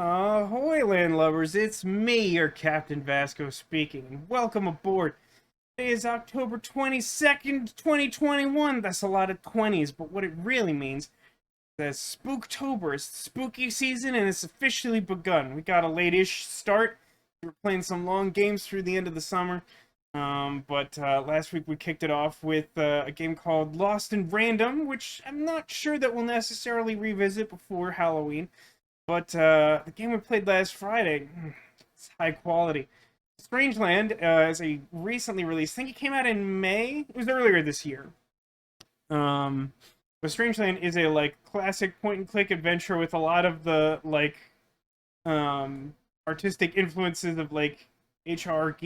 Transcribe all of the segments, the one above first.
Ahoy, landlubbers, it's me, your Captain Vasco speaking. Welcome aboard. Today is October 22nd, 2021. That's a lot of 20s, but what it really means is that Spooktober is spooky season and it's officially begun. We got a late-ish start. We were playing some long games through the end of the summer. But last week we kicked it off with a game called Lost in Random, which I'm not sure that we'll necessarily revisit before Halloween. But the game we played last Friday, it's high quality. Strangeland is a recently released. I think it came out in May. It was earlier this year. But Strangeland is a classic point and click adventure with a lot of the artistic influences of H.R.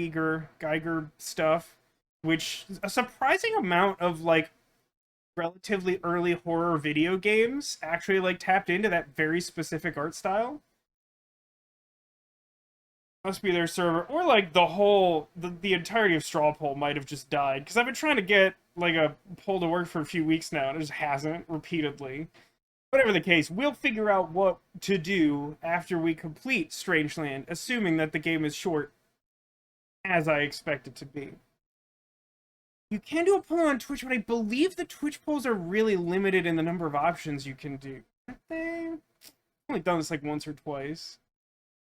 Geiger stuff, which a surprising amount of relatively early horror video games actually tapped into that very specific art style. Must be their server, or the entirety of Straw Poll might have just died, because I've been trying to get a poll to work for a few weeks now and it just hasn't, repeatedly. Whatever the case, we'll figure out what to do after we complete Strangeland, assuming that the game is short as I expect it to be. You can do a poll on Twitch, but I believe the Twitch polls are really limited in the number of options you can do. Aren't they? I've only done this once or twice.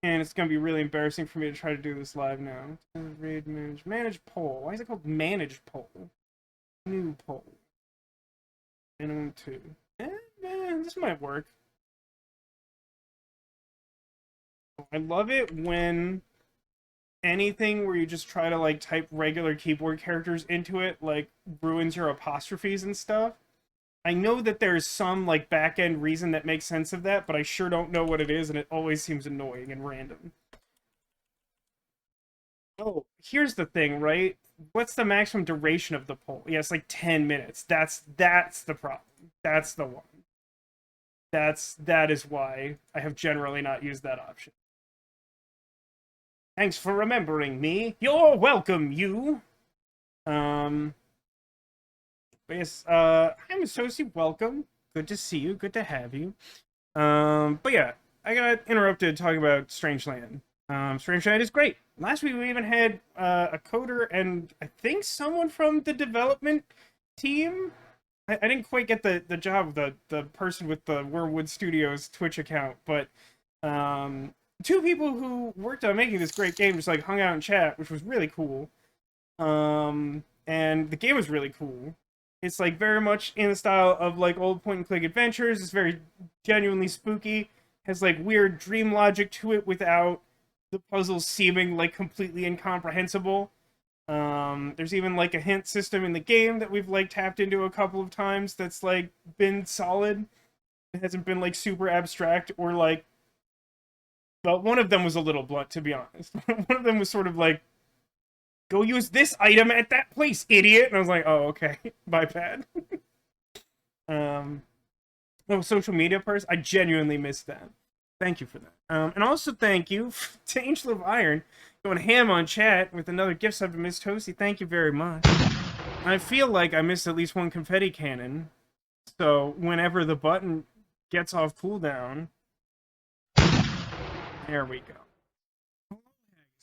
And it's going to be really embarrassing for me to try to do this live now. Read, manage poll. Why is it called manage poll? New poll. Minimum 2. This might work. I love it when anything where you just try to type regular keyboard characters into it ruins your apostrophes and stuff. I know that there's some back end reason that makes sense of that, but I sure don't know what it is, and it always seems annoying and random. Oh, here's the thing, right? What's the maximum duration of the poll? Yeah, it's 10 minutes. That's the problem. That's the one. That is why I have generally not used that option. Thanks for remembering me. You're welcome, you. But yes, hi, Miss Toasty, welcome. Good to see you. Good to have you. But yeah, I got interrupted talking about Strangeland. Strangeland is great. Last week we even had a coder and I think someone from the development team. I didn't quite get the job of the person with the Wormwood Studios Twitch account, but two people who worked on making this great game just hung out and chat, which was really cool. And the game was really cool. It's very much in the style of old point and click adventures. It's very genuinely spooky. Has weird dream logic to it without the puzzles seeming completely incomprehensible. There's even a hint system in the game that we've tapped into a couple of times that's been solid. It hasn't been super abstract or well, one of them was a little blunt, to be honest. One of them was sort of go use this item at that place, idiot. And I was like, oh, okay, my bad. Oh, social media person, I genuinely missed that. Thank you for that. And also thank you to Angel of Iron going ham on chat with another gift sub to Miss Toasty. Thank you very much. I feel like I missed at least one confetti cannon. So whenever the button gets off cooldown, there we go.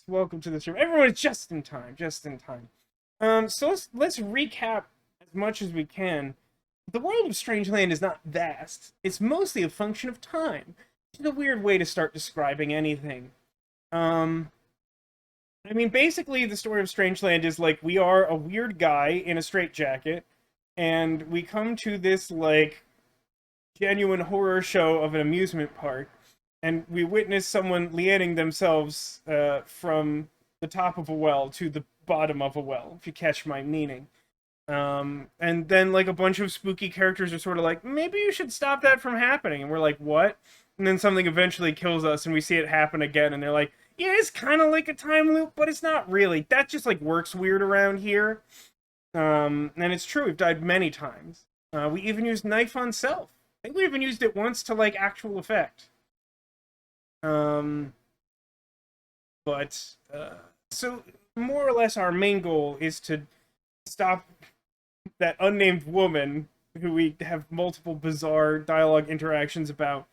Welcome to the stream. Everyone is just in time, just in time. So let's recap as much as we can. The world of Strangeland is not vast. It's mostly a function of time. It's a weird way to start describing anything. I mean, basically, the story of Strangeland is we are a weird guy in a straitjacket, and we come to this genuine horror show of an amusement park, and we witness someone lianing themselves from the top of a well to the bottom of a well, if you catch my meaning. And then a bunch of spooky characters are sort of maybe you should stop that from happening, and we're like, what? And then something eventually kills us and we see it happen again, and they're like, yeah, it's kind of like a time loop, but it's not really. That just works weird around here. And it's true, we've died many times. We even used knife on self. I think we even used it once to actual effect. So more or less our main goal is to stop that unnamed woman who we have multiple bizarre dialogue interactions about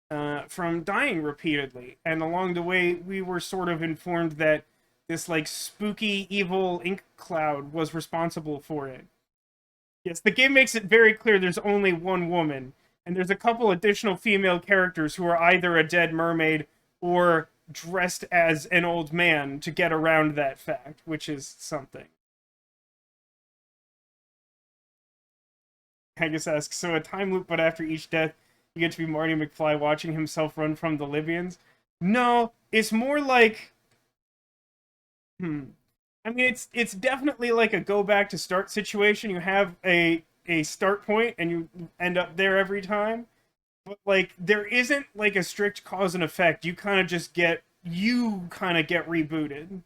from dying repeatedly. And along the way, we were sort of informed that this like spooky evil ink cloud was responsible for it. Yes, the game makes it very clear there's only one woman, and there's a couple additional female characters who are either a dead mermaid or dressed as an old man to get around that fact, which is something. Haggis asks, so a time loop, but after each death, you get to be Marty McFly watching himself run from the Libyans? No, it's more like... I mean, it's definitely like a go back to start situation. You have a start point, and you end up there every time. But, like, there isn't, like, a strict cause and effect. You kind of just get... You kind of get rebooted.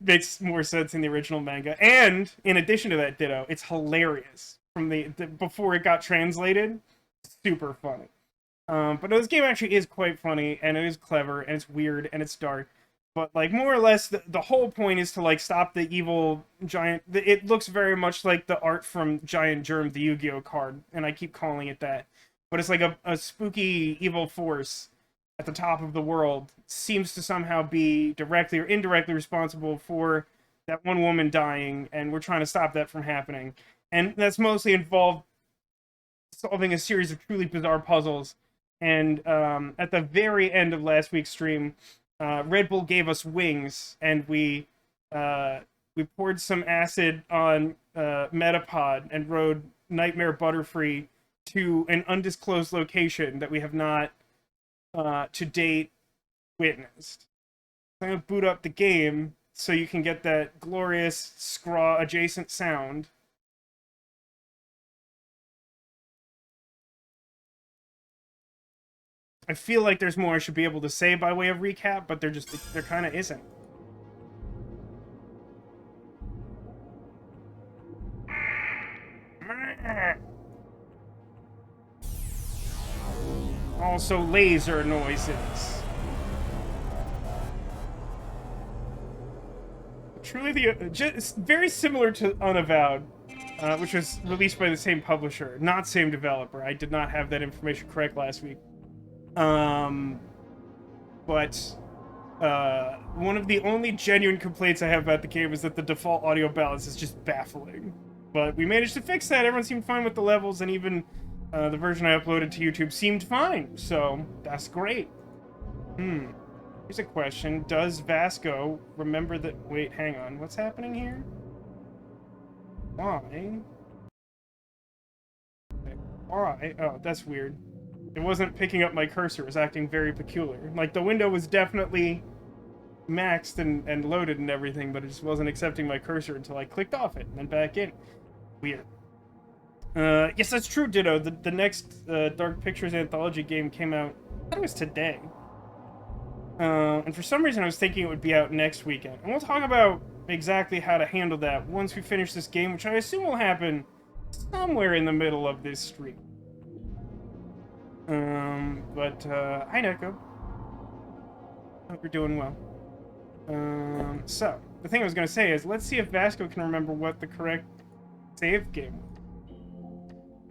Makes more sense in the original manga. And, in addition to that, Ditto, it's hilarious. From the before it got translated, super funny. But no, this game actually is quite funny, and it is clever, and it's weird, and it's dark. But, like, more or less, the whole point is to, like, stop the evil giant... It looks very much like the art from Giant Germ, the Yu-Gi-Oh card, and I keep calling it that. But it's like a spooky evil force at the top of the world seems to somehow be directly or indirectly responsible for that one woman dying, and we're trying to stop that from happening. And that's mostly involved solving a series of truly bizarre puzzles. And at the very end of last week's stream, Red Bull gave us wings, and we poured some acid on Metapod and rode Nightmare Butterfree to an undisclosed location that we have not to date witnessed. I'm going to boot up the game so you can get that glorious Scraw adjacent sound. I feel like there's more I should be able to say by way of recap, but there kind of isn't. Also laser noises. Truly just very similar to Unavowed, which was released by the same publisher, not same developer. I did not have that information correct last week. But one of the only genuine complaints I have about the game is that the default audio balance is just baffling. But we managed to fix that. Everyone seemed fine with the levels, and even the version I uploaded to YouTube seemed fine. So that's great. Here's a question. Does Vasco remember that... Wait, hang on. What's happening here? Why? Why? Oh, that's weird. It wasn't picking up my cursor. It was acting very peculiar. Like, the window was definitely maxed and loaded and everything, but it just wasn't accepting my cursor until I clicked off it and then back in. Weird. Yes, that's true, Ditto. The next Dark Pictures anthology game came out... I thought it was today. And for some reason I was thinking it would be out next weekend. And we'll talk about exactly how to handle that once we finish this game, which I assume will happen somewhere in the middle of this stream. Hi, Neko. Hope you're doing well. So, the thing I was going to say is, let's see if Vasco can remember what the correct save game was.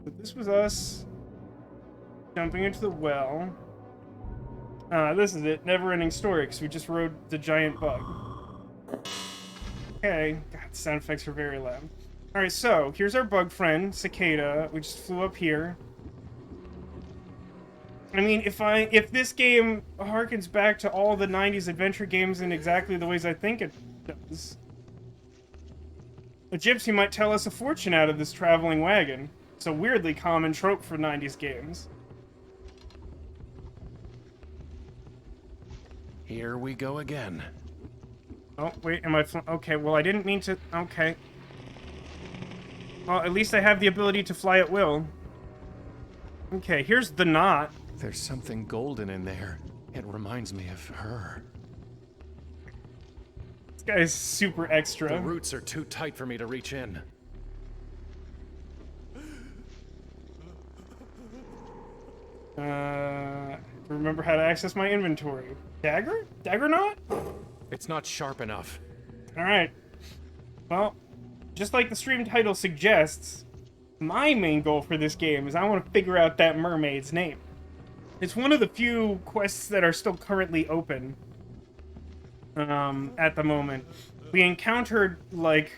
So this was us jumping into the well. This is it. Never-ending story, because we just rode the giant bug. Okay. God, the sound effects are very loud. Alright, so, here's our bug friend, Cicada. We just flew up here. I mean, if this game harkens back to all the 90s adventure games in exactly the ways I think it does, a gypsy might tell us a fortune out of this traveling wagon. It's a weirdly common trope for 90s games. Here we go again. Oh, wait, am I... Okay, well, I didn't mean to... Okay. Well, at least I have the ability to fly at will. Okay, here's the knot. There's something golden in there. It reminds me of her. This guy is super extra. The roots are too tight for me to reach in. Remember how to access my inventory. Dagger? Dagger knot? It's not sharp enough. Alright. Well, just like the stream title suggests, my main goal for this game is I want to figure out that mermaid's name. It's one of the few quests that are still currently open at the moment. We encountered, like,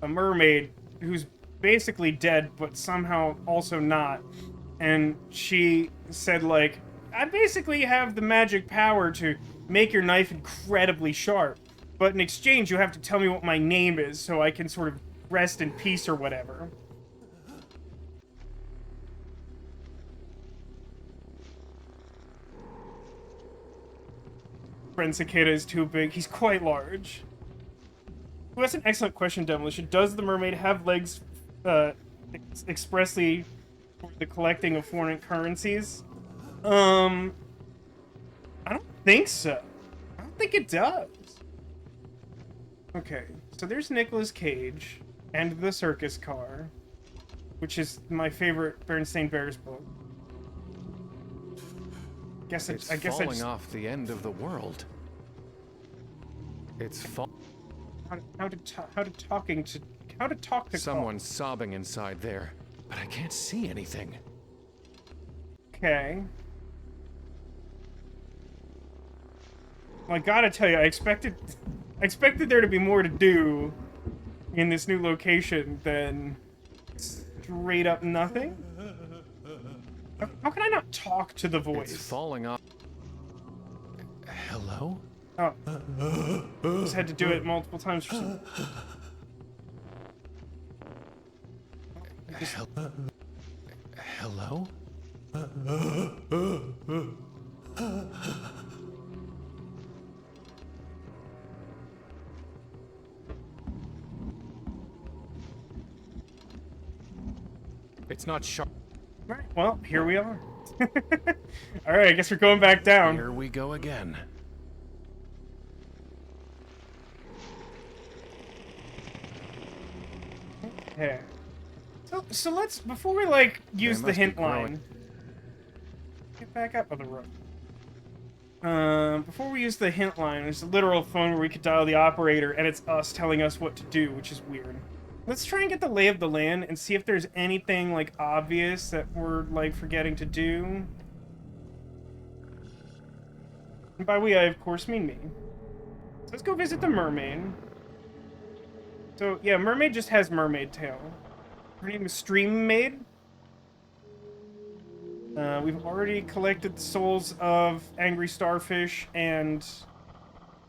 a mermaid who's basically dead, but somehow also not. And she said, like, I basically have the magic power to make your knife incredibly sharp. But in exchange, you have to tell me what my name is so I can sort of rest in peace or whatever. Friend Cicada is too big. He's quite large. Well, that's an excellent question, Demolition. Does the mermaid have legs expressly for the collecting of foreign currencies? I don't think so. I don't think it does. Okay, so there's Nicolas Cage and the circus car, which is my favorite Bernstein Bears book. It's falling off the end of the world. It's how to talk to someone's sobbing inside there, but I can't see anything. Okay. Well, I gotta tell you, I expected there to be more to do in this new location than straight up nothing. How can I not talk to the voice? It's falling off. Hello? Oh. Just had to do it multiple times for some... Hello? It's not sharp. Right, well, here we are. Alright, I guess we're going back down. Here we go again. Okay. So let's, before we, like, use the hint line... Get back up on the road. Before we use the hint line, there's a literal phone where we could dial the operator, and it's us telling us what to do, which is weird. Let's try and get the lay of the land and see if there's anything, like, obvious that we're, like, forgetting to do. And by we, I, of course, mean me. So let's go visit the mermaid. So, yeah, mermaid just has mermaid tail. Her name is Stream Maid. We've already collected the souls of Angry Starfish and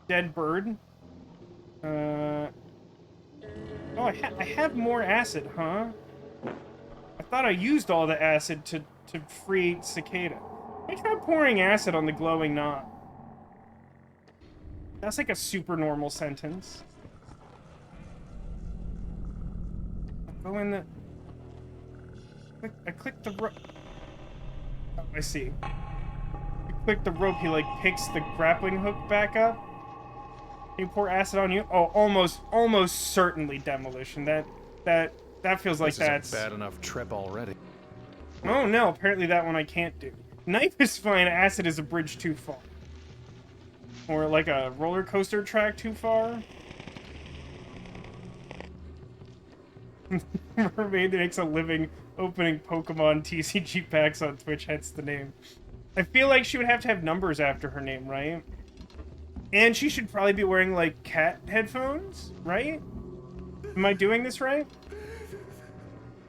Dead Bird. Oh, I have more acid, huh? I thought I used all the acid to free Cicada. I tried pouring acid on the glowing knot. That's like a super normal sentence. I'll go in the... I clicked the rope. Oh, I see. You click the rope, he like picks the grappling hook back up. Can you pour acid on you? Oh, almost certainly demolition. That feels like that's a bad enough trip already. Oh no, apparently that one I can't do. Knife is fine, acid is a bridge too far. Or like a roller coaster track too far. Mermaid makes a living opening Pokemon TCG packs on Twitch, hence the name. I feel like she would have to have numbers after her name, right? And she should probably be wearing, like, cat headphones, right? Am I doing this right?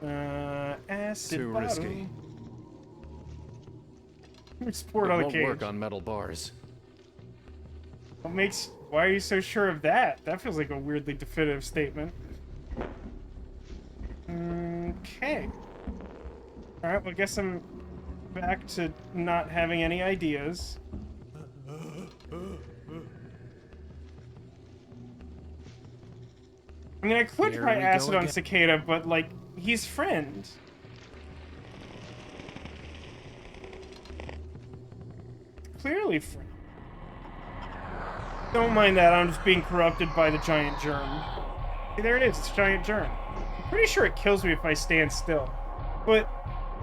Acid Too bottle. risky. Just pour it It on the won't cage. work on metal bars. What makes... Why are you so sure of that? That feels like a weirdly definitive statement. Okay. Alright, well, I guess I'm back to not having any ideas. I mean, I could try acid on Cicada, but, like, he's friend. Clearly friend. Don't mind that, I'm just being corrupted by the giant germ. See, there it is, it's a giant germ. I'm pretty sure it kills me if I stand still. But,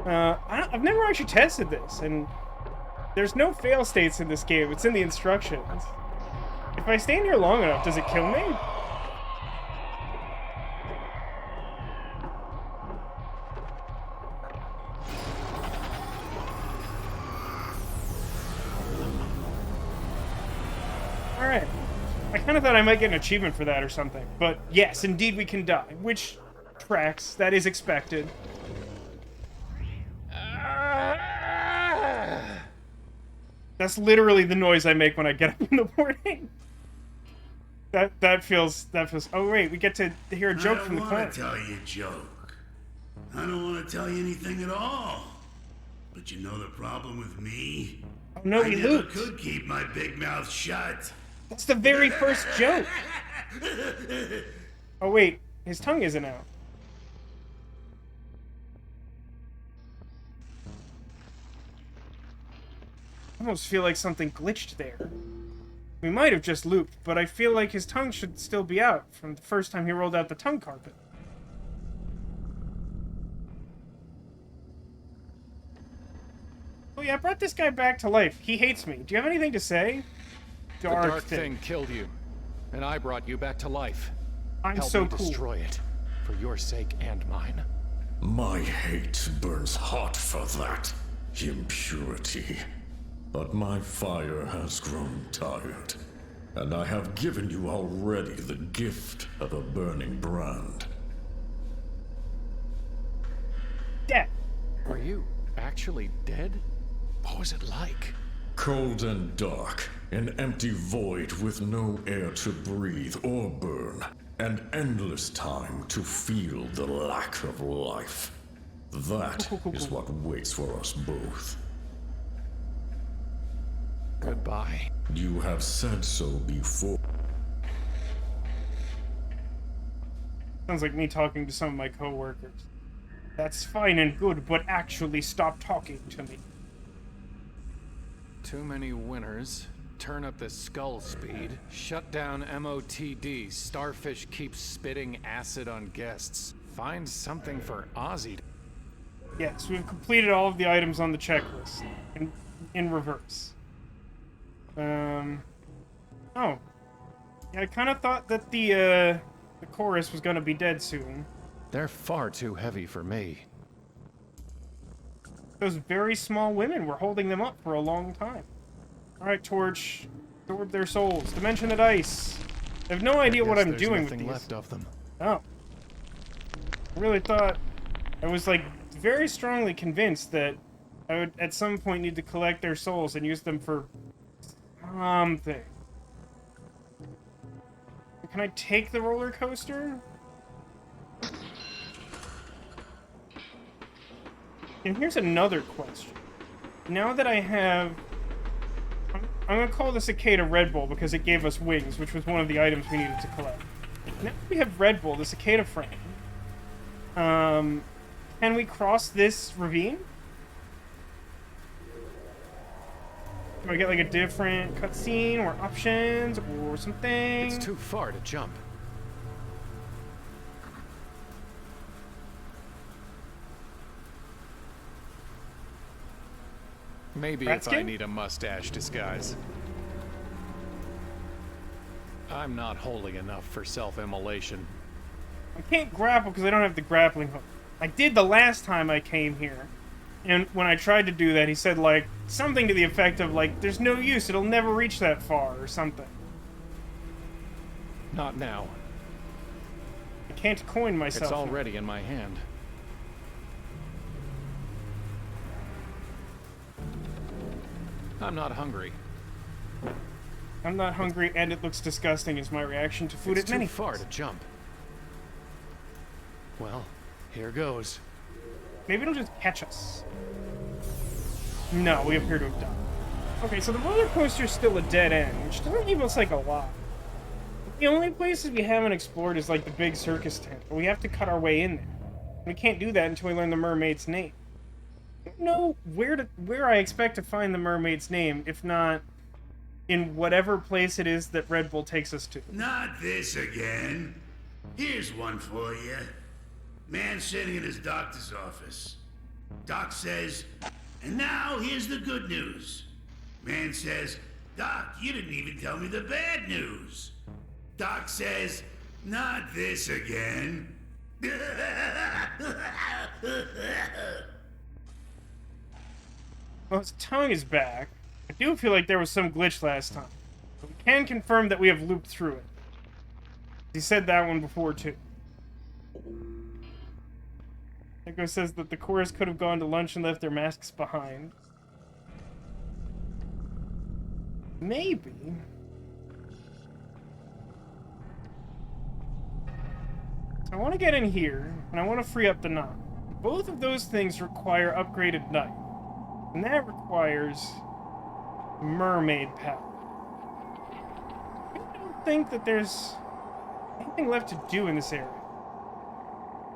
I've never actually tested this, and there's no fail states in this game, it's in the instructions. If I stand here long enough, does it kill me? Alright. I kind of thought I might get an achievement for that or something. But yes, indeed we can die. Which tracks. That is expected. That's literally the noise I make when I get up in the morning. That feels. Oh wait, we get to hear a joke from the corner. I don't want to tell you a joke. I don't want to tell you anything at all. But you know the problem with me? Oh no, I we never looped. could keep my big mouth shut. That's the very first joke. Oh wait, his tongue isn't out. I almost feel like something glitched there. We might have just looped, but I feel like his tongue should still be out from the first time he rolled out the tongue carpet. Oh yeah, I brought this guy back to life. He hates me. Do you have anything to say? The dark thing killed you, and I brought you back to life. I'm Help so me cool. destroy it, for your sake and mine. My hate burns hot for that impurity. But my fire has grown tired, and I have given you already the gift of a burning brand. Dead. Were you actually dead? What was it like? Cold and dark, an empty void with no air to breathe or burn, and endless time to feel the lack of life. That is what waits for us both. Goodbye. You have said so before. Sounds like me talking to some of my coworkers. That's fine and good, but actually stop talking to me. Too many winners. Turn up the skull speed. Shut down MOTD. Starfish keeps spitting acid on guests. Find something for Ozzy. Yes, we've completed all of the items on the checklist. In reverse. Oh. Yeah, I kind of thought that the chorus was gonna be dead soon. They're far too heavy for me. Those very small women were holding them up for a long time. Alright, Torch. Absorb their souls. Dimension the dice. I have no idea what I'm doing with There's these. nothing left of them. Oh. I really thought... I was, like, very strongly convinced that I would, at some point, need to collect their souls and use them for... something. Can I take the roller coaster? And here's another question. Now that I have... I'm gonna call the cicada Red Bull because it gave us wings, which was one of the items we needed to collect. Now we have Red Bull, the cicada frame. Can we cross this ravine? Do I get like a different cutscene or options or something? It's too far to jump. Maybe if I need a mustache disguise. I'm not holy enough for self-immolation. I can't grapple because I don't have the grappling hook. I did the last time I came here. And when I tried to do that, he said, like, something to the effect of, like, there's no use, it'll never reach that far, or something. Not now. I can't coin myself. It's already in my hand. I'm not hungry. I'm not hungry, and it looks disgusting is my reaction to food It's at many too far things. to jump. Well, here goes. Maybe it'll just catch us. No, we appear to have died. Okay, so the roller coaster's still a dead end, which doesn't leave us, like, a lot. The only places we haven't explored is, like, the big circus tent, but we have to cut our way in there. We can't do that until we learn the mermaid's name. I don't know where I expect to find the mermaid's name, if not in whatever place it is that Red Bull takes us to. Not this again. Here's one for you. Man sitting in his doctor's office. Doc says, and now here's the good news. Man says, Doc, you didn't even tell me the bad news. Doc says, not this again. Well, his tongue is back. I do feel like there was some glitch last time. We can confirm that we have looped through it. He said that one before, too. Echo says that the chorus could have gone to lunch and left their masks behind. Maybe. So I want to get in here, and I want to free up the knot. Both of those things require upgraded knife. And that requires mermaid power. I don't think that there's anything left to do in this area.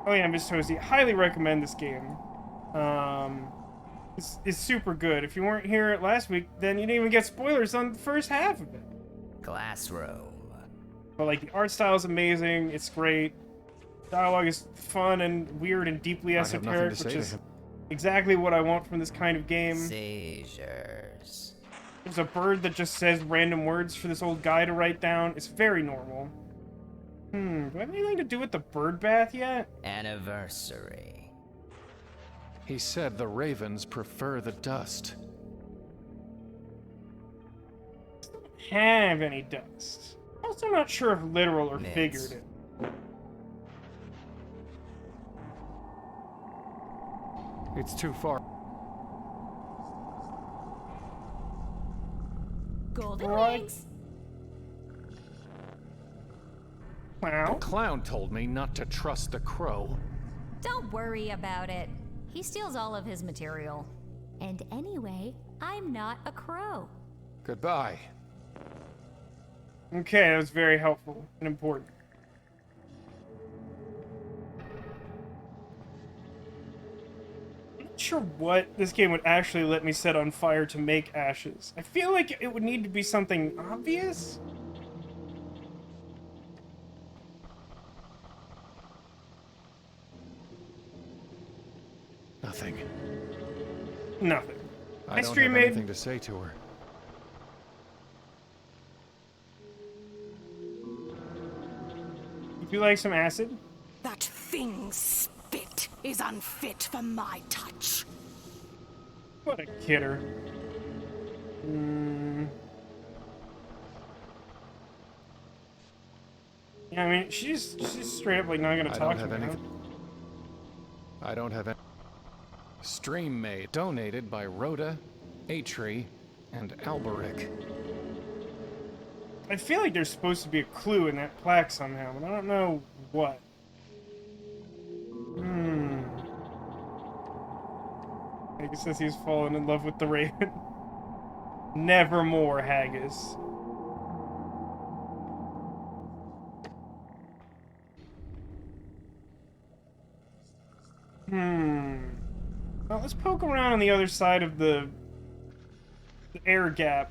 Oh yeah, Miss Toasty, highly recommend this game. It's super good. If you weren't here last week, then you didn't even get spoilers on the first half of it. Glass roll. But like, the art style is amazing, it's great. Dialogue is fun and weird and deeply esoteric, which is exactly what I want from this kind of game. Seizures. There's a bird that just says random words for this old guy to write down. It's very normal. Do I have anything to do with the bird bath yet? Anniversary. He said the ravens prefer the dust. Have any dust. Also not sure if literal or Miss. figurative. It's too far. Golden Right. rings. The Wow. clown told me not to trust the crow. Don't worry about it. He steals all of his material. And anyway, I'm not a crow. Goodbye. Okay, that was very helpful and important. I'm not sure what this game would actually let me set on fire to make ashes. I feel like it would need to be something obvious. Nothing. Nothing. I My don't stream have made anything to say to her. Would you like some acid? That thing's spit is unfit for my touch. What a kidder. Yeah, I mean, she's straight up like not gonna I talk don't to have me. huh? anything. I don't have any. Stream made. Donated by Rhoda, Atri, and Alberic. I feel like there's supposed to be a clue in that plaque somehow, but I don't know what. Haggis says he's fallen in love with the Raven. Nevermore, Haggis. Well, let's poke around on the other side of the air gap,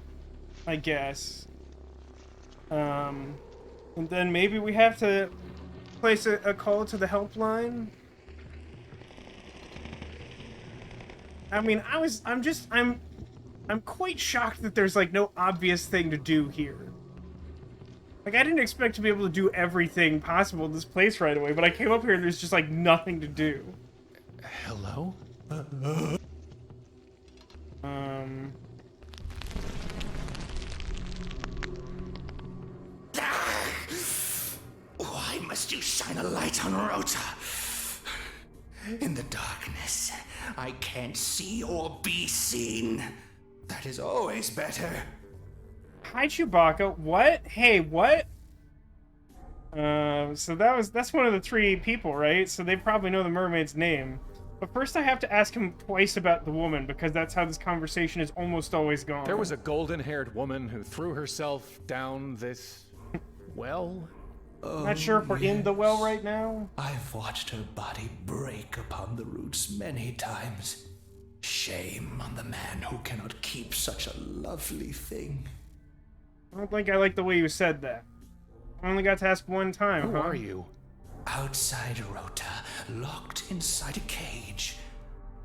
I guess. And then maybe we have to place a call to the helpline. I mean, I'm quite shocked that there's like no obvious thing to do here. Like, I didn't expect to be able to do everything possible in this place right away, but I came up here and there's just like nothing to do. Hello? Why must you shine a light on Rota? In the darkness, I can't see or be seen. That is always better. Hi, Chewbacca. What? Hey, what? So that's one of the three people, right? So they probably know the mermaid's name. But first I have to ask him twice about the woman, because that's how this conversation is almost always gone. There was a golden-haired woman who threw herself down this well. Not sure if we're in the well right now. I've watched her body break upon the roots many times. Shame on the man who cannot keep such a lovely thing. I don't think I like the way you said that. I only got to ask one time, Who huh? are you? Outside Rota, locked inside a cage.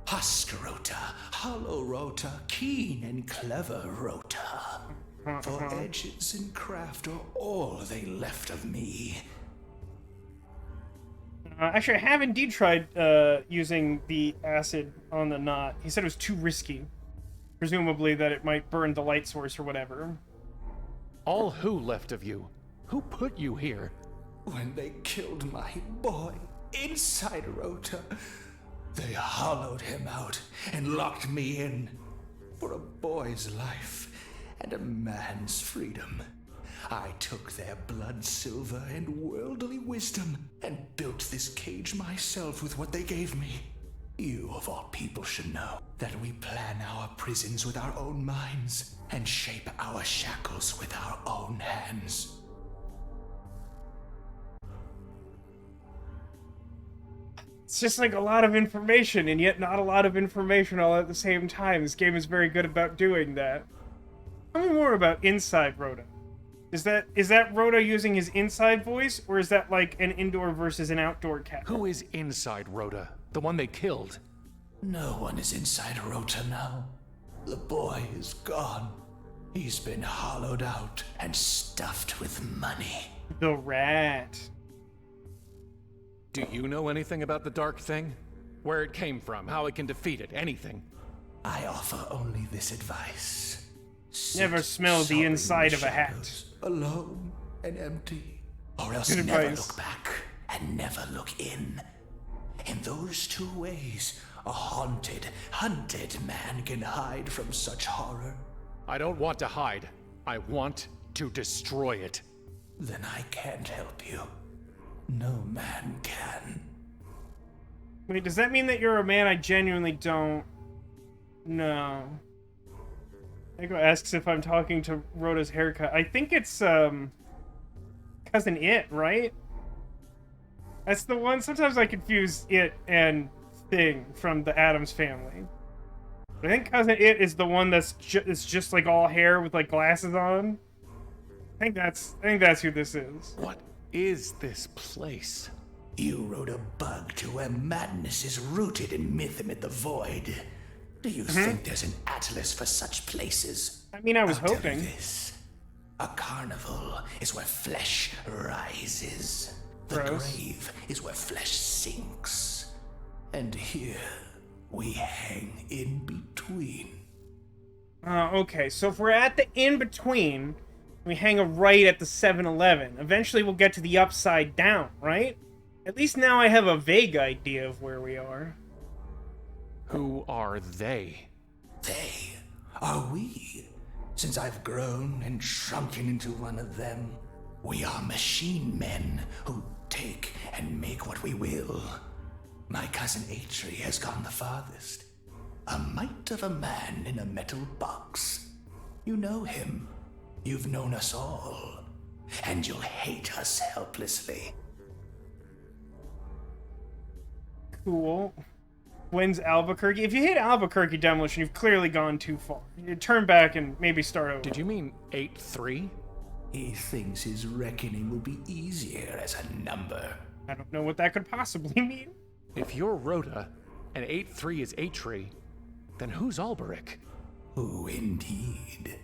Husk Rota, hollow Rota, keen and clever Rota. For edges and craft are all they left of me. Actually, I have indeed tried using the acid on the knot. He said it was too risky. Presumably that it might burn the light source or whatever. All who left of you? Who put you here? When they killed my boy inside Rota, they hollowed him out and locked me in. For a boy's life and a man's freedom, I took their blood, silver, and worldly wisdom and built this cage myself with what they gave me. You, of all people, should know that we plan our prisons with our own minds and shape our shackles with our own hands. It's just like a lot of information, and yet not a lot of information all at the same time. This game is very good about doing that. Tell me more about Inside Rhoda. Is that Rhoda using his inside voice, or is that like an indoor versus an outdoor cat? Who is inside Rhoda? The one they killed? No one is inside Rota now. The boy is gone. He's been hollowed out and stuffed with money. The rat. Do you know anything about the Dark Thing? Where it came from, how it can defeat it, anything? I offer only this advice. Never smell the sobbing inside in of a hat. shadows, alone and empty. Or else Good never advice. look back and never look in. In those two ways, a haunted, hunted man can hide from such horror. I don't want to hide. I want to destroy it. Then I can't help you. No man can. Wait, does that mean that you're a man I genuinely don't know? Echo asks if I'm talking to Rhoda's haircut. I think it's, Cousin It, right? That's the one. Sometimes I confuse It and Thing from the Addams Family. I think Cousin It is the one that's just like all hair with like glasses on. I think that's who this is. What is this place? You rode a bug to where madness is rooted in myth amid the void. Do you think there's an atlas for such places? I mean, I was I'll tell you hoping. this. A carnival is where flesh rises. The Gross. grave is where flesh sinks. And here we hang in between. Okay, so if we're at the in-between, we hang a right at the 7-Eleven. Eventually we'll get to the upside down, right? At least now I have a vague idea of where we are. Who are they? They are we. Since I've grown and shrunken into one of them, we are machine men who take and make what we will. My cousin Atri has gone the farthest. A mite of a man in a metal box. You know him. You've known us all. And you'll hate us helplessly. Cool. When's Albuquerque? If you hit Albuquerque Demolition, you've clearly gone too far. You turn back and maybe start over. Did you mean 8-3? He thinks his reckoning will be easier as a number. I don't know what that could possibly mean. If you're Rhoda and 8-3 is Atri, then who's Alberic? Who indeed?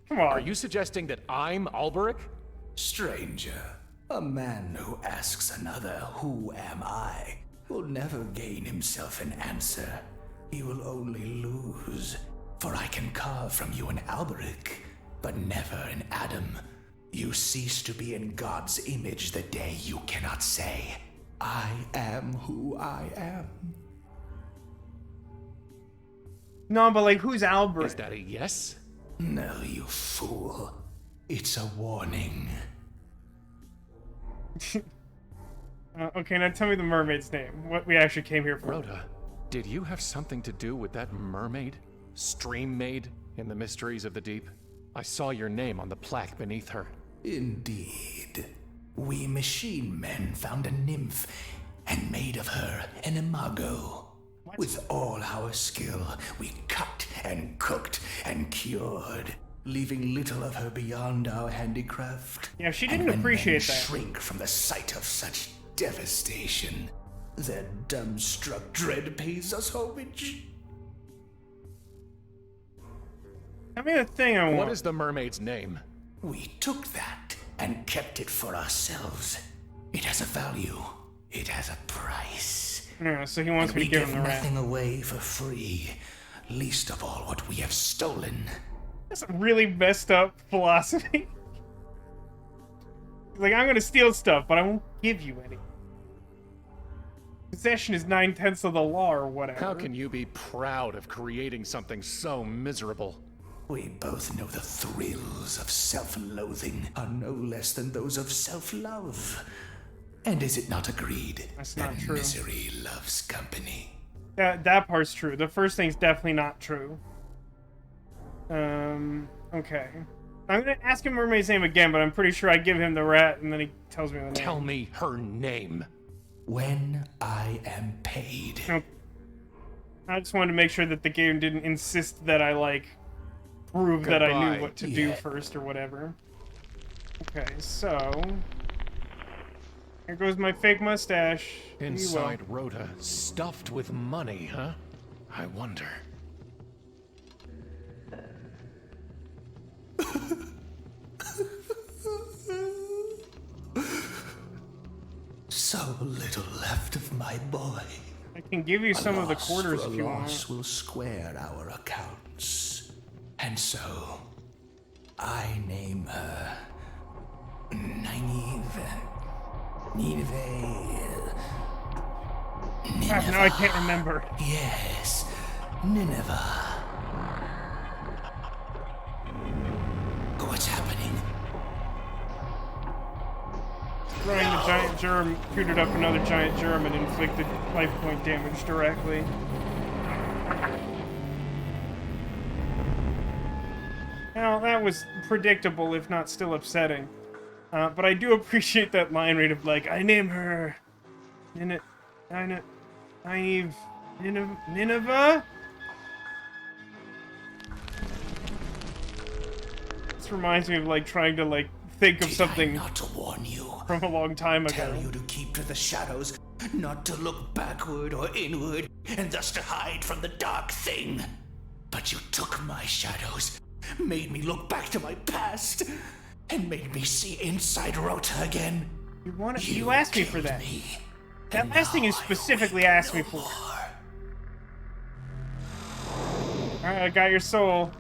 Come on. Are you suggesting that I'm Alberic? Stranger, a man who asks another, "Who am I?" will never gain himself an answer. He will only lose. For I can carve from you an Alberic, but never an Adam. You cease to be in God's image the day you cannot say, "I am who I am." No, but like, who's Albert? Is that a yes? No, you fool. It's a warning. Okay, now tell me the mermaid's name. What we actually came here for. Rhoda, did you have something to do with that mermaid? Stream maid in the mysteries of the deep? I saw your name on the plaque beneath her. Indeed. We machine men found a nymph and made of her an imago. With all our skill, we cut and cooked and cured, leaving little of her beyond our handicraft. Yeah, she And didn't when appreciate men that. shrink from the sight of such devastation, their dumbstruck dread pays us homage. Tell me the thing I want. What is the mermaid's name? We took that and kept it for ourselves. It has a value. It has a price. Yeah, so he wants And me we to give give him the rat. nothing away for free, least of all what we have stolen. That's a really messed up philosophy. Like, I'm gonna steal stuff, but I won't give you any. Possession is 9/10 of the law or whatever. How can you be proud of creating something so miserable? We both know the thrills of self-loathing are no less than those of self-love. And is it not agreed That's that not true. misery loves company? That part's true. The first thing's definitely not true. Okay. I'm gonna ask him Mermaid's name again, but I'm pretty sure I give him the rat, and then he tells me the name. Tell me her name. When I am paid. Okay. I just wanted to make sure that the game didn't insist that I, like, prove that I Goodbye. knew what to do first or whatever. Okay, so... here goes my fake mustache. You will. Inside Rhoda, stuffed with money, huh? I wonder. So little left of my boy. I can give you some of the Loss quarters for if you loss want. will square our accounts. And so, I name her Nineveh. Crap, now I can't remember. Yes, Nineveh. What's happening? Throwing the giant germ tutored up another giant germ and inflicted life point damage directly. Now, that was predictable, if not still upsetting. But I do appreciate that line read of, like, I name her... Nineveh? This reminds me of, like, trying to, like, think of something Not to warn you. from a long time ago. Tell you to keep to the shadows, not to look backward or inward, and thus to hide from the dark thing. But you took my shadows, made me look back to my past, and made me see inside Rota again. You asked me for that. That last thing you specifically asked me for. Alright, I got your soul.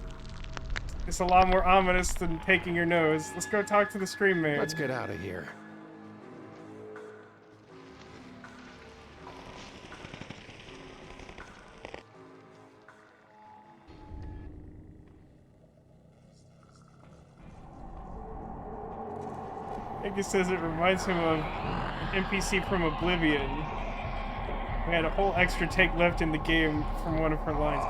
It's a lot more ominous than taking your nose. Let's go talk to the stream man. Let's get out of here. I think it says it reminds him of an NPC from Oblivion. We had a whole extra take left in the game from one of her lines.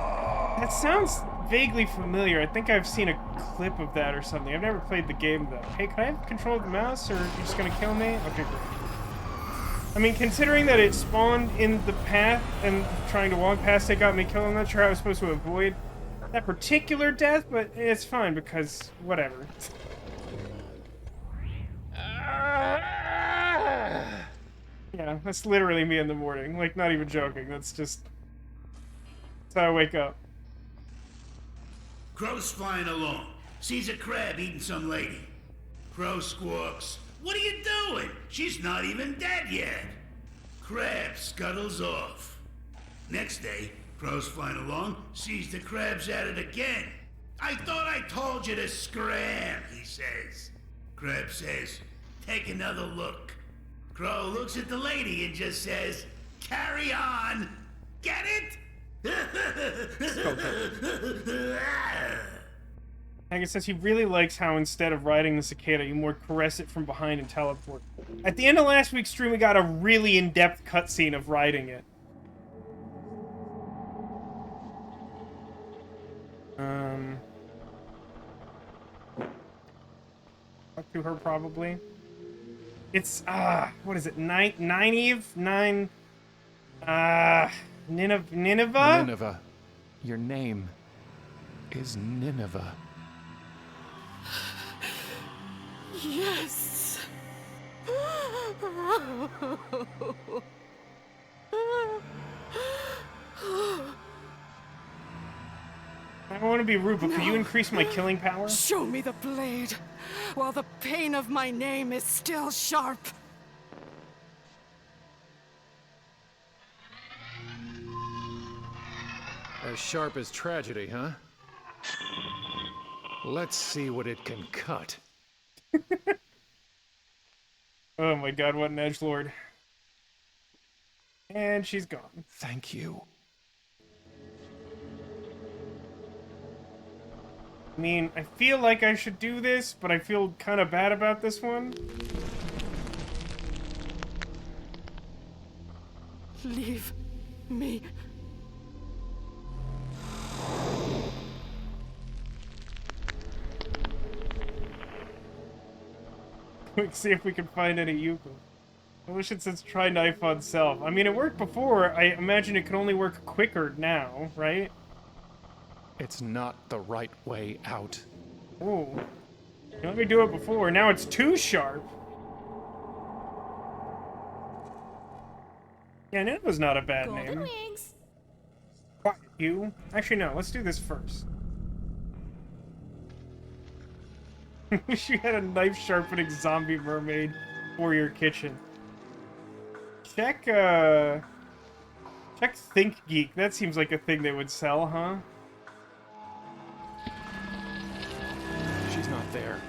That sounds vaguely familiar. I think I've seen a clip of that or something. I've never played the game, though. Hey, can I have control of the mouse, or are you just gonna kill me? Okay, great. I mean, considering that it spawned in the path and trying to walk past it got me killed, I'm not sure how I was supposed to avoid that particular death, but it's fine because whatever. Yeah, that's literally me in the morning. Like, not even joking. That's how I wake up. Crow's flying along. Sees a crab eating some lady. Crow squawks, "What are you doing? She's not even dead yet." Crab scuttles off. Next day, Crow's flying along, sees the crab's at it again. "I thought I told you to scram," he says. Crab says, "Take another look." Crow looks at the lady and just says, "Carry on." Get it? Hank says he really likes how instead of riding the cicada, you more caress it from behind and teleport. At the end of last week's stream, we got a really in-depth cutscene of riding it. Talk to her probably. It's what is it? Nineveh? Nineveh? Nineveh. Your name is Nineveh. Yes. I don't want to be rude, but could you increase my killing power? Show me the blade, while the pain of my name is still sharp. As sharp as tragedy, huh? Let's see what it can cut. Oh my god, what an edgelord. And she's gone. Thank you. I mean, I feel like I should do this, but I feel kind of bad about this one. Leave me. Quick, see if we can find any Yuko. I wish it says try knife on self. I mean, it worked before. I imagine it can only work quicker now, right? It's not the right way out. Oh. You let me do it before. Now it's too sharp. Yeah, Nineveh's not a bad Golden name. wings. Quiet, you. Actually, no. Let's do this first. Wish you had a knife sharpening zombie mermaid for your kitchen. Check Think Geek. That seems like a thing they would sell, huh? She's not there.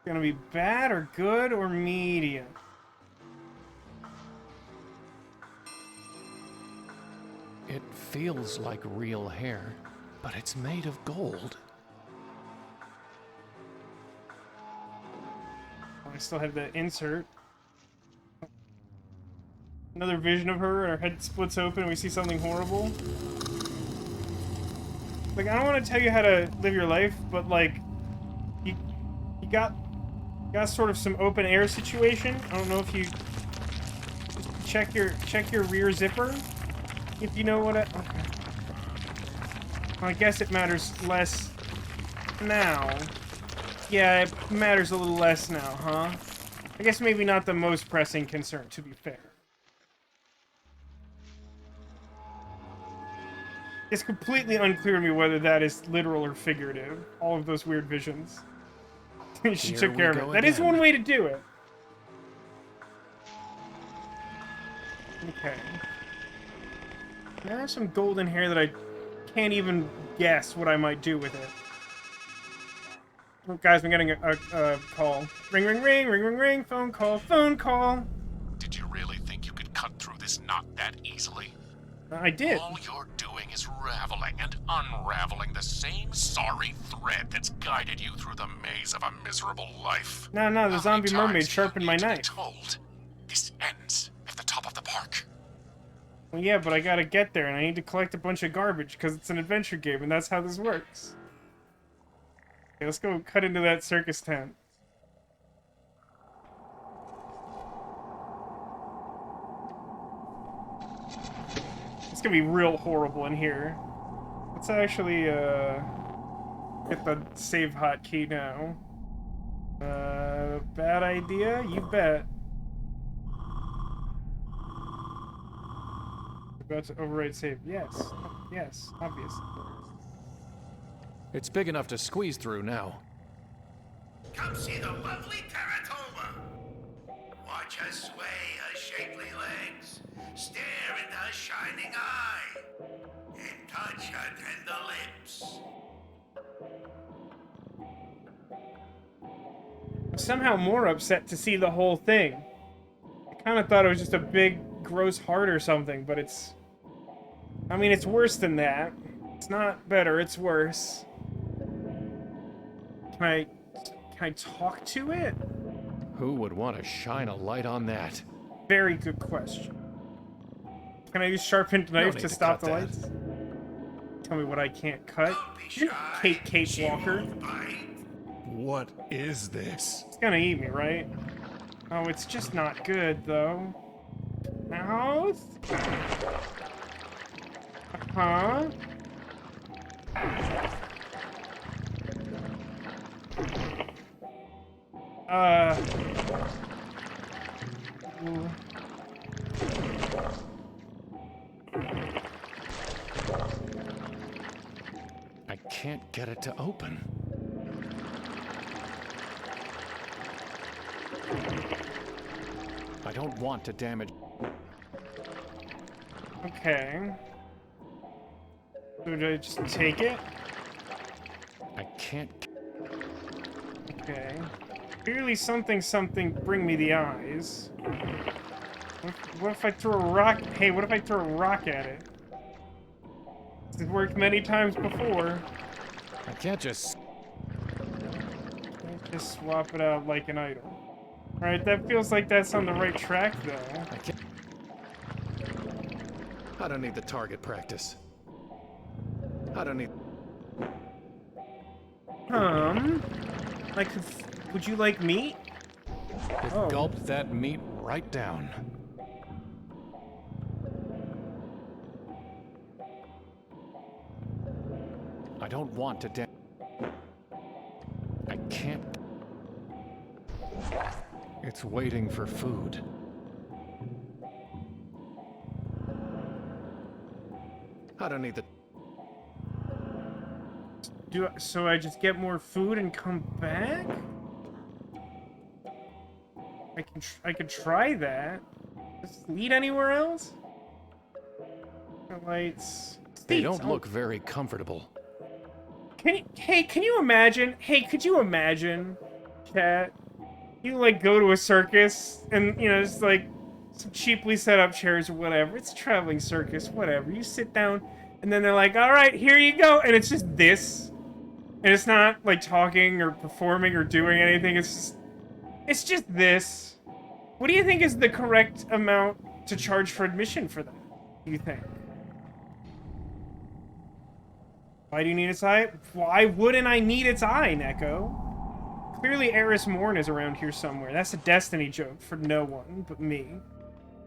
Gonna be bad or good or medium? It feels like real hair, but it's made of gold. I still have the insert. Another vision of her, her head splits open and we see something horrible. Like, I don't want to tell you how to live your life, but like, you got sort of some open air situation. I don't know if you check your rear zipper, if you know what I... Okay. Well, I guess it matters less now. Yeah, it matters a little less now, huh? I guess maybe not the most pressing concern, to be fair. It's completely unclear to me whether that is literal or figurative. All of those weird visions. She Here took care of we it. go That is again. one way to do it. Okay. Now I have some golden hair that I can't even guess what I might do with it. Oh, guys, I'm getting a call. Ring, ring, ring, ring, ring, ring. Phone call, phone call. Did you really think you could cut through this knot that easily? I did. All you're doing is raveling and unraveling the same sorry thread that's guided you through the maze of a miserable life. No, the How many zombie mermaid times do you sharpened my need to be knife. Told? This ends at the top of the park. Well, yeah, but I gotta get there, and I need to collect a bunch of garbage, because it's an adventure game, and that's how this works. Okay, let's go cut into that circus tent. It's gonna be real horrible in here. Let's actually, get the save hotkey now. Bad idea? You bet. About to override save. Yes. Yes, obviously. It's big enough to squeeze through now. Come see the lovely Taratoma. Watch her sway her shapely legs, stare into her shining eye, and touch her tender lips. I'm somehow more upset to see the whole thing. I kind of thought it was just a big, gross heart or something, but it's... I mean, it's worse than that. It's not better, it's worse. Can I talk to it? Who would want to shine a light on that? Very good question. Can I use sharpened knife need to to stop cut the that. lights? Tell me what I can't cut. Don't be You're shy. not Kate She Walker. won't bite. What is this? It's gonna eat me, right? Oh, it's just not good, though. Mouth? Uh-huh. Ooh. I can't get it to open. I don't want to damage... Okay. So do I just take it? I can't. Okay. Clearly something bring me the eyes. What if I throw a rock? Hey, what if I throw a rock at it? This has worked many times before. I can't just. Just swap it out like an idol. Alright, that feels like that's on the right track, though. I can't. I don't need the target practice. I don't need. Like, would you like meat? It Oh. gulped that meat right down. I don't want to I can't. It's waiting for food. I don't need the. So I just get more food and come back? I could try that. Just lead anywhere else? Lights. They don't look very comfortable. Hey, can you imagine? Hey, could you imagine, chat? You like go to a circus and you know it's like some cheaply set up chairs or whatever. It's a traveling circus, whatever. You sit down and then they're like, "All right, here you go," and it's just this. And it's not like talking or performing or doing anything. It's just this. What do you think is the correct amount to charge for admission for that? You think? Why do you need its eye? Why wouldn't I need its eye, Neko? Clearly, Eris Morn is around here somewhere. That's a Destiny joke for no one but me,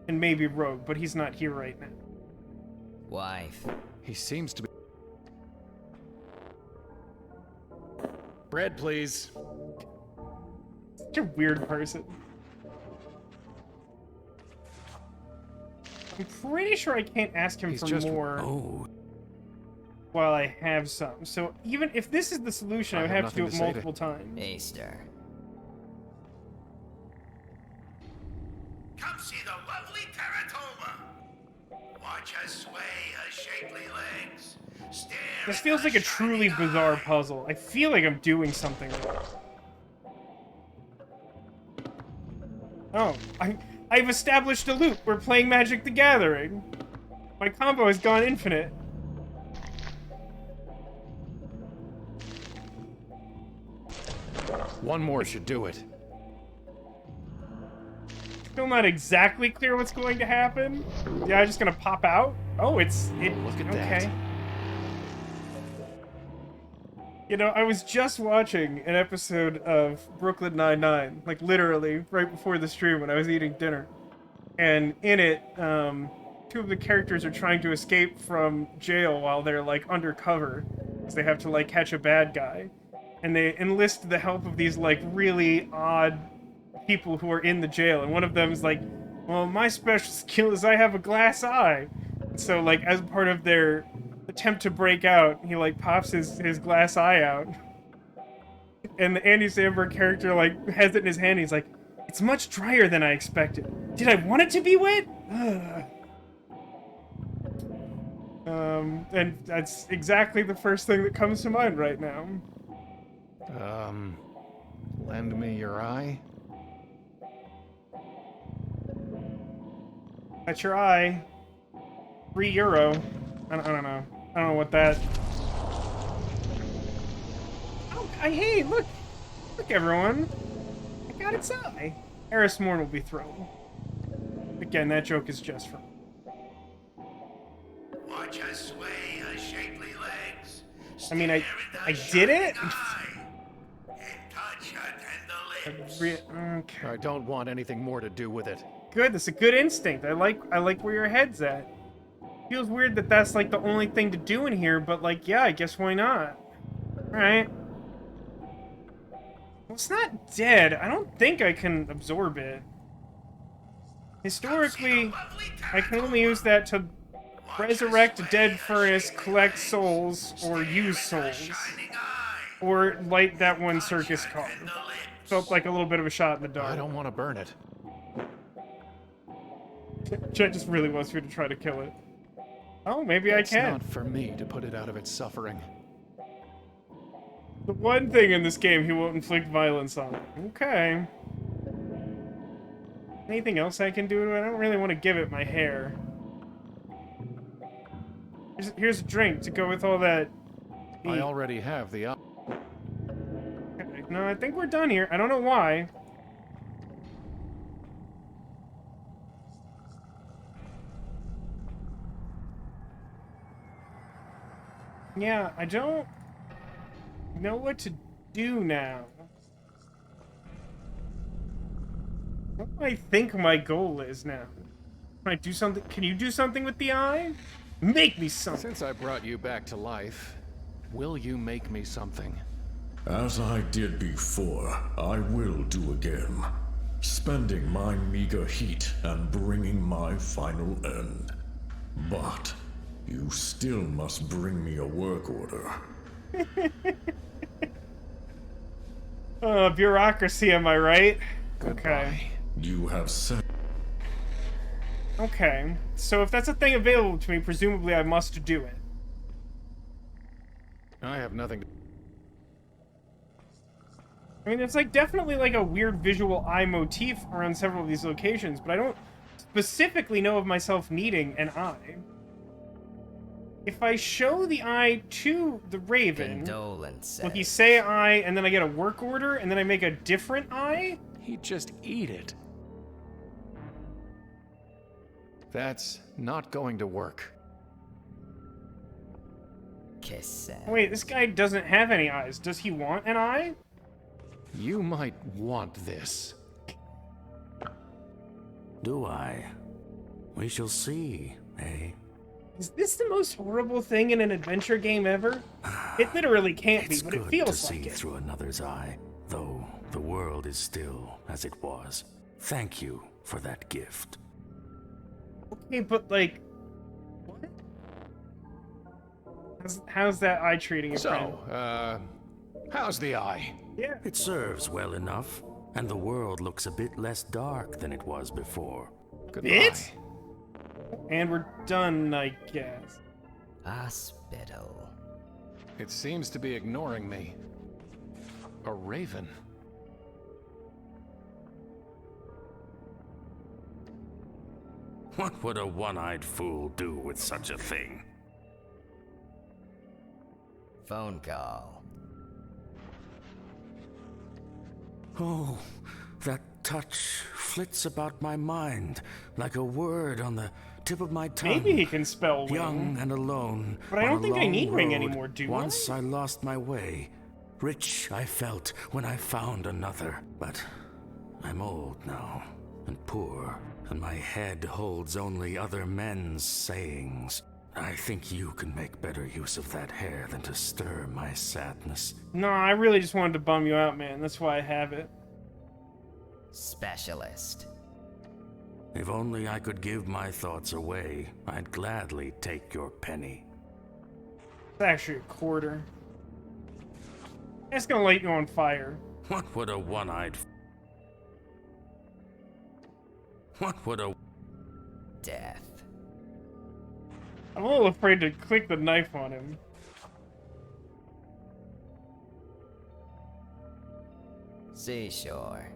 and maybe Rogue, but he's not here right now. Wife. He seems to be. Bread, please. Such a weird person. I'm pretty sure I can't ask him for more while I have some. So even if this is the solution, I would have to do it multiple times. Easter. Come see the lovely Teratoma. Watch her sway her shapely legs. Stare This at feels her like a truly shining bizarre eye. puzzle. I feel like I'm doing something wrong. Oh, I've established a loop. We're playing Magic the Gathering. My combo has gone infinite. One more should do it. Still not exactly clear what's going to happen. Yeah, I'm just gonna pop out. Oh, it. Look at okay. that. You know, I was just watching an episode of Brooklyn Nine-Nine, like literally right before the stream when I was eating dinner. And in it, two of the characters are trying to escape from jail while they're like undercover, because they have to like catch a bad guy. And they enlist the help of these like really odd people who are in the jail. And one of them is like, well, my special skill is I have a glass eye. And so like as part of their attempt to break out, he like pops his glass eye out. And the Andy Samberg character like has it in his hand. He's like, it's much drier than I expected. Did I want it to be wet? And that's exactly the first thing that comes to mind right now. Lend me your eye? That's your eye. €3. I don't know. I don't know what that... Oh, hey, look! Look, everyone! I got its eye. Eris Morn will be thrown. Again, that joke is just for... Watch her sway her shapely legs. I mean, I Stare did at it? her shining eye. And touch her tender lips. Okay. I don't want anything more to do with it. Good, that's a good instinct. I like where your head's at. Feels weird that that's like the only thing to do in here, but like, yeah, I guess why not? Alright. Well, it's not dead. I don't think I can absorb it. Historically, I can only use that to resurrect a dead furnace, collect souls, or use souls. Or light that one circus car. Felt like a little bit of a shot in the dark. I don't want to burn it. Jet just really wants me to try to kill it. Oh, maybe I It's can. not for me to put it out of its suffering. The one thing in this game he won't inflict violence on. Okay. Anything else I can do to it? I don't really want to give it my hair. Here's a drink to go with all that. I already have the Okay. No, I think we're done here. I don't know why. Yeah, I don't know what to do now. What do I think my goal is now? Can I do something? Can you do something with the eye? Make me something. Since I brought you back to life, will you make me something? As I did before, I will do again. Spending my meager heat and bringing my final end. But you still must bring me a work order. Bureaucracy, am I right? Goodbye. Okay. You have said. Okay. So if that's a thing available to me, presumably I must do it. I have nothing to... I mean, it's like definitely like a weird visual eye motif around several of these locations, but I don't specifically know of myself needing an eye. If I show the eye to the Raven, Condolences. will he say eye and then I get a work order and then I make a different eye? He'd just eat it. That's not going to work. Kiss. Wait, this guy doesn't have any eyes. Does he want an eye? You might want this. Do I? We shall see, eh? Is this the most horrible thing in an adventure game ever? It literally can't be, but it feels to see like it. through another's eye, though the world is still as it was. Thank you for that gift. Okay, but like, what? How's that eye treating you, friend? So, how's the eye? Yeah. It serves well enough, and the world looks a bit less dark than it was before. Goodbye. It? And we're done, I guess. Hospital. It seems to be ignoring me. A raven. What would a one-eyed fool do with such a thing? Phone call. Oh, that touch flits about my mind like a word on the tip of my tongue. Maybe he can spell wing. Young and alone. But I on don't a think I long need ring road, anymore, do I? Once I lost my way. Rich I felt when I found another. But I'm old now, and poor, and my head holds only other men's sayings. I think you can make better use of that hair than to stir my sadness. No, I really just wanted to bum you out, man. That's why I have it. Specialist. If only I could give my thoughts away, I'd gladly take your penny. It's actually a quarter. It's gonna light you on fire. What would a one-eyed... What would a... Death. I'm a little afraid to click the knife on him. Seashore.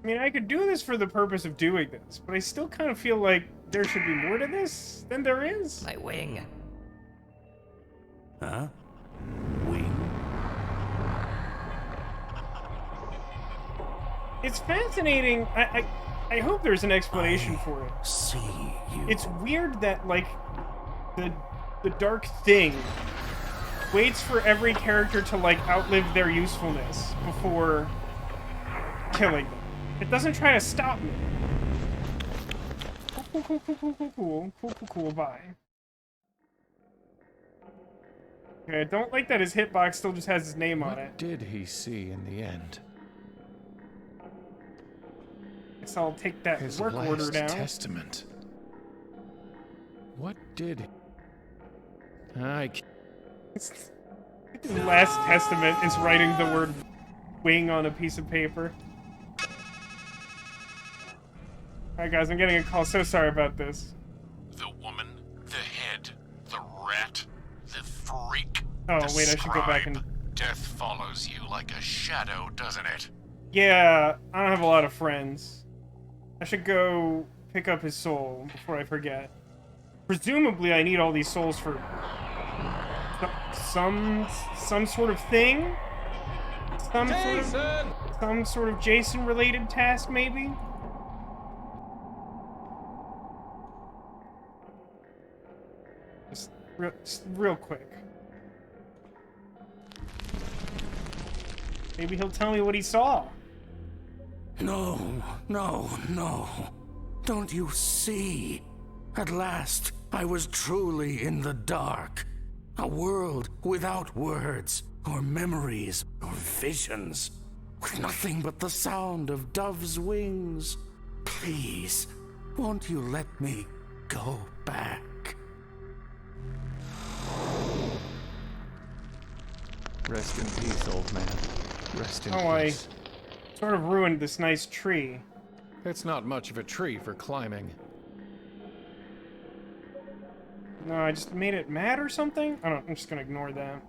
I mean, I could do this for the purpose of doing this, but I still kind of feel like there should be more to this than there is. My wing. Huh? Wing? It's fascinating. I hope there's an explanation for it. See you. It's weird that, like, the dark thing waits for every character to, like, outlive their usefulness before killing them. It doesn't try to stop me. Cool, bye. Okay, I don't like that his hitbox still just has his name on it. What did he see in the end? Guess I'll take that His work last order down. testament. What did... I... Last testament is writing the word wing on a piece of paper. Alright, guys, I'm getting a call. So sorry about this. The woman, the head, the rat, the freak. Oh, wait, I should go back and... Death follows you like a shadow, doesn't it? Yeah, I don't have a lot of friends. I should go pick up his soul before I forget. Presumably, I need all these souls for some sort of thing. Some sort of Jason-related task, maybe. Just real quick. Maybe he'll tell me what he saw. No, no, no. Don't you see? At last, I was truly in the dark. A world without words, or memories, or visions. With nothing but the sound of doves' wings. Please, won't you let me go back? Rest in peace, old man. Rest in peace. I sort of ruined this nice tree. It's not much of a tree for climbing. No, I just made it mad or something? I don't, I'm just gonna ignore that.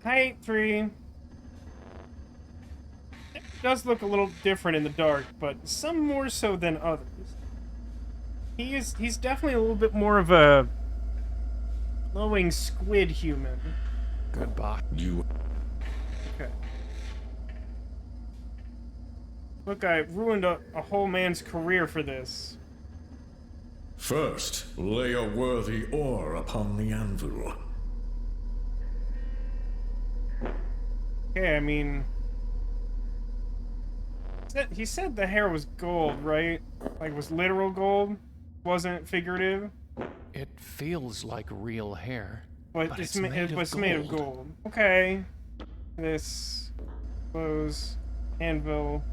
Height 3. It does look a little different in the dark, but some more so than others. He's definitely a little bit more of a glowing squid human. Goodbye. You. Okay. Look, I ruined a whole man's career for this. First, lay a worthy ore upon the anvil. Okay, I mean... He said the hair was gold, right? Like, was literal gold? Wasn't figurative? It feels like real hair. But it's made of gold. Okay. This... clothes... anvil...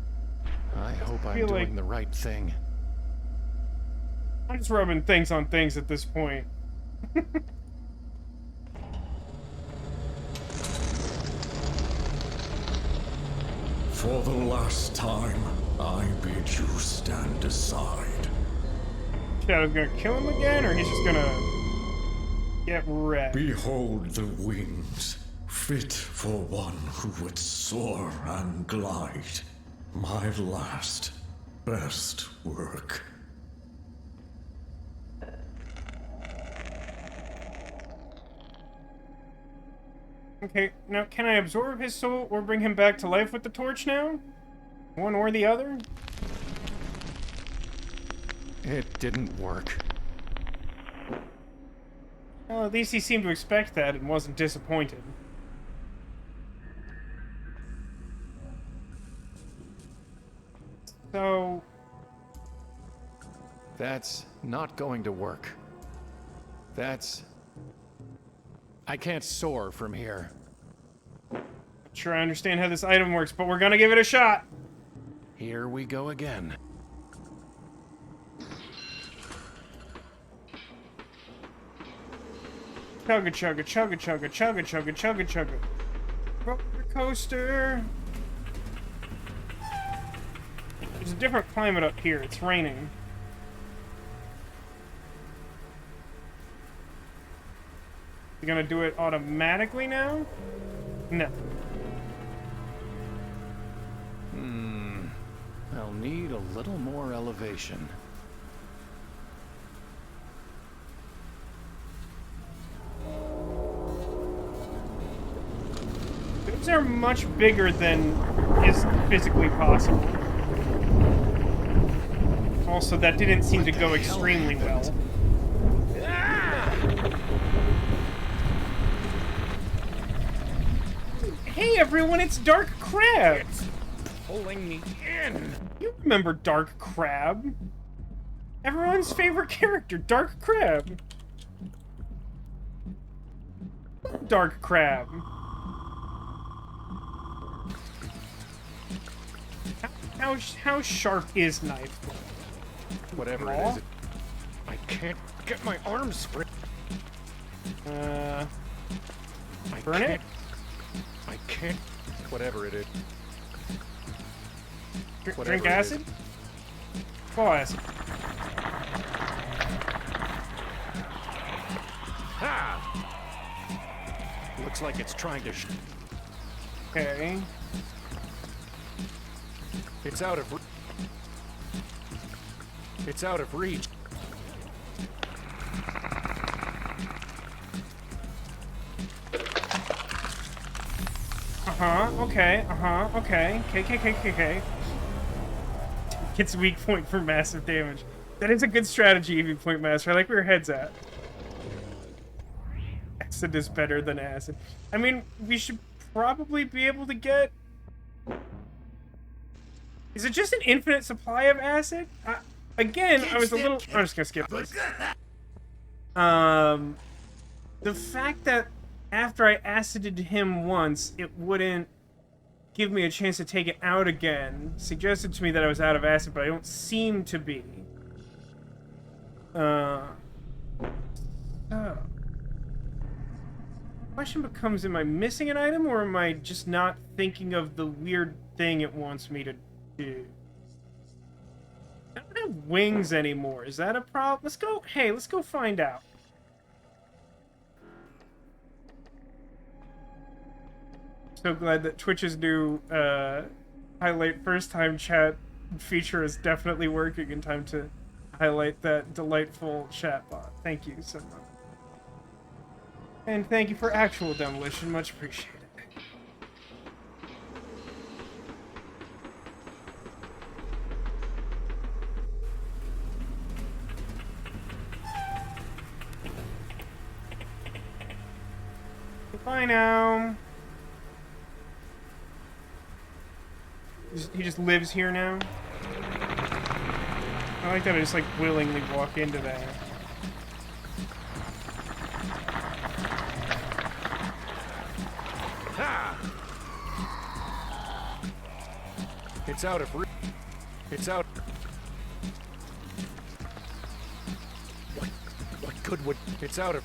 I hope I'm doing the right thing. I'm just rubbing things on things at this point. For the last time, I bid you stand aside. Shadow's gonna kill him again, or he's just gonna get wrecked? Behold the wings, fit for one who would soar and glide. My last, best work. Okay, now can I absorb his soul or bring him back to life with the torch now? One or the other? It didn't work. Well, at least he seemed to expect that and wasn't disappointed. So... That's not going to work. I can't soar from here. Sure, I understand how this item works, but we're gonna give it a shot! Here we go again. Chugga chugga chugga chugga chugga chugga chugga chugga. Roller coaster! There's a different climate up here. It's raining. You gonna do it automatically now? No. I'll need a little more elevation. Those are much bigger than is physically possible. Also, that didn't seem to go extremely well. Hey everyone, it's Dark Crab! It's pulling me in. You remember Dark Crab? Everyone's favorite character, Dark Crab. Dark Crab. How sharp is knife? Whatever it is, I can't get my arms free. Burn it? I can't. Whatever it is. Drink acid? Fall acid. Ha! Looks like it's trying to. Okay. It's out of. It's out of reach. Okay. Okay. Okay. Gets weak point for massive damage. That is a good strategy, EV Point Master. I like where your head's at. Acid is better than acid. I mean, we should probably be able to get... Is it just an infinite supply of acid? Again, I was a little... I'm just gonna skip this. The fact that after I acided him once, it wouldn't give me a chance to take it out again suggested to me that I was out of acid, but I don't seem to be. Question becomes, am I missing an item, or am I just not thinking of the weird thing it wants me to do? I don't have wings anymore. Is that a problem? Let's go... Hey, let's go find out. So glad that Twitch's new highlight first time chat feature is definitely working in time to highlight that delightful chatbot. Thank you so much. And thank you for actual demolition, much appreciated. Bye now. He just lives here now? I like that I just, like, willingly walk into that. Ha! It's out of reach. It's out. What good would... It's out of...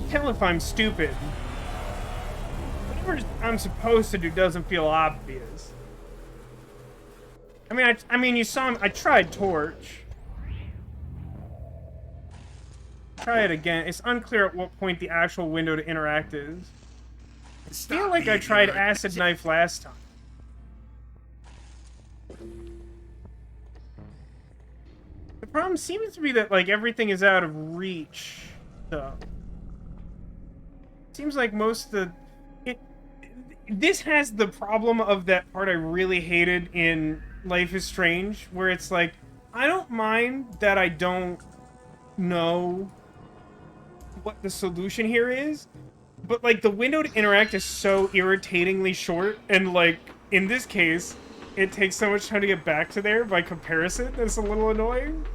Tell if I'm stupid. Whatever I'm supposed to do doesn't feel obvious. I mean, you saw him. I tried torch. Try it again. It's unclear at what point the actual window to interact is. I feel like I tried acid knife last time. The problem seems to be that, like, everything is out of reach, though. Seems like most of the... This has the problem of that part I really hated in Life is Strange, where it's like, I don't mind that I don't know what the solution here is, but, like, the window to interact is so irritatingly short, and, like, in this case, it takes so much time to get back to there by comparison, it's a little annoying.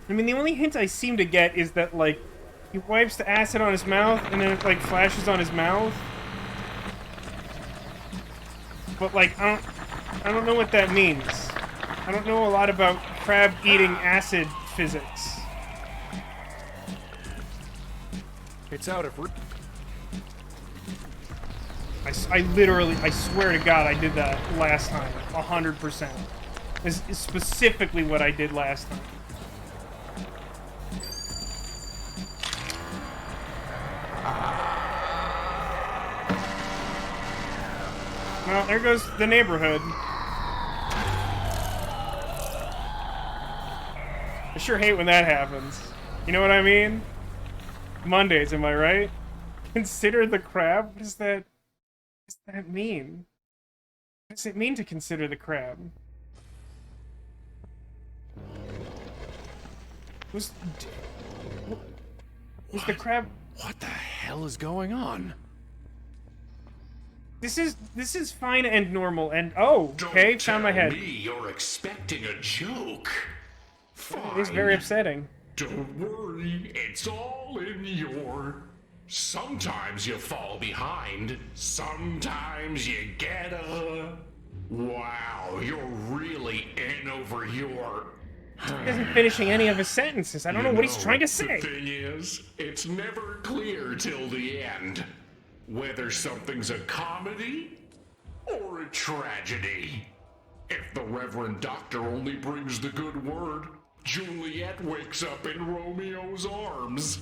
I mean, the only hint I seem to get is that, like, he wipes the acid on his mouth, and then it, like, flashes on his mouth. But, like, I don't know what that means. I don't know a lot about crab eating acid physics. It's out of... I literally, I swear to God, I did that last time. 100%. This is specifically what I did last time. Well, there goes the neighborhood. I sure hate when that happens. You know what I mean? Mondays, am I right? Consider the crab? What does that mean? What does it mean to consider the crab? Was the crab... What the hell is going on? This is fine and normal and okay, Don't found my tell head. me you're expecting a joke. It is very upsetting. Don't worry, it's all in your... Sometimes you fall behind, sometimes you get a... Wow, you're really in over your... He isn't finishing any of his sentences. I don't know what he's trying to say. The thing is, it's never clear till the end whether something's a comedy or a tragedy. If the Reverend Doctor only brings the good word, Juliet wakes up in Romeo's arms.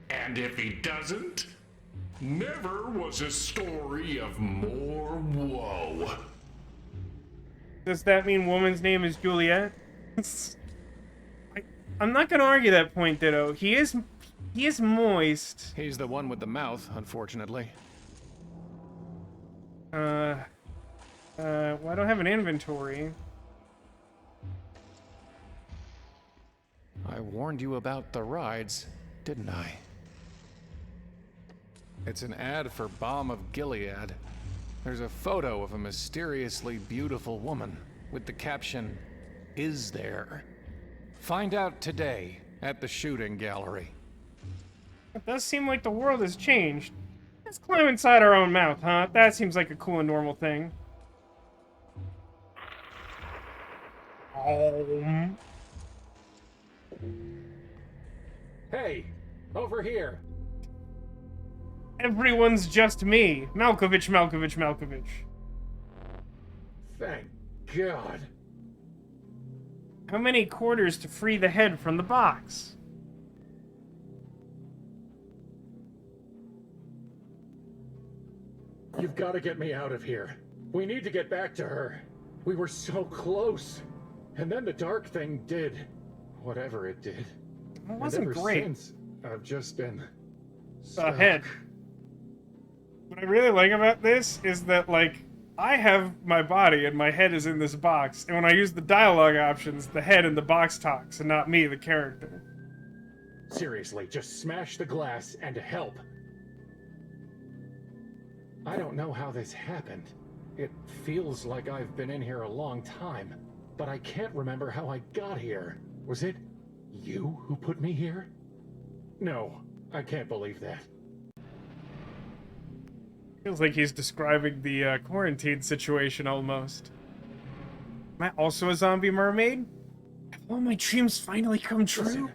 And if he doesn't, never was a story of more woe. Does that mean woman's name is Juliet? I'm not gonna argue that point, Ditto. He is moist. He's the one with the mouth, unfortunately. Well, I don't have an inventory. I warned you about the rides, didn't I? It's an ad for Balm of Gilead. There's a photo of a mysteriously beautiful woman with the caption, "Is there?" Find out today at the shooting gallery. It does seem like the world has changed. Let's climb inside our own mouth, huh? That seems like a cool and normal thing. Hey, over here. Everyone's just me. Malkovich. Thank God. How many quarters to free the head from the box? You've got to get me out of here. We need to get back to her. We were so close. And then the dark thing did whatever it did. It wasn't and ever great. Since, I've just been The head. What I really like about this is that, like, I have my body and my head is in this box, and when I use the dialogue options, the head in the box talks, and not me, the character. Seriously, just smash the glass and help. I don't know how this happened. It feels like I've been in here a long time, but I can't remember how I got here. Was it you who put me here? No, I can't believe that. Feels like he's describing the quarantine situation almost. Am I also a zombie mermaid? Have all my dreams finally come true? Listen,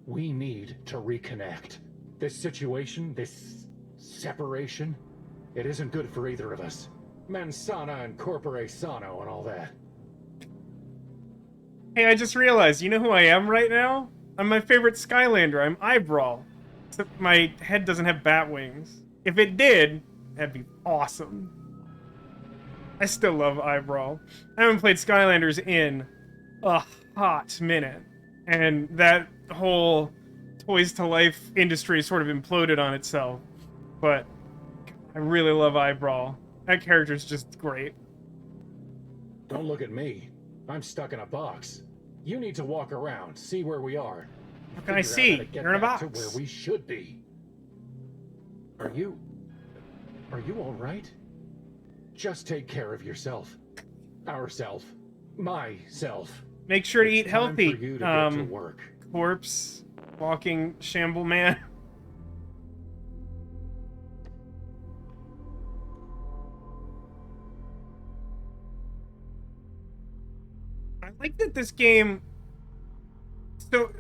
we need to reconnect. This situation, this separation, it isn't good for either of us. Mens sana and corpore sano and all that. Hey, I just realized, you know who I am right now? I'm my favorite Skylander. I'm Eyebrawl. Except my head doesn't have bat wings. If it did, that'd be awesome. I still love Eyebrawl. I haven't played Skylanders in a hot minute. And that whole Toys to Life industry sort of imploded on itself. But I really love Eyebrawl. That character's just great. Don't look at me. I'm stuck in a box. You need to walk around, see where we are. How can I see? You're in a box. To where we should be. Are you all right? Just take care of yourself. Ourself. Myself. Make sure to eat It's time healthy. for you to get to work. Corpse, walking shamble man. I like that this game.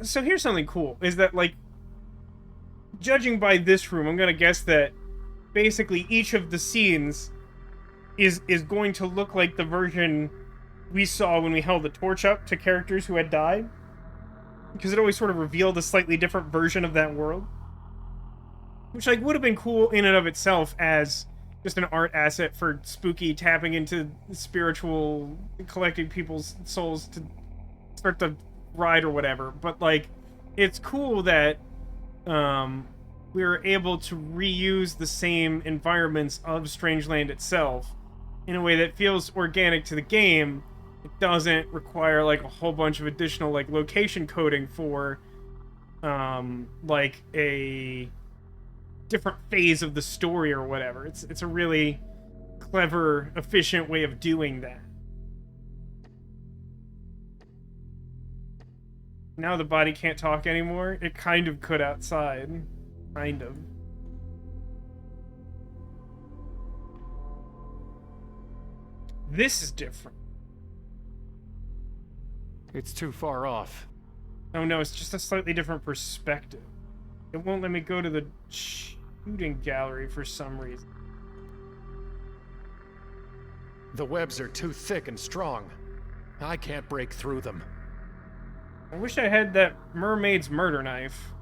So here's something cool. Is that, like, judging by this room, I'm gonna guess that basically each of the scenes is going to look like the version we saw when we held the torch up to characters who had died. Because it always sort of revealed a slightly different version of that world. Which, like, would have been cool in and of itself as just an art asset for Spooky tapping into spiritual, collecting people's souls to start the ride or whatever. But, like, it's cool that we were able to reuse the same environments of Strangeland itself in a way that feels organic to the game. It doesn't require, like, a whole bunch of additional, like, location coding for, like, a different phase of the story or whatever. It's a really clever, efficient way of doing that. Now the body can't talk anymore. It kind of could outside. Kind of. This is different. It's too far off. Oh no, it's just a slightly different perspective. It won't let me go to the shooting gallery for some reason. The webs are too thick and strong. I can't break through them. I wish I had that mermaid's murder knife.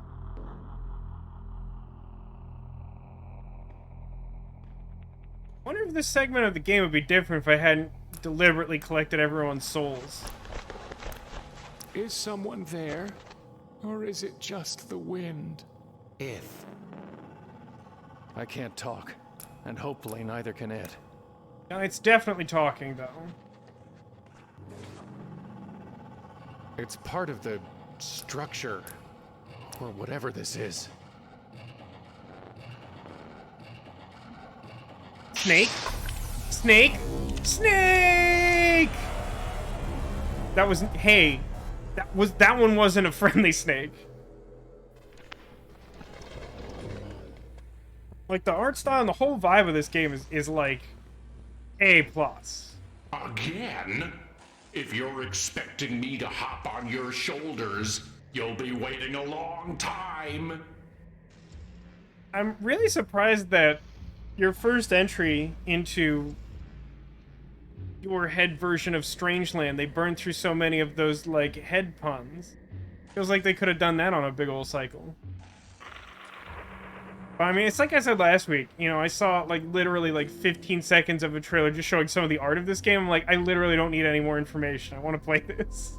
I wonder if this segment of the game would be different if I hadn't deliberately collected everyone's souls. Is someone there? Or is it just the wind? If. I can't talk, and hopefully neither can it. No, it's definitely talking, though. It's part of the structure, or whatever this is. Snake? Snake? Snake! That wasn't... Hey. That one wasn't a friendly snake. Like, the art style and the whole vibe of this game is like... A+. Again? If you're expecting me to hop on your shoulders, you'll be waiting a long time. I'm really surprised that your first entry into your head version of Strangeland, they burned through so many of those, like, head puns. Feels like they could have done that on a big old cycle. But, I mean, it's like I said last week, you know, I saw, like, literally, like, 15 seconds of a trailer just showing some of the art of this game. I'm like, I literally don't need any more information. I want to play this.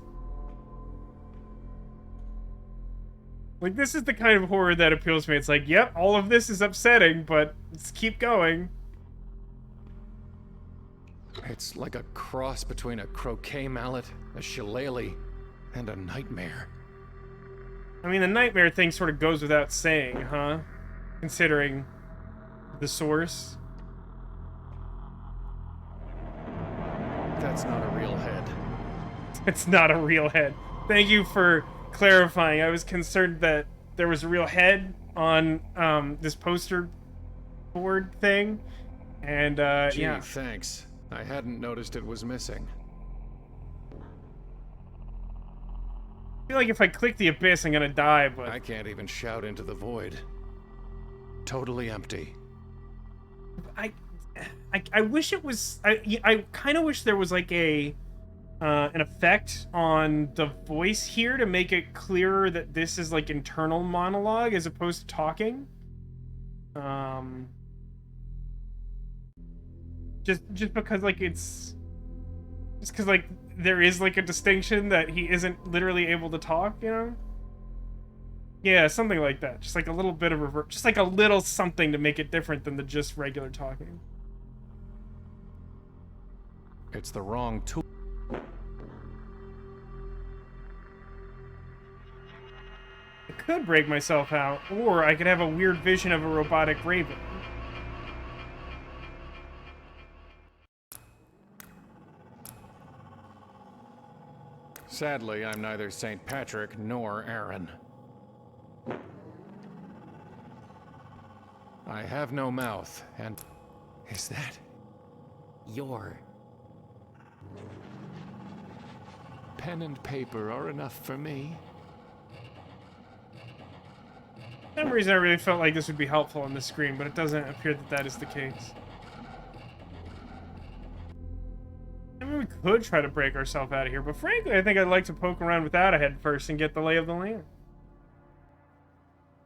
Like, this is the kind of horror that appeals to me. It's like, yep, all of this is upsetting, but let's keep going. It's like a cross between a croquet mallet, a shillelagh, and a nightmare. I mean, the nightmare thing sort of goes without saying, huh? Considering the source. That's not a real head. It's not a real head. Thank you for clarifying. I was concerned that there was a real head on this poster board thing. And, Gee, yeah. thanks. I hadn't noticed it was missing. I feel like if I click the abyss, I'm gonna die, but... I can't even shout into the void. Totally empty. I wish it was... I kind of wish there was, like, an effect on the voice here to make it clearer that this is, like, internal monologue as opposed to talking. Just because, like, it's... Just because, like, there is, like, a distinction that he isn't literally able to talk, you know? Yeah, something like that. Just, like, a little bit of revert. Just, like, a little something to make it different than the just regular talking. It's the wrong tool. I could break myself out, or I could have a weird vision of a robotic raven. Sadly, I'm neither St. Patrick nor Aaron. I have no mouth, and... Is that... Your. Pen and paper are enough for me. For some reason I really felt like this would be helpful on the screen, but it doesn't appear that that is the case. I mean, we could try to break ourselves out of here, but frankly, I think I'd like to poke around without a head first and get the lay of the land.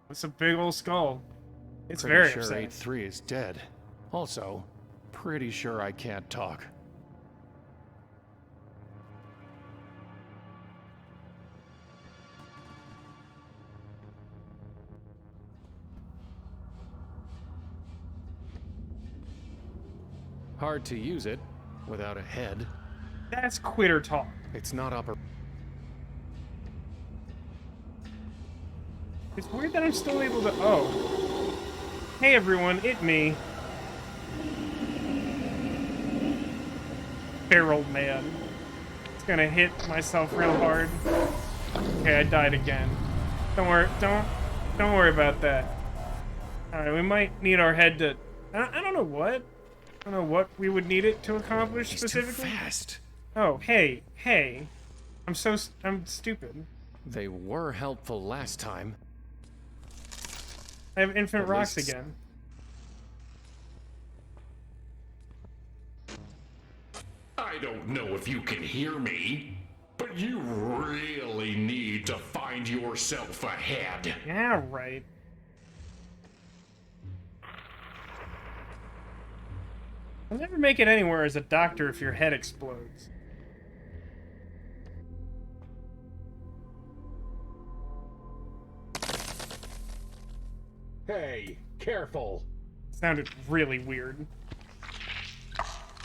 It's a big old skull. It's Pretty very sure upsetting. 8-3 is dead. Also, pretty sure I can't talk. Hard to use it without a head. That's quitter talk. It's not upper. It's weird that I'm still able to... Oh. Hey everyone, it me. Feral man. It's gonna hit myself real hard. Okay, I died again. Don't worry about that. Alright, we might need our head to... I don't know what. I don't know what we would need it to accomplish specifically. Too fast. Oh, hey. I'm stupid. They were helpful last time. I have infinite At rocks least- again. I don't know if you can hear me, but you really need to find yourself a head. Yeah, right. I'll never make it anywhere as a doctor if your head explodes. Hey, careful. Sounded really weird.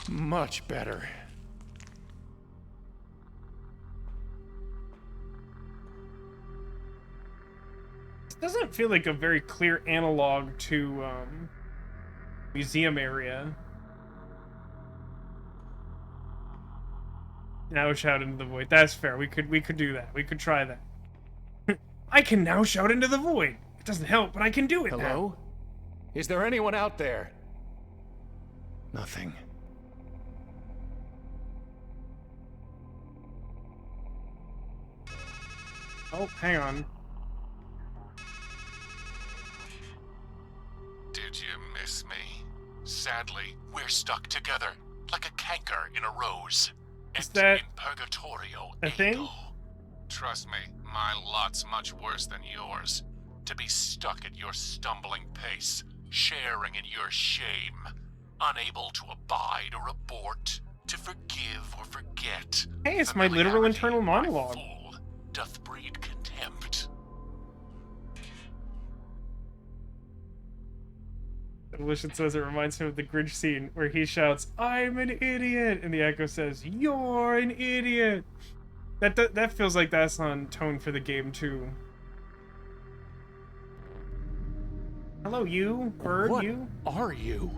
Much better. This doesn't feel like a very clear analog to museum area. Now shout into the void. That's fair. We could do that. We could try that. I can now shout into the void. It doesn't help, but I can do it now. Hello? Is there anyone out there? Nothing. Oh, hang on. Did you miss me? Sadly, we're stuck together, like a canker in a rose. Is that in purgatorio a thing? ego. Trust me, my lot's much worse than yours. To be stuck at your stumbling pace, sharing in your shame, unable to abide or abort, to forgive or forget. Hey, it's my literal Familiarity, internal my monologue. fool, doth breed contempt. Evolution says it reminds him of the Grinch scene where he shouts, "I'm an idiot!" and the echo says, "You're an idiot!" That feels like that's on tone for the game, too. Hello, you. Bird, What you. are you?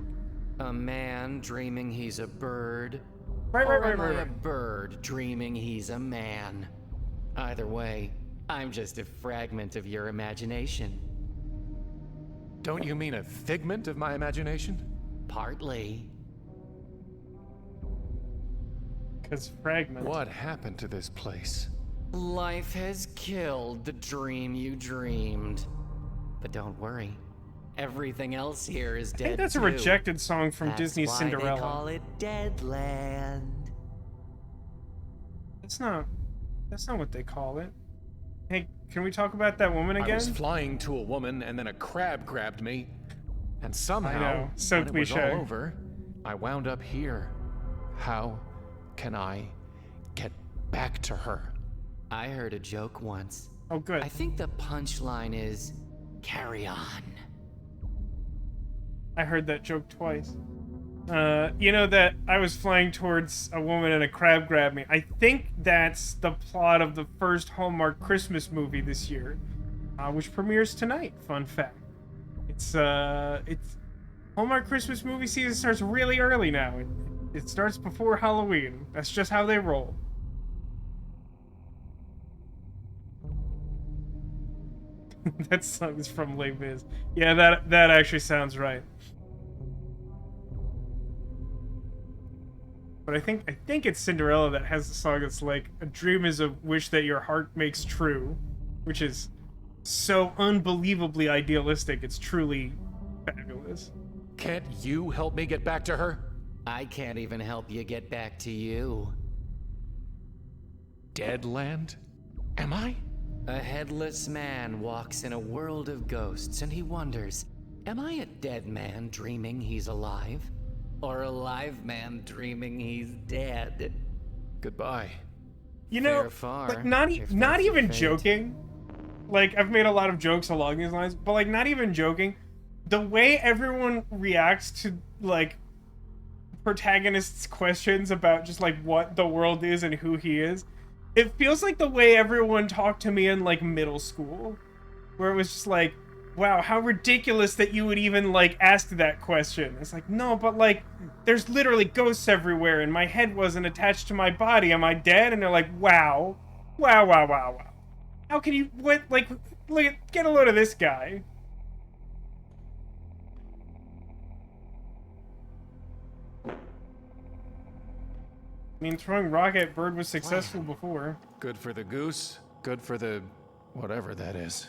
A man dreaming he's a bird. Right. Or am I a bird dreaming he's a man? Either way, I'm just a fragment of your imagination. Don't you mean a figment of my imagination? Partly. Because fragment. What happened to this place? Life has killed the dream you dreamed. But don't worry. Everything else here is dead. I think that's a too. rejected song from That's Disney's why Cinderella. They call it Deadland. That's not what they call it. Hey, can we talk about that woman again? I was flying to a woman and then a crab grabbed me. And somehow, I know. So when it was cliche. all over, I wound up here. How can I get back to her? I heard a joke once. Oh, good. I think the punchline is carry on. I heard that joke twice. You know that I was flying towards a woman and a crab grabbed me. I think that's the plot of the first Hallmark Christmas movie this year, which premieres tonight. Fun fact. It's Hallmark Christmas movie season starts really early now. It starts before Halloween. That's just how they roll. That song is from Les Mis. Yeah, that actually sounds right. But I think it's Cinderella that has the song that's like, "A dream is a wish that your heart makes true," which is so unbelievably idealistic. It's truly fabulous. Can't you help me get back to her? I can't even help you get back to you. Deadland? Am I? A headless man walks in a world of ghosts and he wonders, am I a dead man dreaming he's alive? Or a live man dreaming he's dead? Goodbye. You know, Fair far, like if not that's even your fate. joking. Like, I've made a lot of jokes along these lines, but like not even joking. The way everyone reacts to like protagonists' questions about just like what the world is and who he is, it feels like the way everyone talked to me in like middle school, where it was just like, wow, how ridiculous that you would even like ask that question. It's like, no, but like there's literally ghosts everywhere and my head wasn't attached to my body. Am I dead? And they're like, wow. How can you, what, like, look at, get a load of this guy. I mean, throwing rock at bird was successful before. Good for the goose, good for the whatever that is.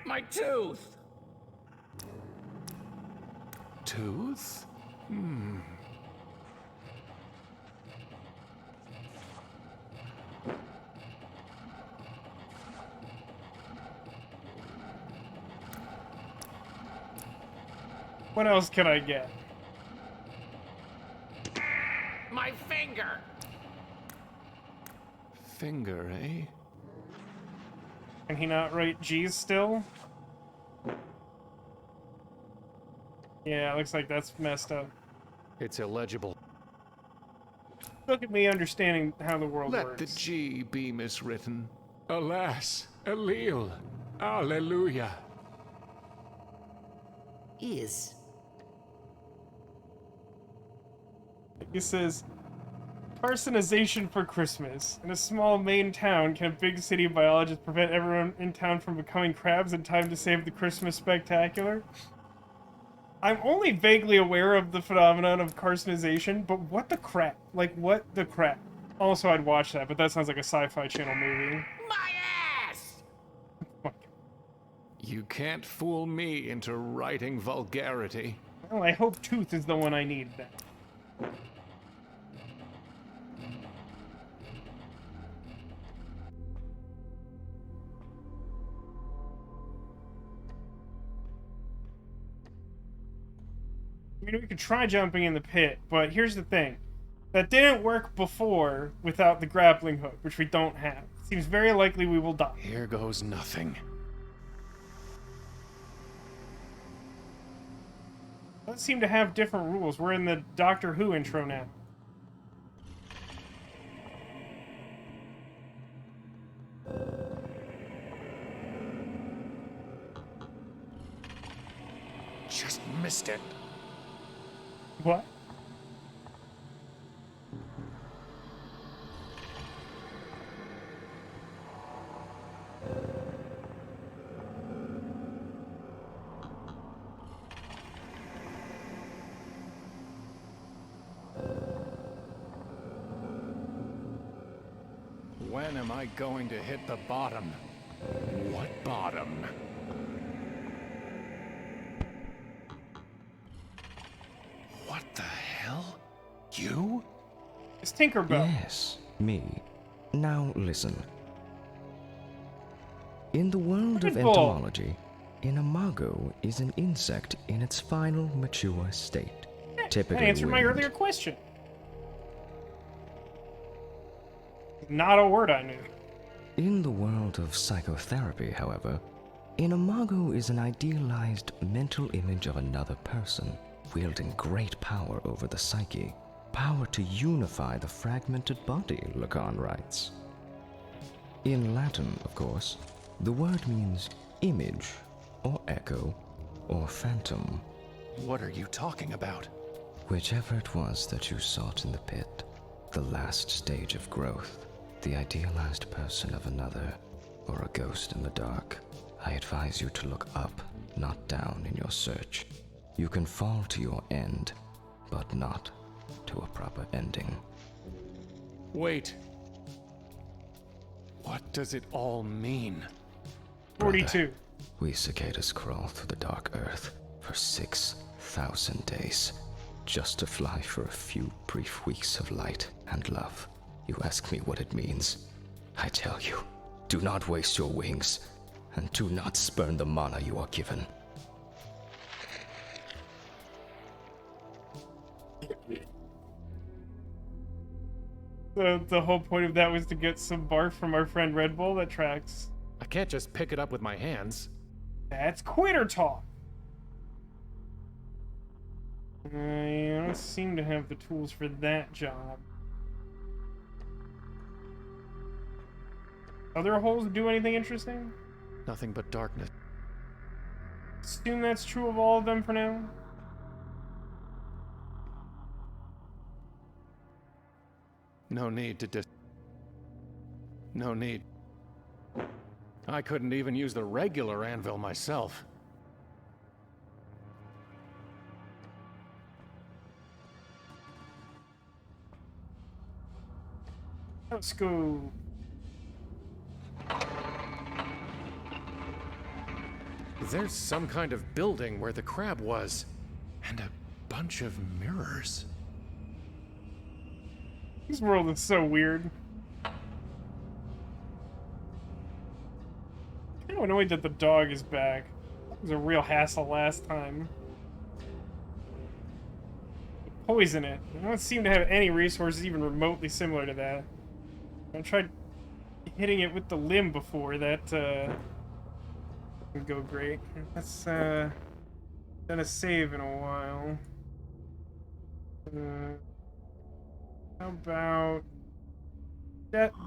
My tooth! Tooth? Hmm. What else can I get? My finger! Finger, eh? Can he not write G's still? Yeah, it looks like that's messed up. It's illegible. Look at me understanding how the world Let works. the G be miswritten. Alas, Elil, Alleluia. Is. He says, Carcinization for Christmas. In a small Maine town, can a big city biologist prevent everyone in town from becoming crabs in time to save the Christmas spectacular? I'm only vaguely aware of the phenomenon of carcinization, but what the crap? Like, what the crap? Also, I'd watch that, but that sounds like a Sci-Fi Channel movie. My ass! You can't fool me into writing vulgarity. Well, I hope Tooth is the one I need then. I mean, we could try jumping in the pit, but here's the thing. That didn't work before without the grappling hook, which we don't have. Seems very likely we will die. Here goes nothing. Let's seem to have different rules. We're in the Doctor Who intro now. Just missed it. What? When am I going to hit the bottom? What bottom? What the hell? You? It's Tinkerbell. Yes, me. Now listen. In the world of entomology, an imago is an insect in its final mature state. Typically Answer my winged. earlier question. Not a word I knew. In the world of psychotherapy, however, an imago is an idealized mental image of another person, wielding great power over the psyche. Power to unify the fragmented body, Lacan writes. In Latin, of course, the word means image, or echo, or phantom. What are you talking about? Whichever it was that you sought in the pit, the last stage of growth, the idealized person of another, or a ghost in the dark, I advise you to look up, not down in your search. You can fall to your end, but not to a proper ending. Wait. What does it all mean? 42. Brother, we cicadas crawl through the dark earth for 6,000 days, just to fly for a few brief weeks of light and love. You ask me what it means. I tell you, do not waste your wings, and do not spurn the mana you are given. The whole point of that was to get some barf from our friend Red Bull. That tracks. I can't just pick it up with my hands. That's quitter talk. I don't seem to have the tools for that job. Other holes do anything interesting? Nothing but darkness. Assume that's true of all of them for now. No need to No need. I couldn't even use the regular anvil myself. Let's go. There's some kind of building where the crab was, and a bunch of mirrors. This world is so weird. I'm annoyed that the dog is back. It was a real hassle last time. Poison it. I don't seem to have any resources even remotely similar to that. I tried hitting it with the limb before. That would go great. That's done a save in a while. How about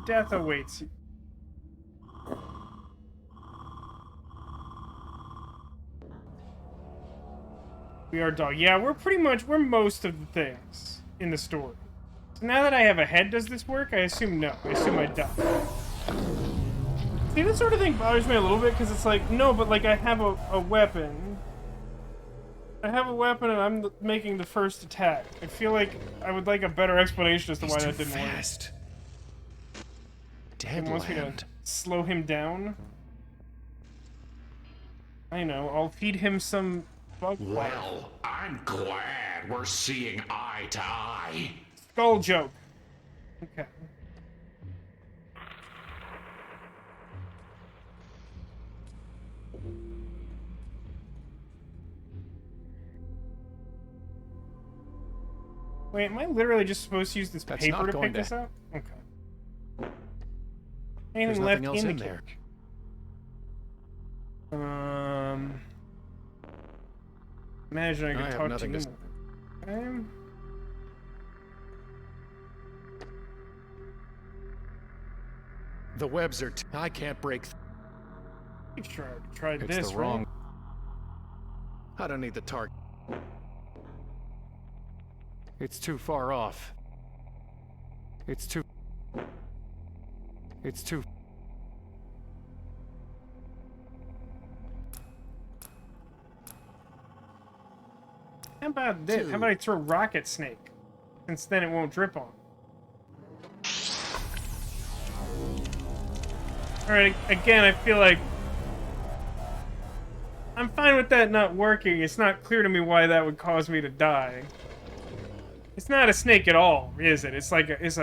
death awaits you? We are dog. Yeah, we're most of the things in the story. So now that I have a head, does this work? I assume no. I assume I die. See, that sort of thing bothers me a little bit, because it's like, no, but like I have a weapon. I have a weapon and I'm making the first attack. I feel like I would like a better explanation as to why that didn't work. He wants me to slow him down. I know, I'll feed him some bug water. Well, I'm glad we're seeing eye to eye. Skull joke. Okay. Wait, am I literally just supposed to use this paper to pick this up? Okay. Anything left in the cage? Imagine I could talk to you more. The webs are I can't break. Try this, it's the wrong. I don't need the target. It's too far off. It's too. How about this? How about I throw Rocket Snake? Since then it won't drip on. Alright, again, I feel like I'm fine with that not working. It's not clear to me why that would cause me to die. It's not a snake at all, is it? It's like it's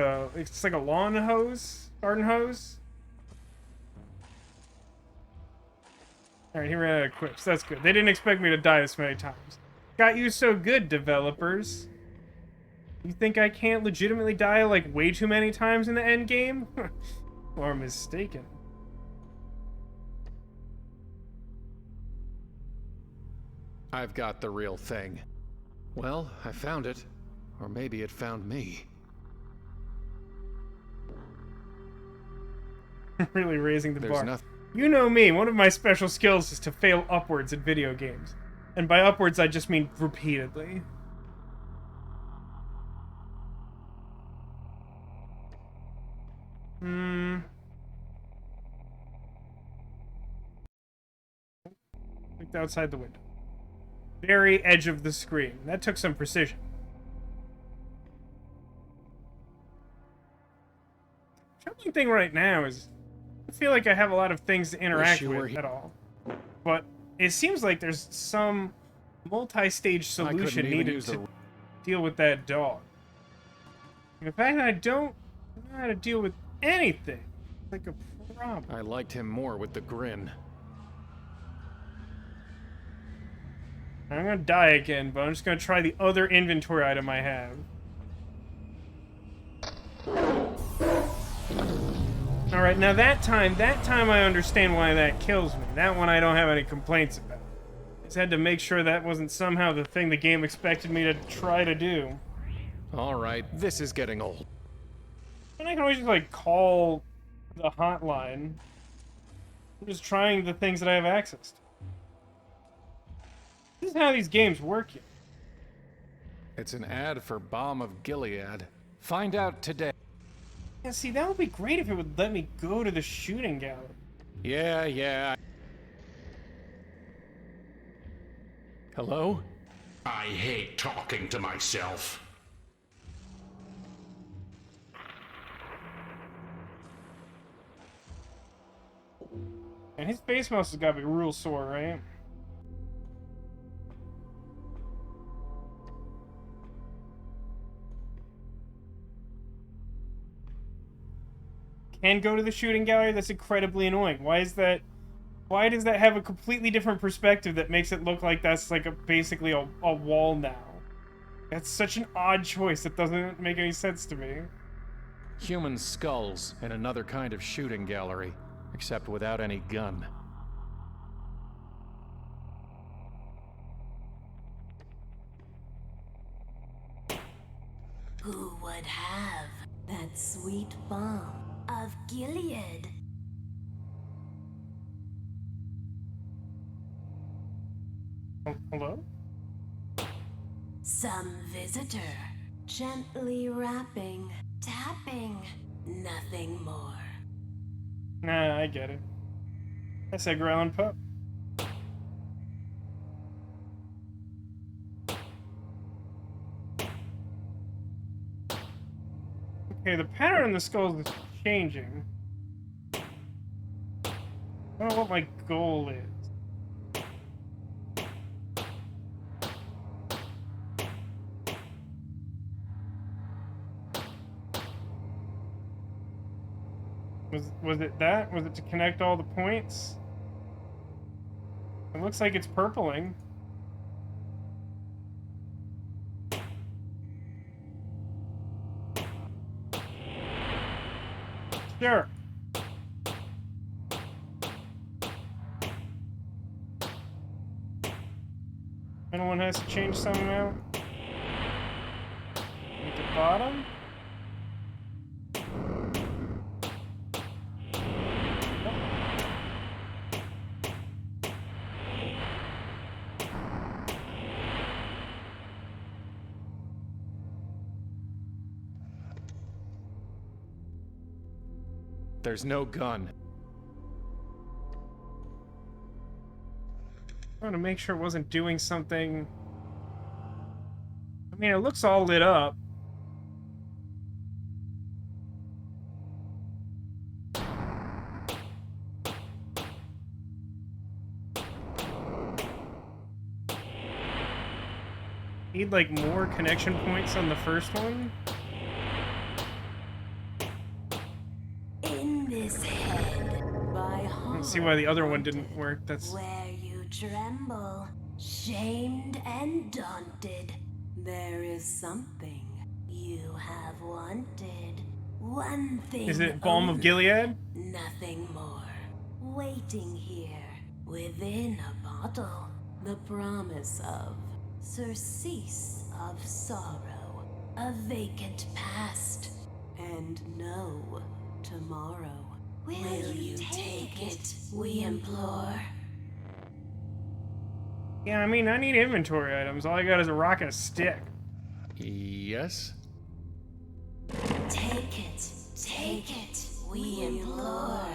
like a lawn hose, garden hose. All right, he ran out of quips. That's good. They didn't expect me to die this many times. Got you so good, developers. You think I can't legitimately die like way too many times in the end game? Or mistaken. I've got the real thing. Well, I found it. Or maybe it found me. Really raising the bar. You know me, one of my special skills is to fail upwards at video games. And by upwards, I just mean repeatedly. Looked outside the window. Very edge of the screen. That took some precision. Troubling thing right now is I feel like I have a lot of things to interact with at all. But it seems like there's some multi-stage solution needed to deal with that dog. And the fact that I don't know how to deal with anything is like a problem. I liked him more with the grin. I'm gonna die again, but I'm just gonna try the other inventory item I have. Alright, now that time I understand why that kills me. That one I don't have any complaints about. I just had to make sure that wasn't somehow the thing the game expected me to try to do. Alright, this is getting old. And I can always just, like, call the hotline. I'm just trying the things that I have access to. This is how these games work here. It's an ad for Balm of Gilead. Find out today. Yeah, see, that would be great if it would let me go to the shooting gallery. Yeah. Hello? I hate talking to myself. And his face must have got to be real sore, right? Can go to the shooting gallery? That's incredibly annoying. Why is that? Why does that have a completely different perspective that makes it look like that's like basically a wall now? That's such an odd choice. That doesn't make any sense to me. Human skulls in another kind of shooting gallery, except without any gun. Who would have that sweet balm of Gilead? Hello? Some visitor, gently rapping, tapping, nothing more. Nah, I get it. That's a growling pup. Okay, the pattern in the skulls is changing. I don't know what my goal is. Was it that? Was it to connect all the points? It looks like it's purpling. Sure. Middle one has to change somehow. At the bottom. There's no gun. I want to make sure it wasn't doing something. I mean, it looks all lit up. Need like more connection points on the first one. In this head, by I heart, don't see why the other one didn't work. That's where you tremble, shamed and daunted, there is something you have wanted. One thing. Is it Balm of only, Gilead? Nothing more. Waiting here, within a bottle, the promise of surcease of sorrow, a vacant past, and no tomorrow. Will you take it, we implore? Yeah, I mean, I need inventory items. All I got is a rock and a stick. Yes? Take it, we implore.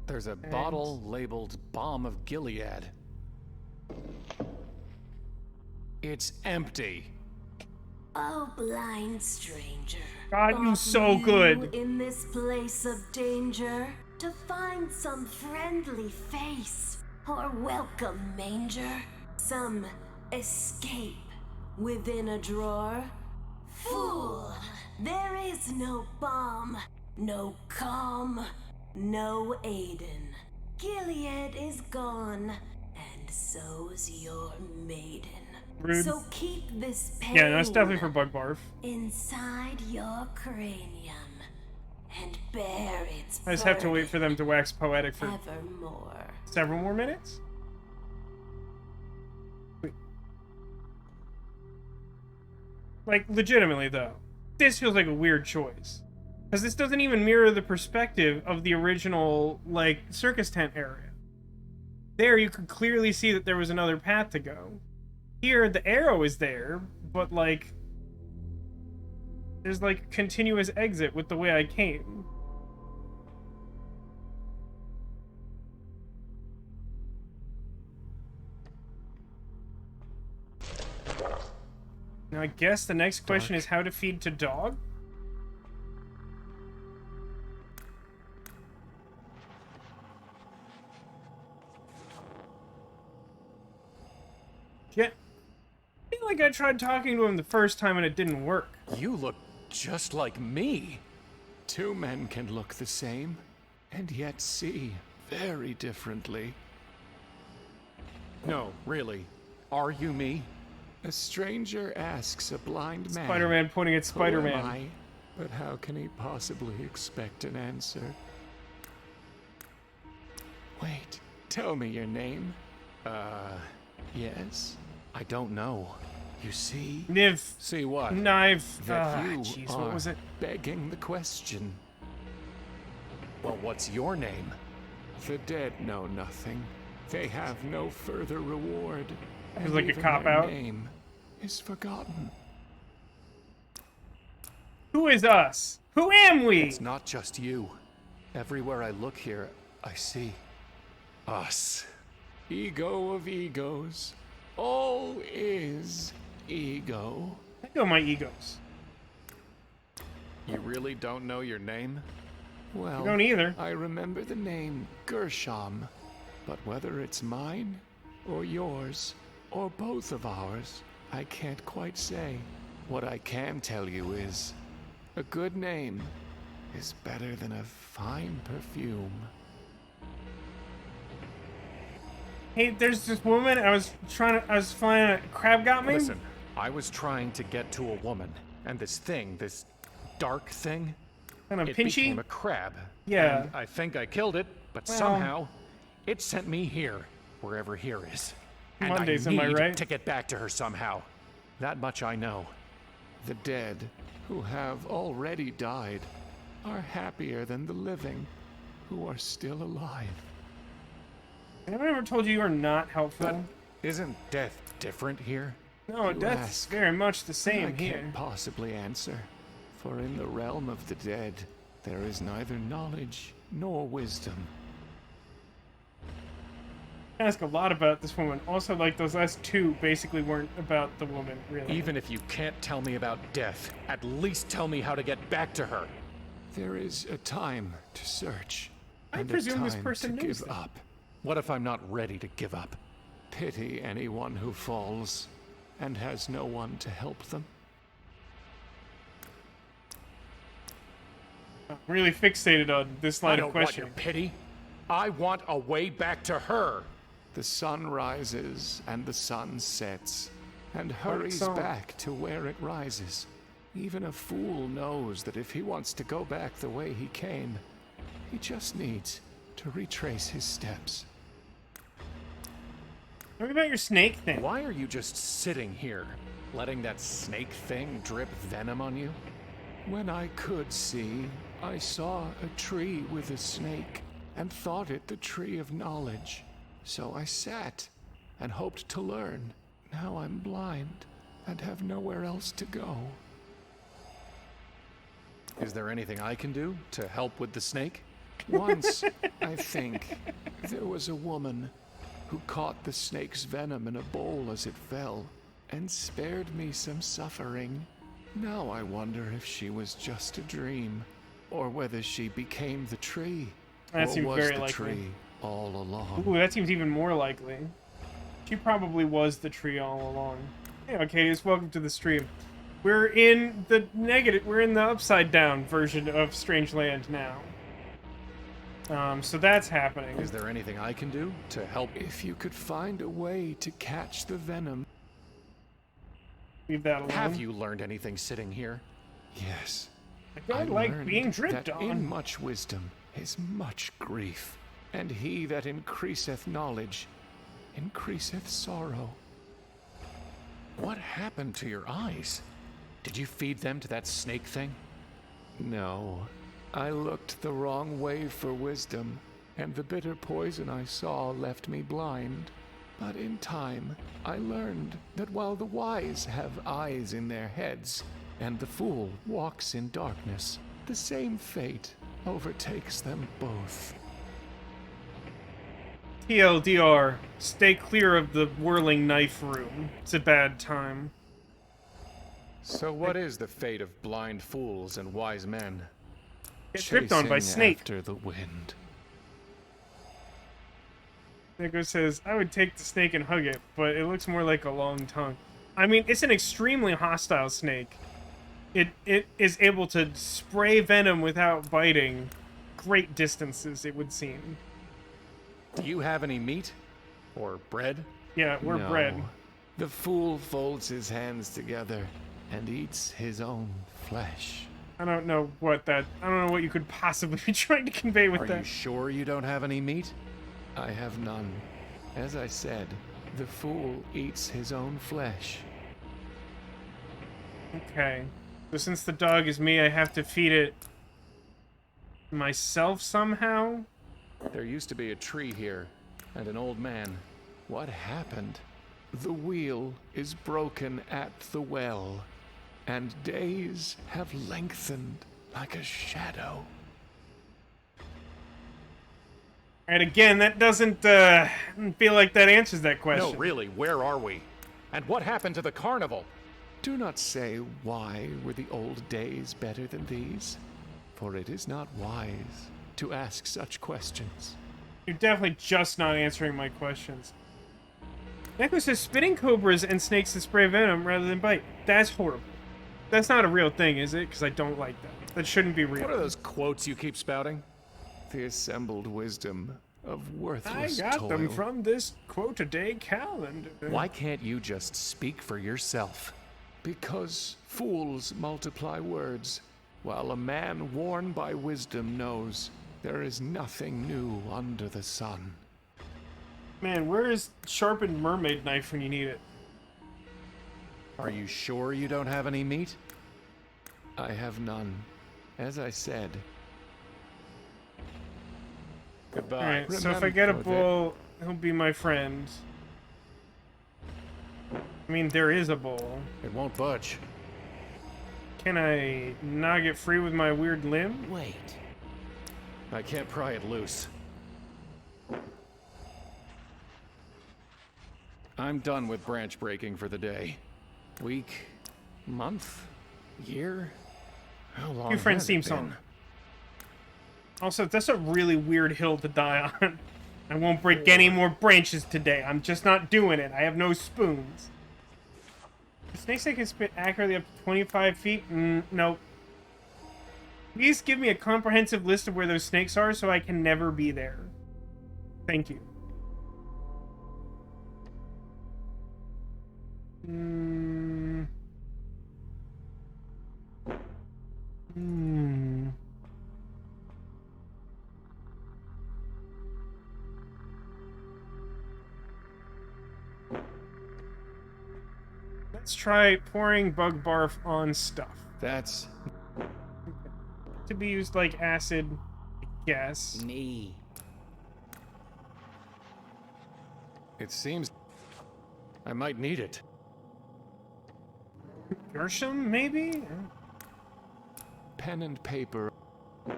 There's a bottle labeled Balm of Gilead. It's empty. Oh, blind stranger. God, you thought so you good. In this place of danger, to find some friendly face or welcome manger, some escape within a drawer. Fool, there is no balm, no calm, no Aiden. Gilead is gone, and so's your maiden. Rude. So keep this pain Yeah, no, it's definitely for Bug Barf. inside your cranium and bear its I just have to wait for them to wax poetic for evermore. several more minutes. Wait. Like, legitimately, though, this feels like a weird choice. Because this doesn't even mirror the perspective of the original, like, circus tent area. There, you could clearly see that there was another path to go. Here, the arrow is there, but, like, There's like continuous exit with the way I came. Now I guess the next question is how to feed to dog? Yeah. I feel like I tried talking to him the first time and it didn't work. You look just like me. Two men can look the same, and yet see very differently. No, really. Are you me? A stranger asks a blind man. Spider-Man pointing at Spider-Man. Who am I? But how can he possibly expect an answer? Wait, tell me your name. Yes? I don't know. You see? Niv. See what? Knife. That you jeez, are what was it? begging the question. Well, what's your name? The dead know nothing. They have no further reward. It's like a even cop-out. their name is forgotten. Who is us? Who am we? It's not just you. Everywhere I look here, I see us. Ego of egos. All is ego. I know my egos. You really don't know your name? Well, I don't either. I remember the name Gershom, but whether it's mine or yours or both of ours, I can't quite say. What I can tell you is, a good name is better than a fine perfume. Hey, there's this woman. I was flying. A crab got me. Listen, I was trying to get to a woman, and this thing, this dark thing, Kind of it pinchy. became a crab. Yeah. And I think I killed it, but Well. somehow it sent me here, wherever here is. And Mondays, I am I need right? to get back to her somehow. That much I know. The dead, who have already died, are happier than the living, who are still alive. Anyone ever told you are not helpful? But isn't death different here? No, You death's ask. very much the same I here. can't possibly answer, for in the realm of the dead, there is neither knowledge nor wisdom. I ask a lot about this woman. Also, like, those last two basically weren't about the woman, really. Even if you can't tell me about death, at least tell me how to get back to her. There is a time to search. I and presume a this time person to knows give that. up. What if I'm not ready to give up? Pity anyone who falls and has no one to help them. I'm really fixated on this line I of don't want questioning. your pity. I want a way back to her. The sun rises and the sun sets, and hurries song. back to where it rises. Even a fool knows that if he wants to go back the way he came, he just needs to retrace his steps. Tell me about your snake thing. Why are you just sitting here, letting that snake thing drip venom on you? When I could see, I saw a tree with a snake and thought it the tree of knowledge. So I sat and hoped to learn. Now I'm blind and have nowhere else to go. Is there anything I can do to help with the snake? Once, I think, there was a woman who caught the snake's venom in a bowl as it fell and spared me some suffering. Now I wonder if she was just a dream, or whether she became the tree, That or seems was very the likely. tree all along. Ooh, that seems even more likely. She probably was the tree all along. Hey, Arcadius, welcome to the stream. We're in the negative, we're in the upside down version of Strangeland now. So that's happening. Is there anything I can do to help? If you could find a way to catch the venom. Leave that alone. Have you learned anything sitting here? Yes. I like learned being dripped that on. in much wisdom is much grief, and he that increaseth knowledge increaseth sorrow. What happened to your eyes? Did you feed them to that snake thing? No. I looked the wrong way for wisdom, and the bitter poison I saw left me blind. But in time, I learned that while the wise have eyes in their heads, and the fool walks in darkness. The same fate overtakes them both. TLDR, stay clear of the whirling knife room. It's a bad time. So what is the fate of blind fools and wise men? Get tripped on by Chasing Snake. after the wind. Nico says, I would take the snake and hug it, but it looks more like a long tongue. I mean, it's an extremely hostile snake. It is able to spray venom without biting great distances, it would seem. Do you have any meat? Or bread? Yeah, we're No. bread. The fool folds his hands together and eats his own flesh. I don't know what you could possibly be trying to convey with Are that. you sure you don't have any meat? I have none. As I said, the fool eats his own flesh. Okay. So since the dog is me, I have to feed it myself somehow? There used to be a tree here, and an old man. What happened? The wheel is broken at the well, and days have lengthened like a shadow. And again, that doesn't feel like that answers that question. No, really, where are we? And what happened to the carnival? Do not say why were the old days better than these, for it is not wise to ask such questions. You're definitely just not answering my questions. Neko says spitting cobras and snakes that spray venom rather than bite. That's horrible. That's not a real thing, is it? Because I don't like that. That shouldn't be real. What are those quotes you keep spouting? The assembled wisdom of worthless I got toil. them from this quote-a-day calendar. Why can't you just speak for yourself? Because fools multiply words, while a man worn by wisdom knows there is nothing new under the sun. Man, where is sharpened mermaid knife when you need it? Are you sure you don't have any meat? I have none. As I said. Goodbye. Alright, so if I get a bull, he'll be my friend. I mean, there is a bull. It won't budge. Can I not get free with my weird limb? Wait. I can't pry it loose. I'm done with branch breaking for the day. Week, month, year? How long New friend's has it theme been? song. Also, that's a really weird hill to die on. I won't break any more branches today. I'm just not doing it. I have no spoons. The snakes that can spit accurately up to 25 feet? Nope. Please give me a comprehensive list of where those snakes are so I can never be there. Thank you. Let's try pouring bug barf on stuff. That's... To be used like acid, I guess. Me. It seems... I might need it. Gershom, maybe? Pen and paper. I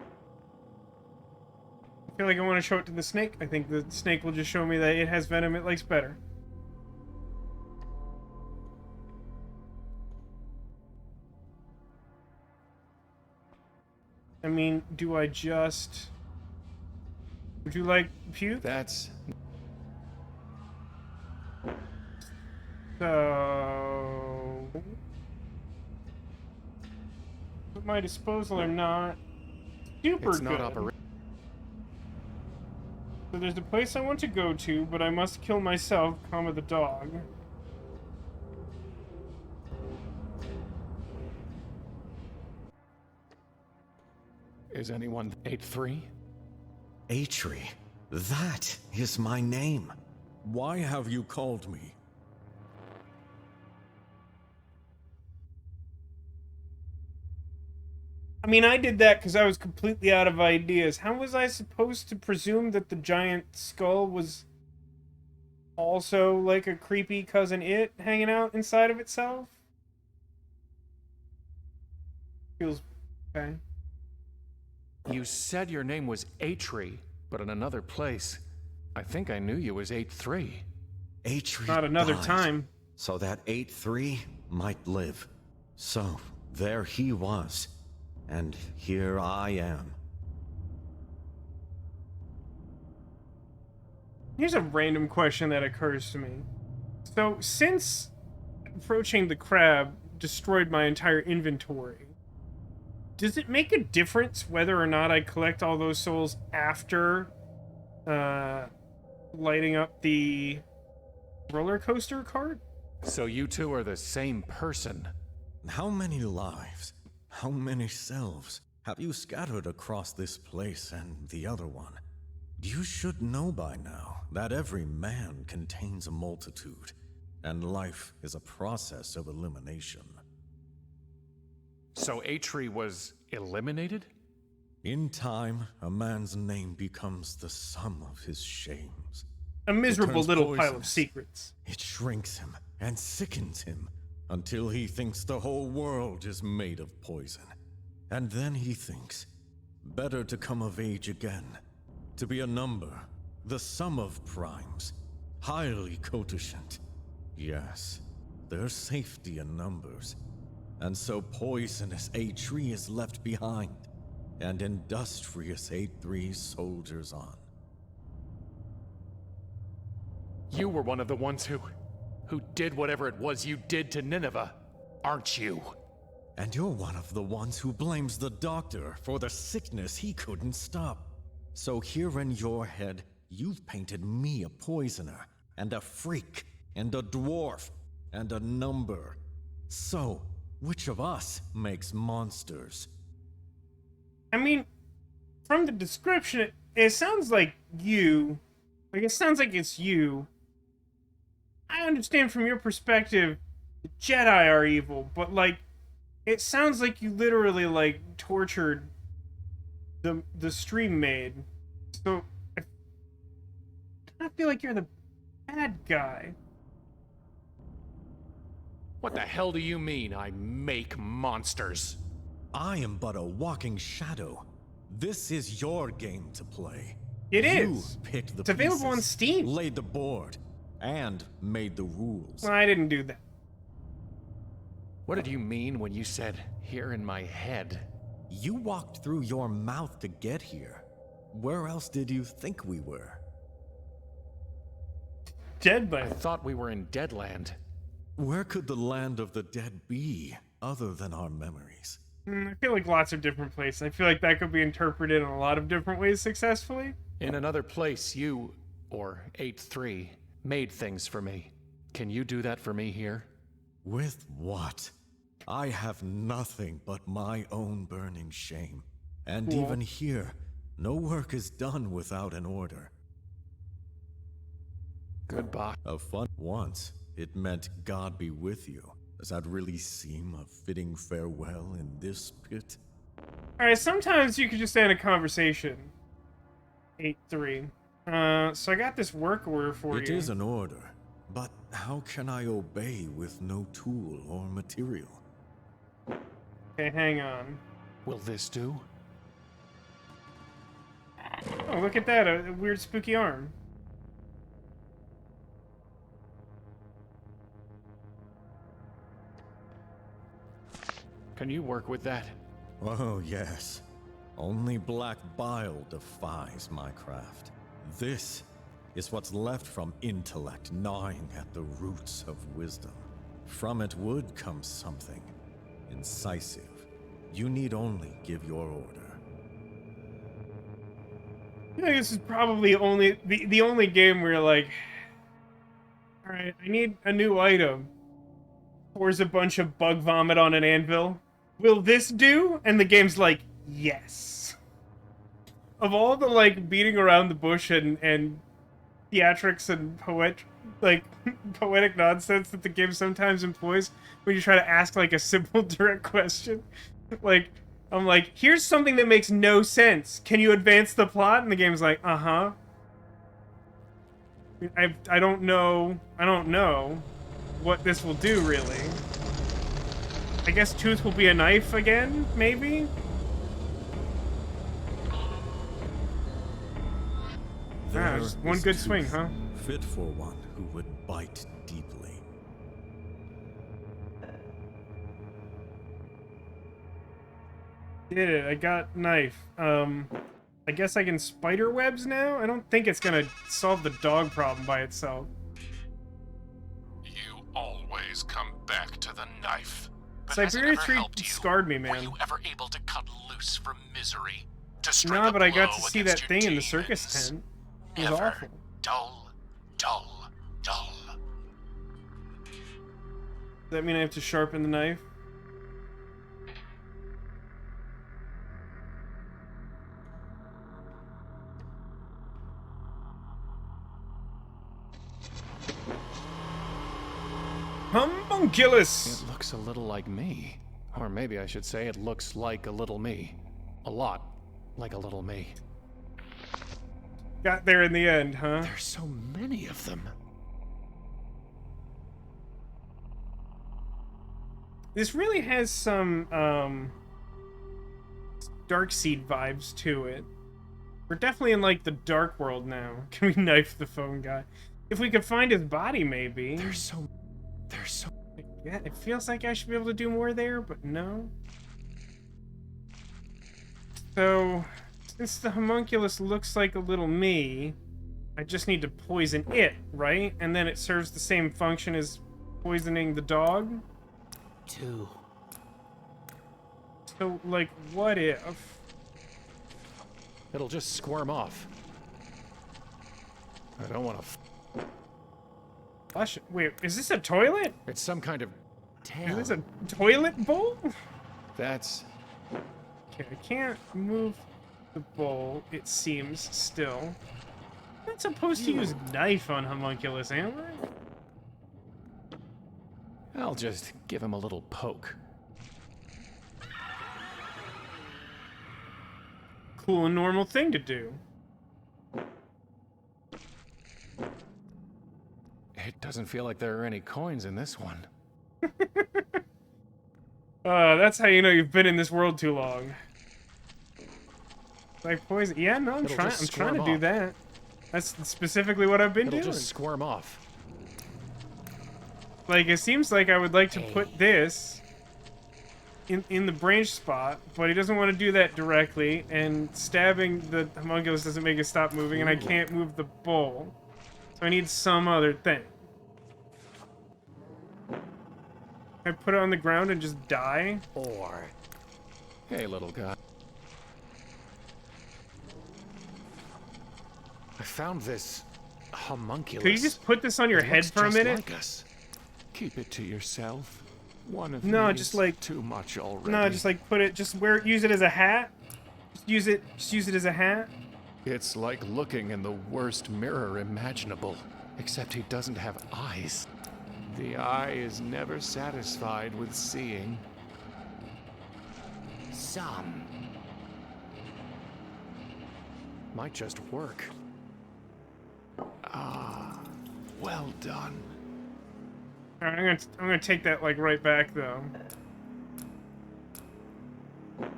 feel like I want to show it to the snake. I think the snake will just show me that it has venom it likes better. I mean, do I just... Would you like puke? That's... So... At my disposal are not super It's not good. operational. So there's a place I want to go to, but I must kill myself, comma the dog. Is anyone 8-3? Atri, that is my name. Why have you called me? I mean, I did that because I was completely out of ideas. How was I supposed to presume that the giant skull was also like a creepy cousin it hanging out inside of itself? Feels okay. You said your name was Atri, but in another place, I think I knew you as 8-3. Atri Not another died, time. so that 8-3 might live. So, there he was. And here I am. Here's a random question that occurs to me. So, since approaching the crab destroyed my entire inventory, does it make a difference whether or not I collect all those souls after lighting up the roller coaster cart? So you two are the same person. How many lives, how many selves have you scattered across this place and the other one? You should know by now that every man contains a multitude, and life is a process of elimination. So Atri was eliminated? In time, a man's name becomes the sum of his shames. A miserable It turns little pile of poisonous. secrets. It shrinks him and sickens him until he thinks the whole world is made of poison. And then he thinks, better to come of age again, to be a number, the sum of primes, highly cototient. Yes, there's safety in numbers. And so poisonous A3 is left behind, and industrious A3 soldiers on. You were one of the ones who did whatever it was you did to Nineveh, aren't you? And you're one of the ones who blames the doctor for the sickness he couldn't stop. So here in your head, you've painted me a poisoner, and a freak, and a dwarf, and a number. So, which of us makes monsters? I mean, from the description, it sounds like you. Like, it sounds like it's you. I understand from your perspective, the Jedi are evil, but, like, it sounds like you literally, like, tortured the stream maid. So, I feel like you're the bad guy. What the hell do you mean, I make monsters? I am but a walking shadow. This is your game to play. It you is. Picked the It's available on pieces, Steam. laid the board, and made the rules. Well, I didn't do that. What did you mean when you said, here in my head? You walked through your mouth to get here. Where else did you think we were? Deadland. I thought we were in Deadland. Where could the land of the dead be, other than our memories? I feel like lots of different places. I feel like that could be interpreted in a lot of different ways successfully. In another place, you, or 8-3, made things for me. Can you do that for me here? With what? I have nothing but my own burning shame. And Cool. even here, no work is done without an order. Goodbye. A fun once, it meant God be with you. Does that really seem a fitting farewell in this pit? Alright, sometimes you could just end a conversation. 8-3. So I got this work order for you. It is an order, but how can I obey with no tool or material? Okay, hang on. Will this do? Oh, look at that, a weird spooky arm. Can you work with that? Oh, yes. Only black bile defies my craft. This is what's left from intellect gnawing at the roots of wisdom. From it would come something incisive. You need only give your order. I think this is probably the only game where you're like, alright, I need a new item. Pours a bunch of bug vomit on an anvil. Will this do? And the game's like, yes. Of all the, like, beating around the bush and theatrics and poetic nonsense that the game sometimes employs when you try to ask, like, a simple, direct question. Like, I'm like, here's something that makes no sense. Can you advance the plot? And the game's like, uh-huh. I don't know what this will do, really. I guess Tooth will be a knife again, maybe? Just one good swing, huh? Fit for one who would bite deeply. Did it, I got knife. I guess I can spider webs now? I don't think it's gonna solve the dog problem by itself. You always come back to the knife. But Siberia Tree scarred me, man. Were you ever able to cut loose from misery? No, but I got to see that thing in the circus tent. It was awful. Dull, dull, dull. Does that mean I have to sharpen the knife? Homunculus! It looks a little like me. Or maybe I should say it looks like a little me. A lot like a little me. Got there in the end, huh? There's so many of them. This really has some, Darkseid vibes to it. We're definitely in, like, the dark world now. Can we knife the phone guy? If we could find his body, maybe. There's so... Yeah, it feels like I should be able to do more there, but no. So, since the homunculus looks like a little me, I just need to poison it, right? And then it serves the same function as poisoning the dog? 2. So, like, what if... It'll just squirm off. I don't want to... Flush it. Wait, is this a toilet? It's some kind of... Is this a toilet bowl? That's... Okay, I can't move the bowl, it seems, still. I'm not supposed to use knife on homunculus, am I? I'll just give him a little poke. Cool and normal thing to do. It doesn't feel like there are any coins in this one. That's how you know you've been in this world too long. Like poison. Yeah, no, I'm trying to do that. That's specifically what I've been doing. It'll just squirm off. Like, it seems like I would like to put this in the branch spot, but he doesn't want to do that directly, and stabbing the homunculus doesn't make it stop moving, and I can't move the bowl. So I need some other thing. I put it on the ground and just die? Or... Hey, little guy. I found this homunculus. Could you just put this on your head for a minute? Like us. Keep it to yourself. One of no, these just like too much already. No, just like put it. Just use it as a hat. Just use it as a hat. It's like looking in the worst mirror imaginable, except he doesn't have eyes. The eye is never satisfied with seeing. Some. Might just work. Ah, well done. Alright, I'm gonna take that like right back though.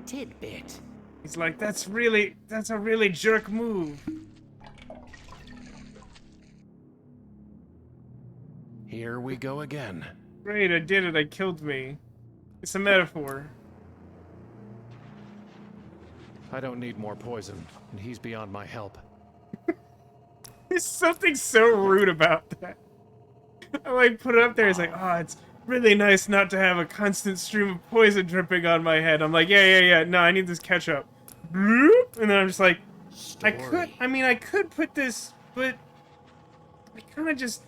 Tidbit. He's like, that's a really jerk move. Here we go again. Great, I did it, I killed me. It's a metaphor. I don't need more poison, and he's beyond my help. There's something so rude about that. I like put it up there, it's like, oh, it's really nice not to have a constant stream of poison dripping on my head. I'm like, yeah, no, I need this ketchup. Bloop! And then I'm just like, I could put this, but I kind of just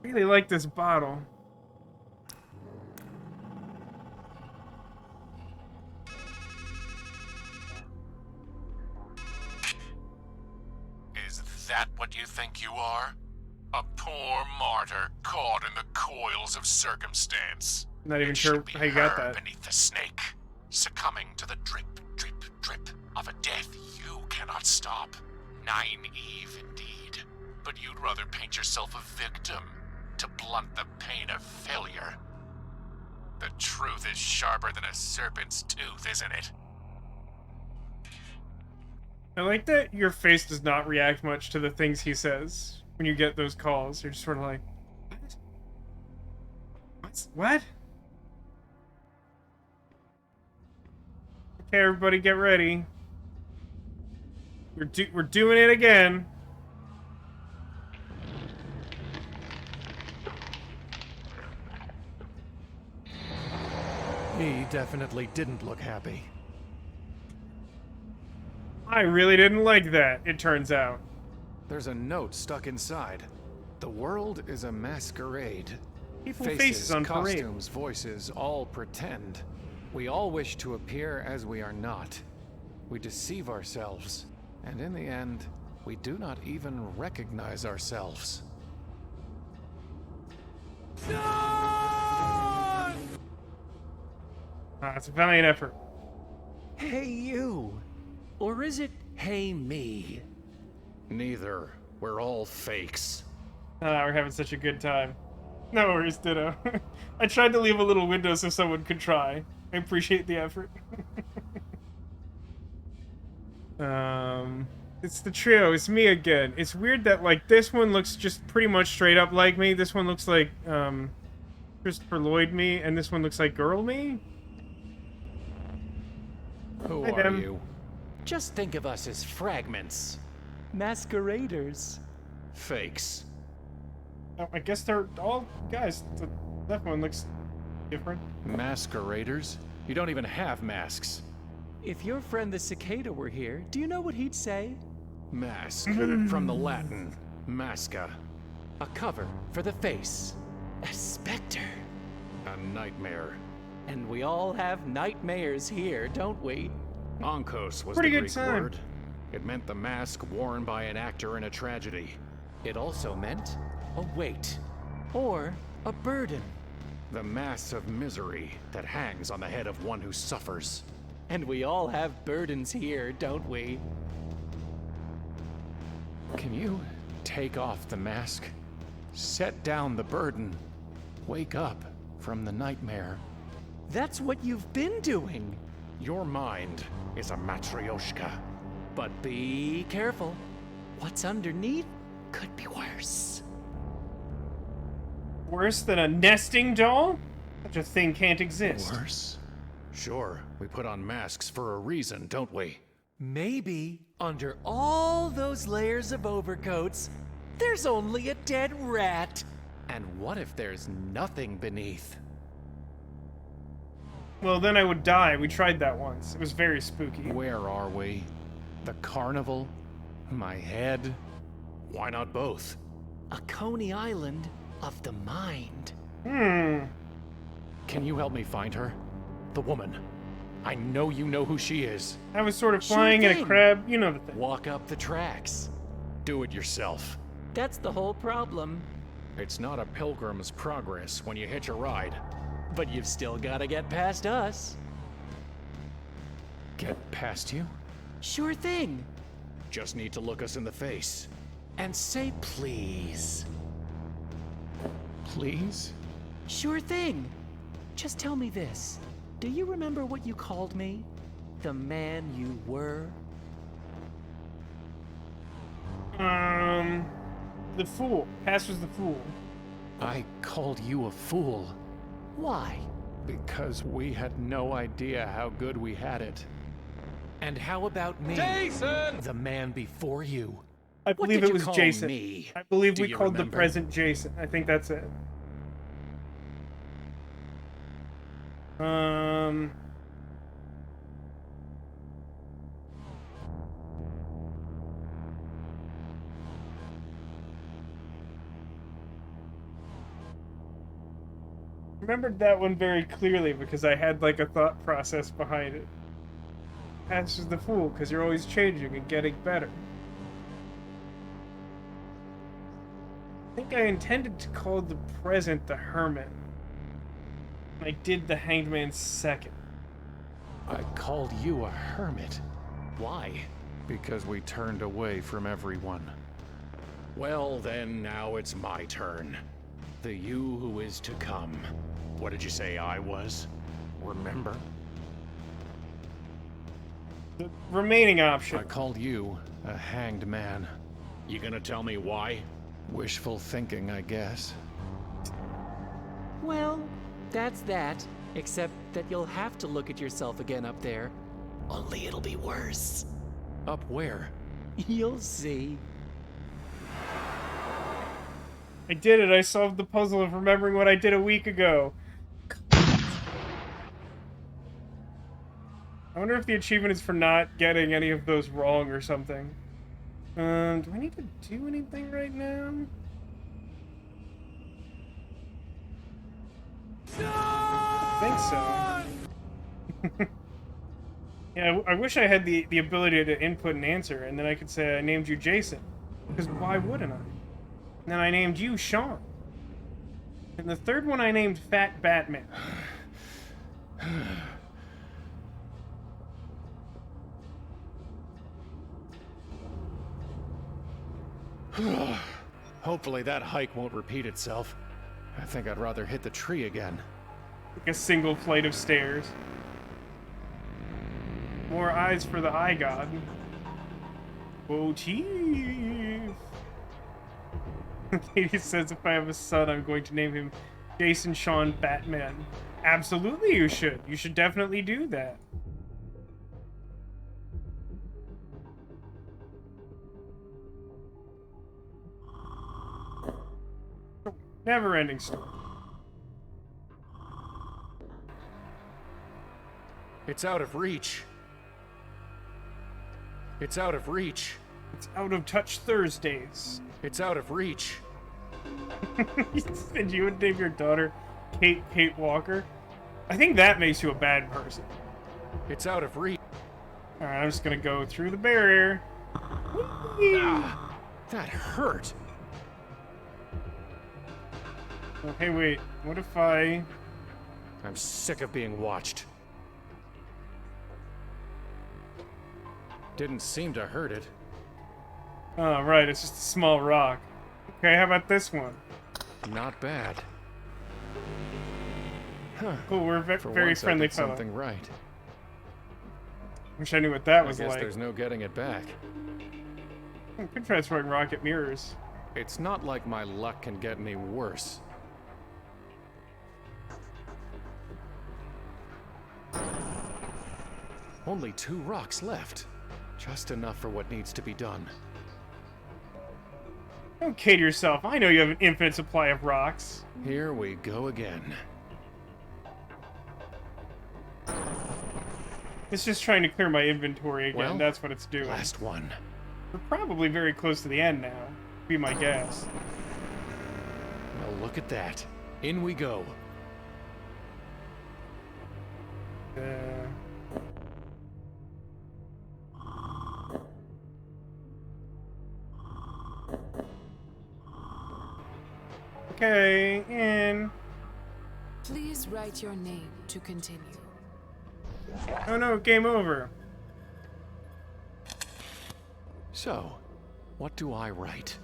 really like this bottle. Is that what you think you are? A poor martyr caught in the coils of circumstance. Not even sure how you got that. Beneath the snake, succumbing to the drip, drip, drip of a death you cannot stop. Naive indeed, but you'd rather paint yourself a victim to blunt the pain of failure. The truth is sharper than a serpent's tooth, isn't it? I like that your face does not react much to the things he says when you get those calls. You're just sort of like, what? Okay, everybody get ready. We're doing it again. He definitely didn't look happy. I really didn't like that, it turns out. There's a note stuck inside. The world is a masquerade. Faces on parade. Costumes, voices, all pretend. We all wish to appear as we are not. We deceive ourselves, and in the end, we do not even recognize ourselves. It's a valiant effort. Hey you! Or is it hey me? Neither. We're all fakes. We're having such a good time. No worries, Ditto. I tried to leave a little window so someone could try. I appreciate the effort. It's the trio. It's me again. It's weird that, like, this one looks just pretty much straight up like me. This one looks like, Christopher Lloyd me, and this one looks like girl me. Who Hi, are them. you? Just think of us as fragments. Masqueraders. Fakes. Oh, I guess they're all guys. That one looks different. Masqueraders? You don't even have masks. If your friend the cicada were here, do you know what he'd say? Mask. From the Latin. Masca. A cover for the face. A specter. A nightmare. And we all have nightmares here, don't we? Onkos was Pretty the good Greek time. word. It meant the mask worn by an actor in a tragedy. It also meant a weight or a burden. The mass of misery that hangs on the head of one who suffers. And we all have burdens here, don't we? Can you take off the mask? Set down the burden. Wake up from the nightmare. That's what you've been doing. Your mind is a matryoshka. But be careful. What's underneath could be worse. Worse than a nesting doll? Such a thing can't exist. Worse? Sure, we put on masks for a reason, don't we? Maybe under all those layers of overcoats, there's only a dead rat. And what if there's nothing beneath? Well, then I would die. We tried that once. It was very spooky. Where are we? The carnival? My head? Why not both? A Coney Island of the mind. Can you help me find her? The woman. I know you know who she is. I was sort of Sure flying in a thing. crab. You know the thing. Walk up the tracks. Do it yourself. That's the whole problem. It's not a pilgrim's progress when you hitch a ride. But you've still gotta get past us. Get past you? Sure thing. Just need to look us in the face. And say please. Please? Sure thing. Just tell me this. Do you remember what you called me? The man you were? The fool. Past was the fool. I called you a fool. Why? Because we had no idea how good we had it. And how about me? Jason! The man before you. I What believe did it you was call Jason. me? I believe Do we you called remember? the present Jason. I think that's it. Remembered that one very clearly because I had like a thought process behind it. Past is the fool because you're always changing and getting better. I think I intended to call the present the hermit. I did the hanged man second. I called you a hermit. Why? Because we turned away from everyone. Well, then, now it's my turn. The you who is to come. What did you say I was? Remember? The remaining option. I called you a hanged man. You gonna tell me why? Wishful thinking, I guess. Well, that's that. Except that you'll have to look at yourself again up there. Only it'll be worse. Up where? You'll see. I did it. I solved the puzzle of remembering what I did a week ago. I wonder if the achievement is for not getting any of those wrong or something. Do I need to do anything right now? I think so. Yeah, I wish I had the ability to input an answer, and then I could say I named you Jason. Because why wouldn't I? And then I named you Sean. And the third one I named Fat Batman. Hopefully that hike won't repeat itself. I think I'd rather hit the tree again. Like a single flight of stairs. More eyes for the eye god. Oh, chief. Katie says if I have a son, I'm going to name him Jason Sean Batman. Absolutely you should. You should definitely do that. Never-ending story. It's out of reach. It's out of reach. It's out of touch Thursdays. It's out of reach. And you would name your daughter Kate Walker? I think that makes you a bad person. It's out of reach. Alright, I'm just gonna go through the barrier. Ah, that hurt. Oh, hey, wait. What if I... I'm sick of being watched. Didn't seem to hurt it. Oh, right. It's just a small rock. Okay, how about this one? Not bad. Huh. Cool, we're For very once friendly I did fellow. something right. Wish I knew what that was I guess like. there's no getting it back. Could try throwing rocket mirrors. It's not like my luck can get any worse. Only 2 rocks left. Just enough for what needs to be done. Don't kid yourself. I know you have an infinite supply of rocks. Here we go again. It's just trying to clear my inventory again. Well, that's what it's doing. Last one. We're probably very close to the end now. Be my guess. Well, look at that. In we go. Okay, in. Please write your name to continue. Oh no, game over. So, what do I write?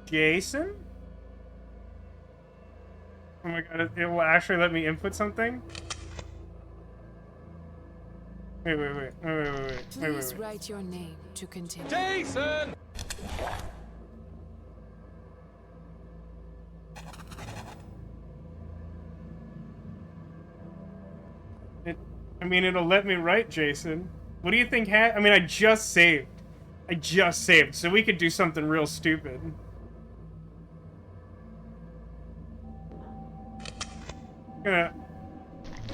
Jason? Oh my god, it will actually let me input something? Wait. Please write your name to continue. Jason! I mean, it'll let me write Jason. What do you think I mean, I just saved. So we could do something real stupid.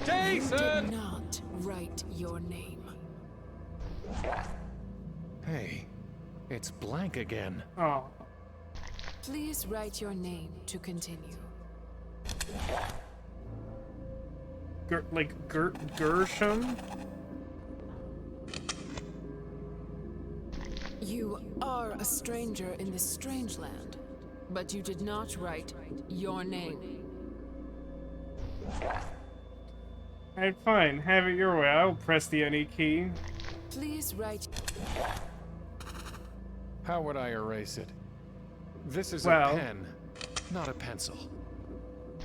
Jason! You did not write your name. Hey, it's blank again. Oh. Please write your name to continue. Gershom? You are a stranger in this strange land, but you did not write your name. Alright, fine. Have it your way. I'll press the NE key. Please write. How would I erase it? This is Well, a pen, not a pencil.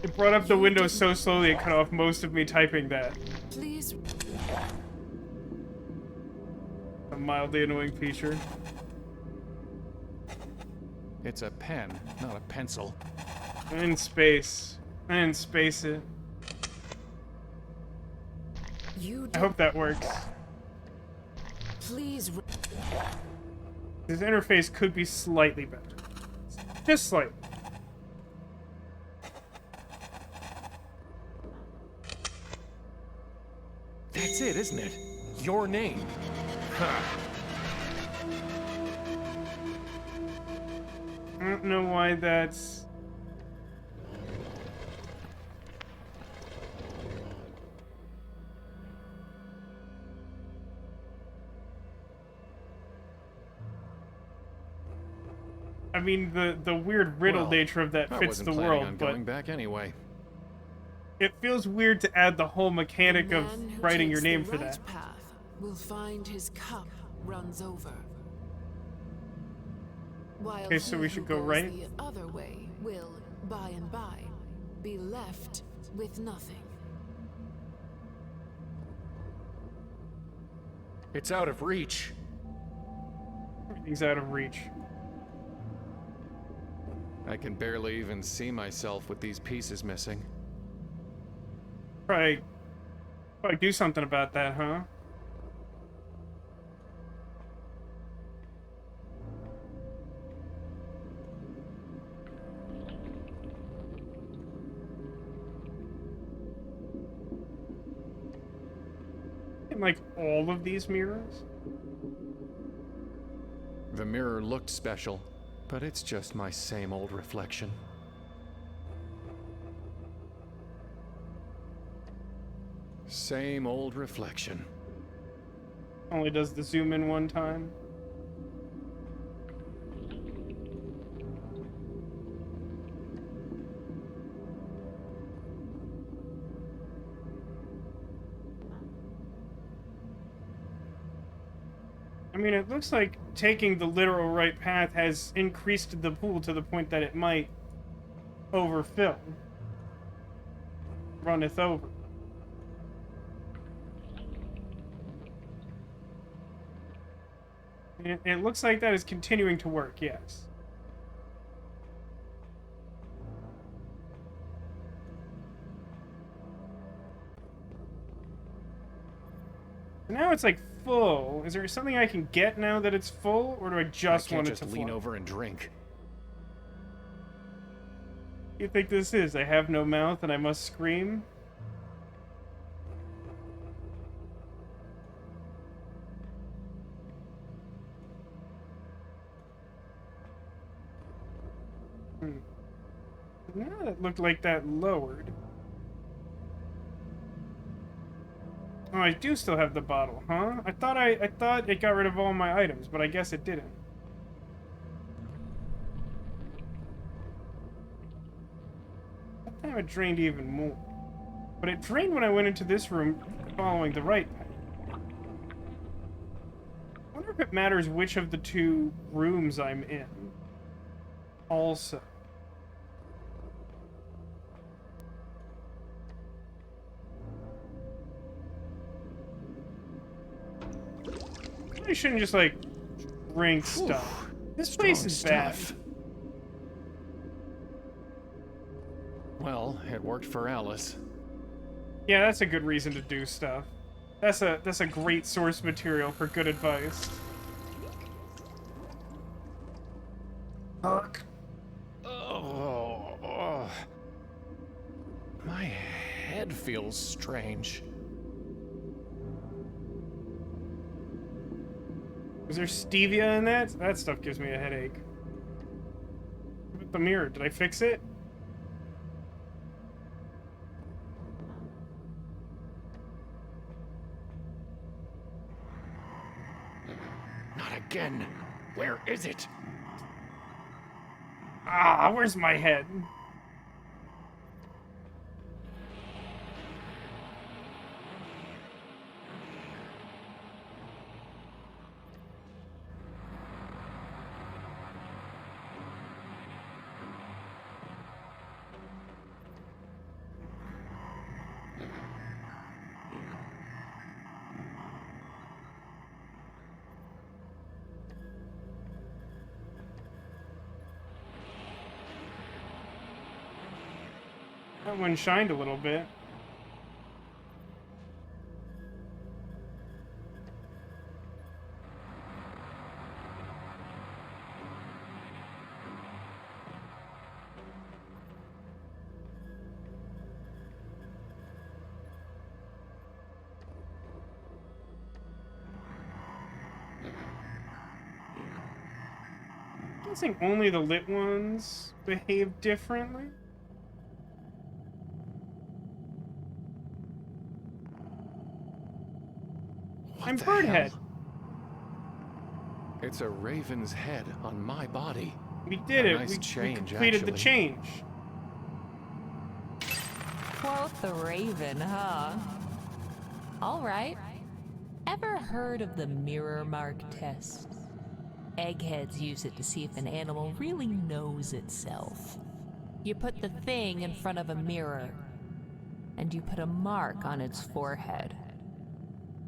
It brought up the window so slowly it cut off most of me typing that. Please. A mildly annoying feature. It's a pen, not a pencil. I didn't space it. I hope that works. Please. This interface could be slightly better. Just slightly. That's it, isn't it? Your name. Huh. I don't know why that's... I mean, the weird riddle nature of that fits the world, but going back anyway. It feels weird to add the whole mechanic of writing your name for that. Path will find his cup runs over. While Okay, so we should go right. The other way will, by and by, be left with nothing. It's out of reach. Everything's out of reach. I can barely even see myself with these pieces missing. Probably do something about that, huh? In like all of these mirrors? The mirror looked special, but it's just my same old reflection. Same old reflection. Only does the zoom in one time. I mean, it looks like taking the literal right path has increased the pool to the point that it might overfill. Runneth over. It looks like that is continuing to work, yes. Now it's like full. Is there something I can get now that it's full, or do I just want it to lean flow? over and drink. You think this is? I have no mouth and I must scream? Now it looked like that lowered. Oh, I do still have the bottle, huh? I thought it got rid of all my items, but I guess it didn't. That time it drained even more. But it drained when I went into this room following the right path. I wonder if it matters which of the two rooms I'm in. Also. I shouldn't just, like, drink stuff. This place is bad. Well, it worked for Alice. Yeah, that's a good reason to do stuff. That's a great source material for good advice. Fuck. Oh, my head feels strange. Is there stevia in that? That stuff gives me a headache. With the mirror, did I fix it? Not again. Where is it? Ah, where's my head? That one shined a little bit. I'm guessing only the lit ones behave differently. I'm Birdhead. It's a raven's head on my body. We did it. Nice We change, completed the actually. change. Quote the raven, huh? All right. Ever heard of the mirror mark test? Eggheads use it to see if an animal really knows itself. You put the thing in front of a mirror, and you put a mark on its forehead.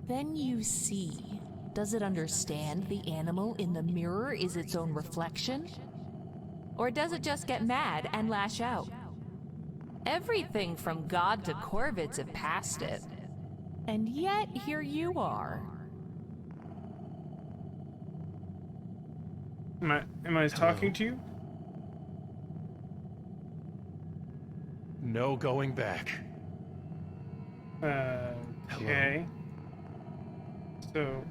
Then you see, does it understand the animal in the mirror is its own reflection? Or does it just get mad and lash out? Everything from God to Corvids have passed it. And yet, here you are. Am I talking to you? No going back. Okay. So...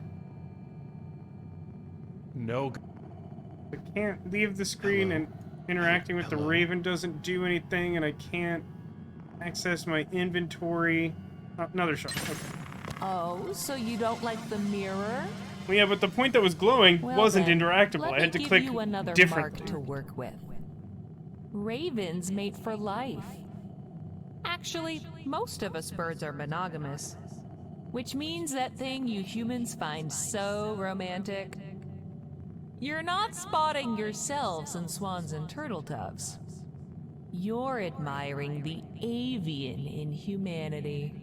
No. I can't leave the screen, and interacting with the Raven doesn't do anything, and I can't access my inventory. Oh, another shot. Okay. Oh, so you don't like the mirror? Well, yeah, but the point that was glowing wasn't then, interactable. I had to click you another differently. mark to work with. Ravens mate for life. Actually, most of us birds are monogamous, which means that thing you humans find so romantic. You're not spotting yourselves in swans and turtle doves. You're admiring the avian in humanity.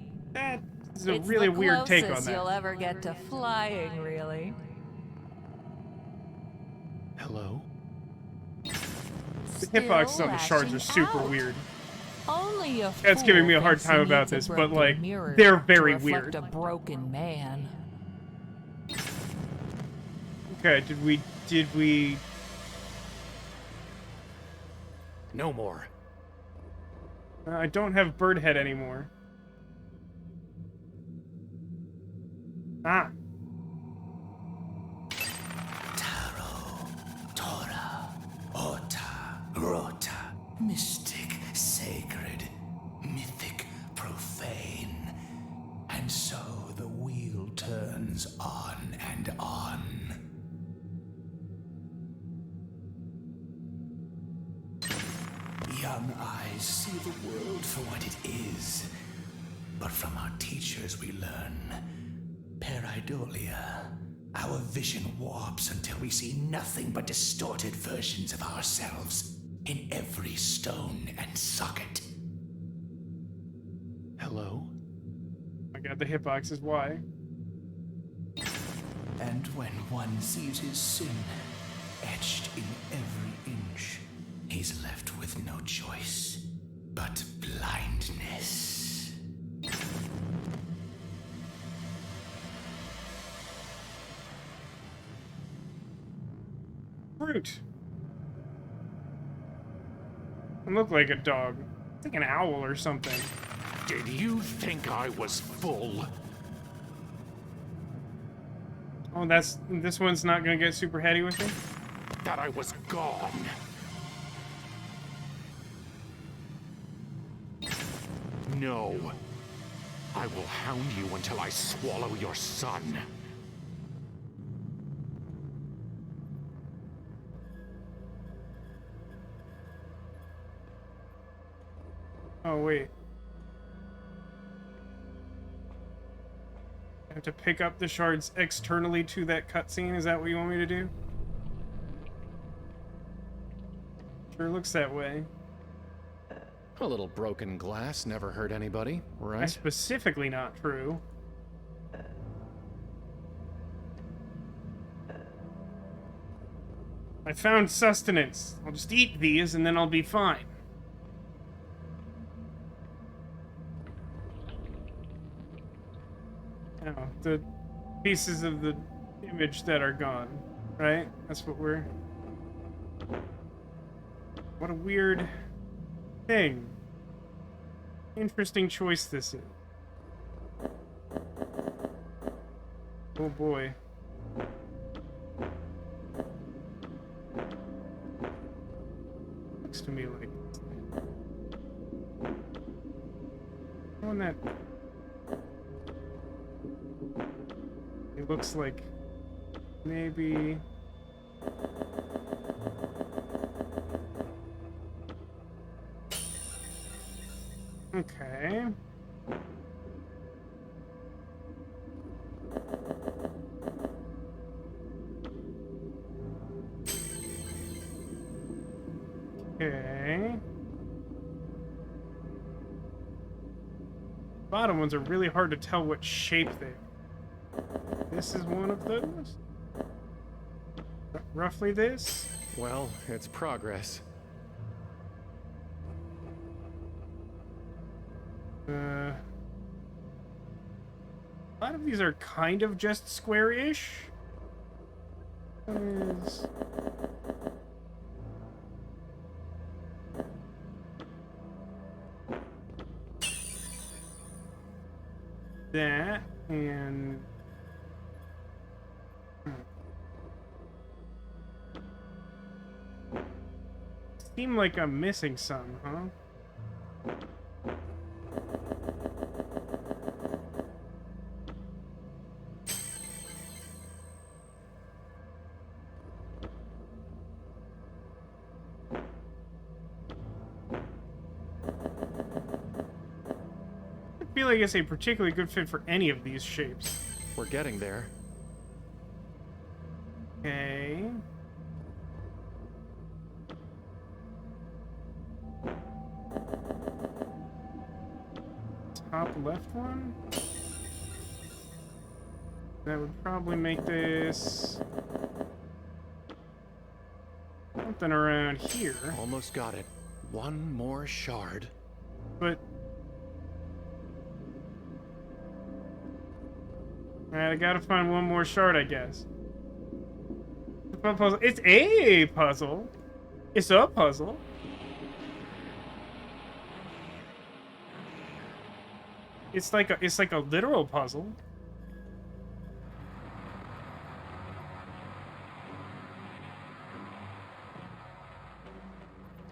It's a really weird take on It's the closest that. you'll ever get to flying, really. Hello? The hitboxes on the shards are super weird. Only a That's giving me a fool hard thinks time he about needs a this, but broken like, mirror they're to very reflect weird. a broken man. Okay, did we... No more. I don't have Birdhead anymore. Ah. Tora, Ota, Rota, mystic, sacred, mythic, profane. And so the wheel turns on and on. Young eyes see the world for what it is. But from our teachers we learn pareidolia. Our vision warps until we see nothing but distorted versions of ourselves in every stone and socket. Hello? Oh my god, the hitbox is why. And when one sees his sin etched in every inch, he's left with no choice but blindness. Fruit. It looked like a dog. It's like an owl or something. Did you think I was full? Oh, this one's not gonna get super heady with me? That I was gone? No. I will hound you until I swallow your son. Oh, wait. I have to pick up the shards externally to that cutscene? Is that what you want me to do? Sure looks that way. A little broken glass never hurt anybody, right? That's specifically not true. I found sustenance. I'll just eat these and then I'll be fine. Oh, the pieces of the image that are gone, right? That's what we're... What a weird thing. Interesting choice this is. Oh boy. Looks to me like one that it looks like maybe okay. Okay. Bottom ones are really hard to tell what shape they are. This is one of those? Roughly this? Well, it's progress. A lot of these are kind of just square-ish. Is... that, and... Seem like I'm missing some, huh? I feel like it's a particularly good fit for any of these shapes. We're getting there. Okay. Top left one? That would probably make this something around here. Almost got it. One more shard. But alright, I gotta find one more shard, I guess. Puzzle. It's a puzzle. It's a puzzle. It's like a literal puzzle.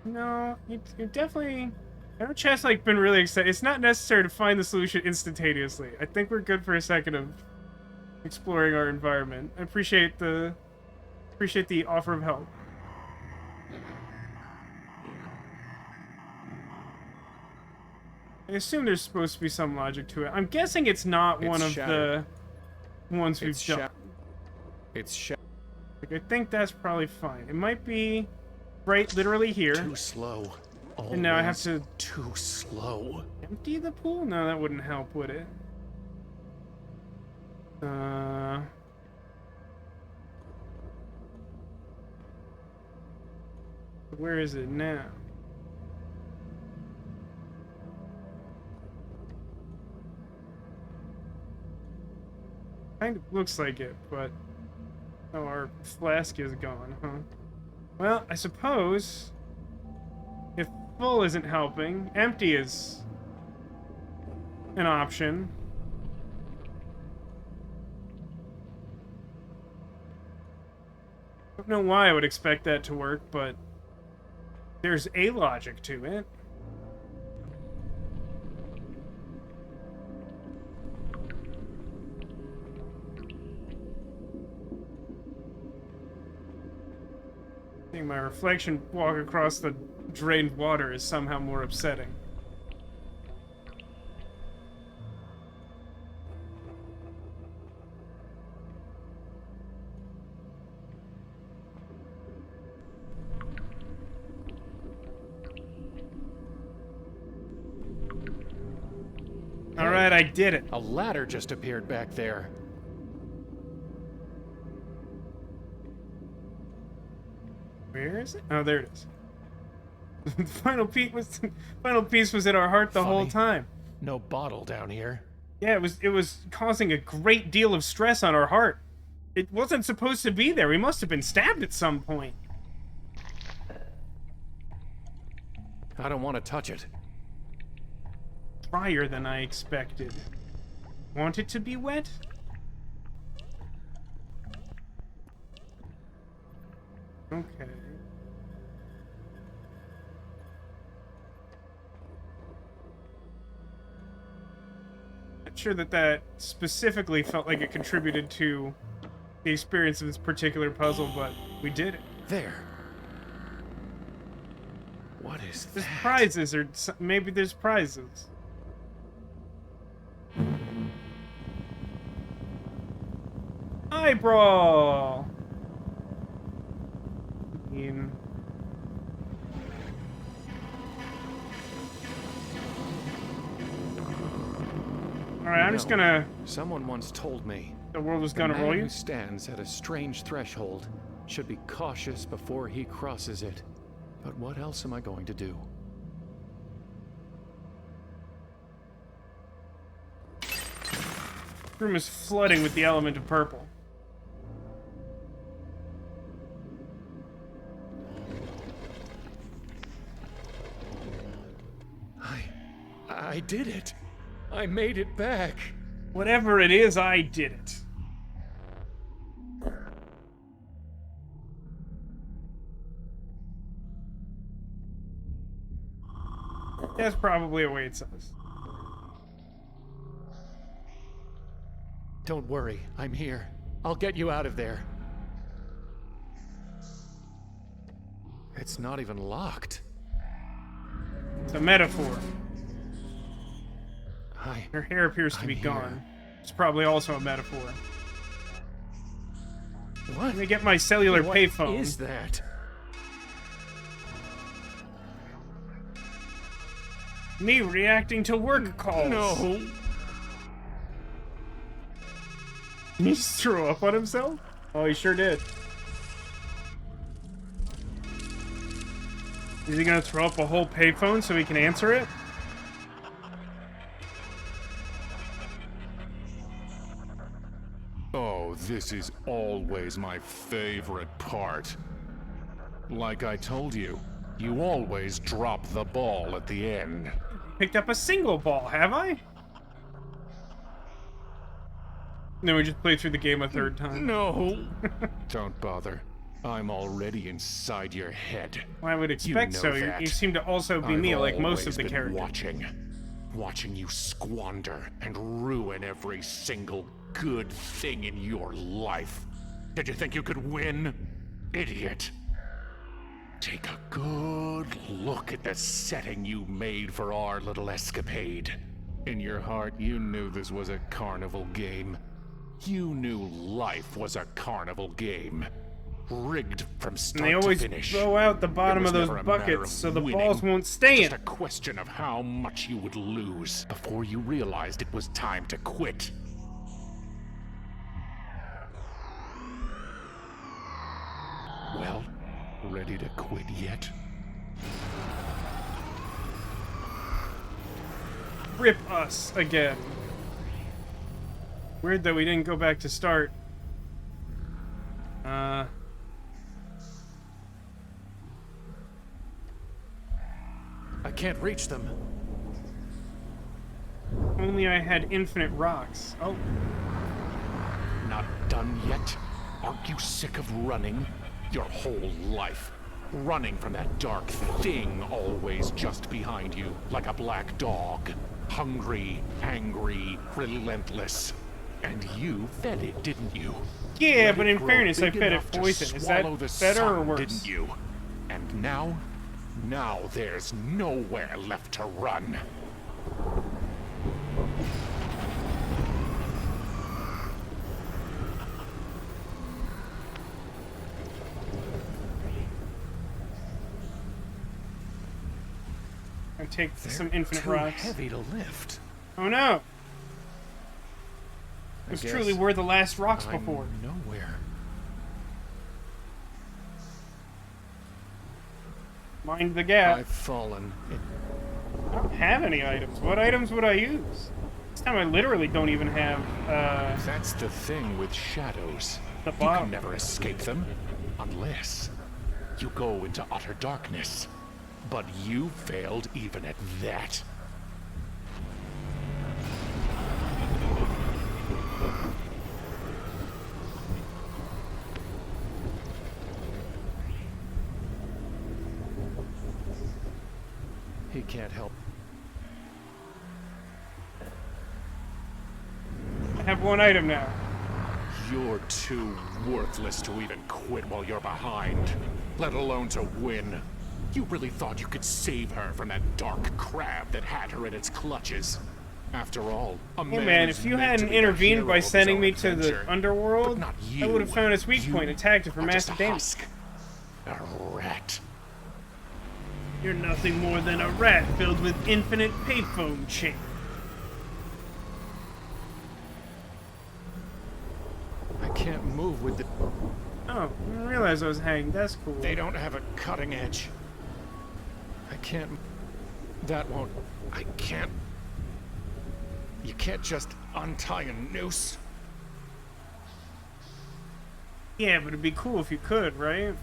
No, it definitely. I know Chess like been really excited. It's not necessary to find the solution instantaneously. I think we're good for a second of exploring our environment. I appreciate the offer of help. I assume there's supposed to be some logic to it. I'm guessing it's not one of the ones we've done. It's like, I think that's probably fine. It might be right literally here. Too slow. Always and now I have to too slow. Empty the pool? No, that wouldn't help, would it? Where is it now? Kind of looks like it, but... Oh, our flask is gone, huh? Well, I suppose... If full isn't helping, empty is... an option. I don't know why I would expect that to work, but... There's a logic to it. Seeing my reflection walk across the drained water is somehow more upsetting. Alright, I did it. A ladder just appeared back there. Where is it? Oh, there it is. The final piece was in our heart the whole time. No bottle down here. Yeah, it was causing a great deal of stress on our heart. It wasn't supposed to be there. We must have been stabbed at some point. I don't want to touch it. Drier than I expected. Want it to be wet? Okay. Not sure that specifically felt like it contributed to the experience of this particular puzzle, but we did it. There. What is There's that? prizes, or maybe there's prizes. Eyebrow! I mean... Alright, I'm just gonna... Someone once told me the world was gonna the man roll you? who stands at a strange threshold should be cautious before he crosses it. But what else am I going to do? The room is flooding with the element of purple. I did it. I made it back. Whatever it is, I did it. That's probably a way it says. Don't worry, I'm here. I'll get you out of there. It's not even locked. It's a metaphor. Hi. Her hair appears to be gone. It's probably also a metaphor. What? Let me get my cellular payphone. What is that? Me reacting to work calls. No. He just threw up on himself? Oh, he sure did. Is he gonna throw up a whole payphone so he can answer it? Oh, this is always my favorite part. Like I told you, you always drop the ball at the end. Picked up a single ball, have I? Then we just played through the game a third time. No. Don't bother. I'm already inside your head. Well, I would expect so. You seem to also be me, like most of the characters. Watching you squander and ruin every single good thing in your life. Did you think you could win? Idiot. Take a good look at the setting you made for our little escapade. In your heart, you knew this was a carnival game. You knew life was a carnival game. Rigged from start and they always to finish. throw out the bottom of those buckets so the balls won't stay in. Just a question of how much you would lose before you realized it was time to quit. Well, ready to quit yet? Rip us again. Weird that we didn't go back to start. I can't reach them. Only I had infinite rocks. Oh. Not done yet? Aren't you sick of running? Your whole life. Running from that dark thing always just behind you, like a black dog. Hungry, angry, relentless. And you fed it, didn't you? Yeah, Let but it in grow fairness, I big fed it enough to poison. Is that swallow the better or sun, worse? Didn't you? And now there's nowhere left to run. I take some infinite rocks. Heavy to lift. Oh no! I Those guess truly were the last rocks I'm before. Nowhere. Mind the gap. I've fallen. I don't have any items. What items would I use? This time I literally don't even have, That's the thing with shadows. The You bomb. can never escape them, unless you go into utter darkness. But you failed even at that. He can't help. I have one item now. You're too worthless to even quit while you're behind, let alone to win. You really thought you could save her from that dark crab that had her in its clutches. After all, a Hey man man, is if you meant to hadn't be the intervened hero by of his sending own me to adventure, the underworld, but not I you. would have found its weak You point, attacked it for are just massive a damage. husk. A rat. You're nothing more than a rat filled with infinite payphone chain. I can't move with the... Oh, I didn't realize I was hanging. That's cool. They don't have a cutting edge. I can't... That won't... I can't... You can't just untie a noose. Yeah, but it'd be cool if you could, right?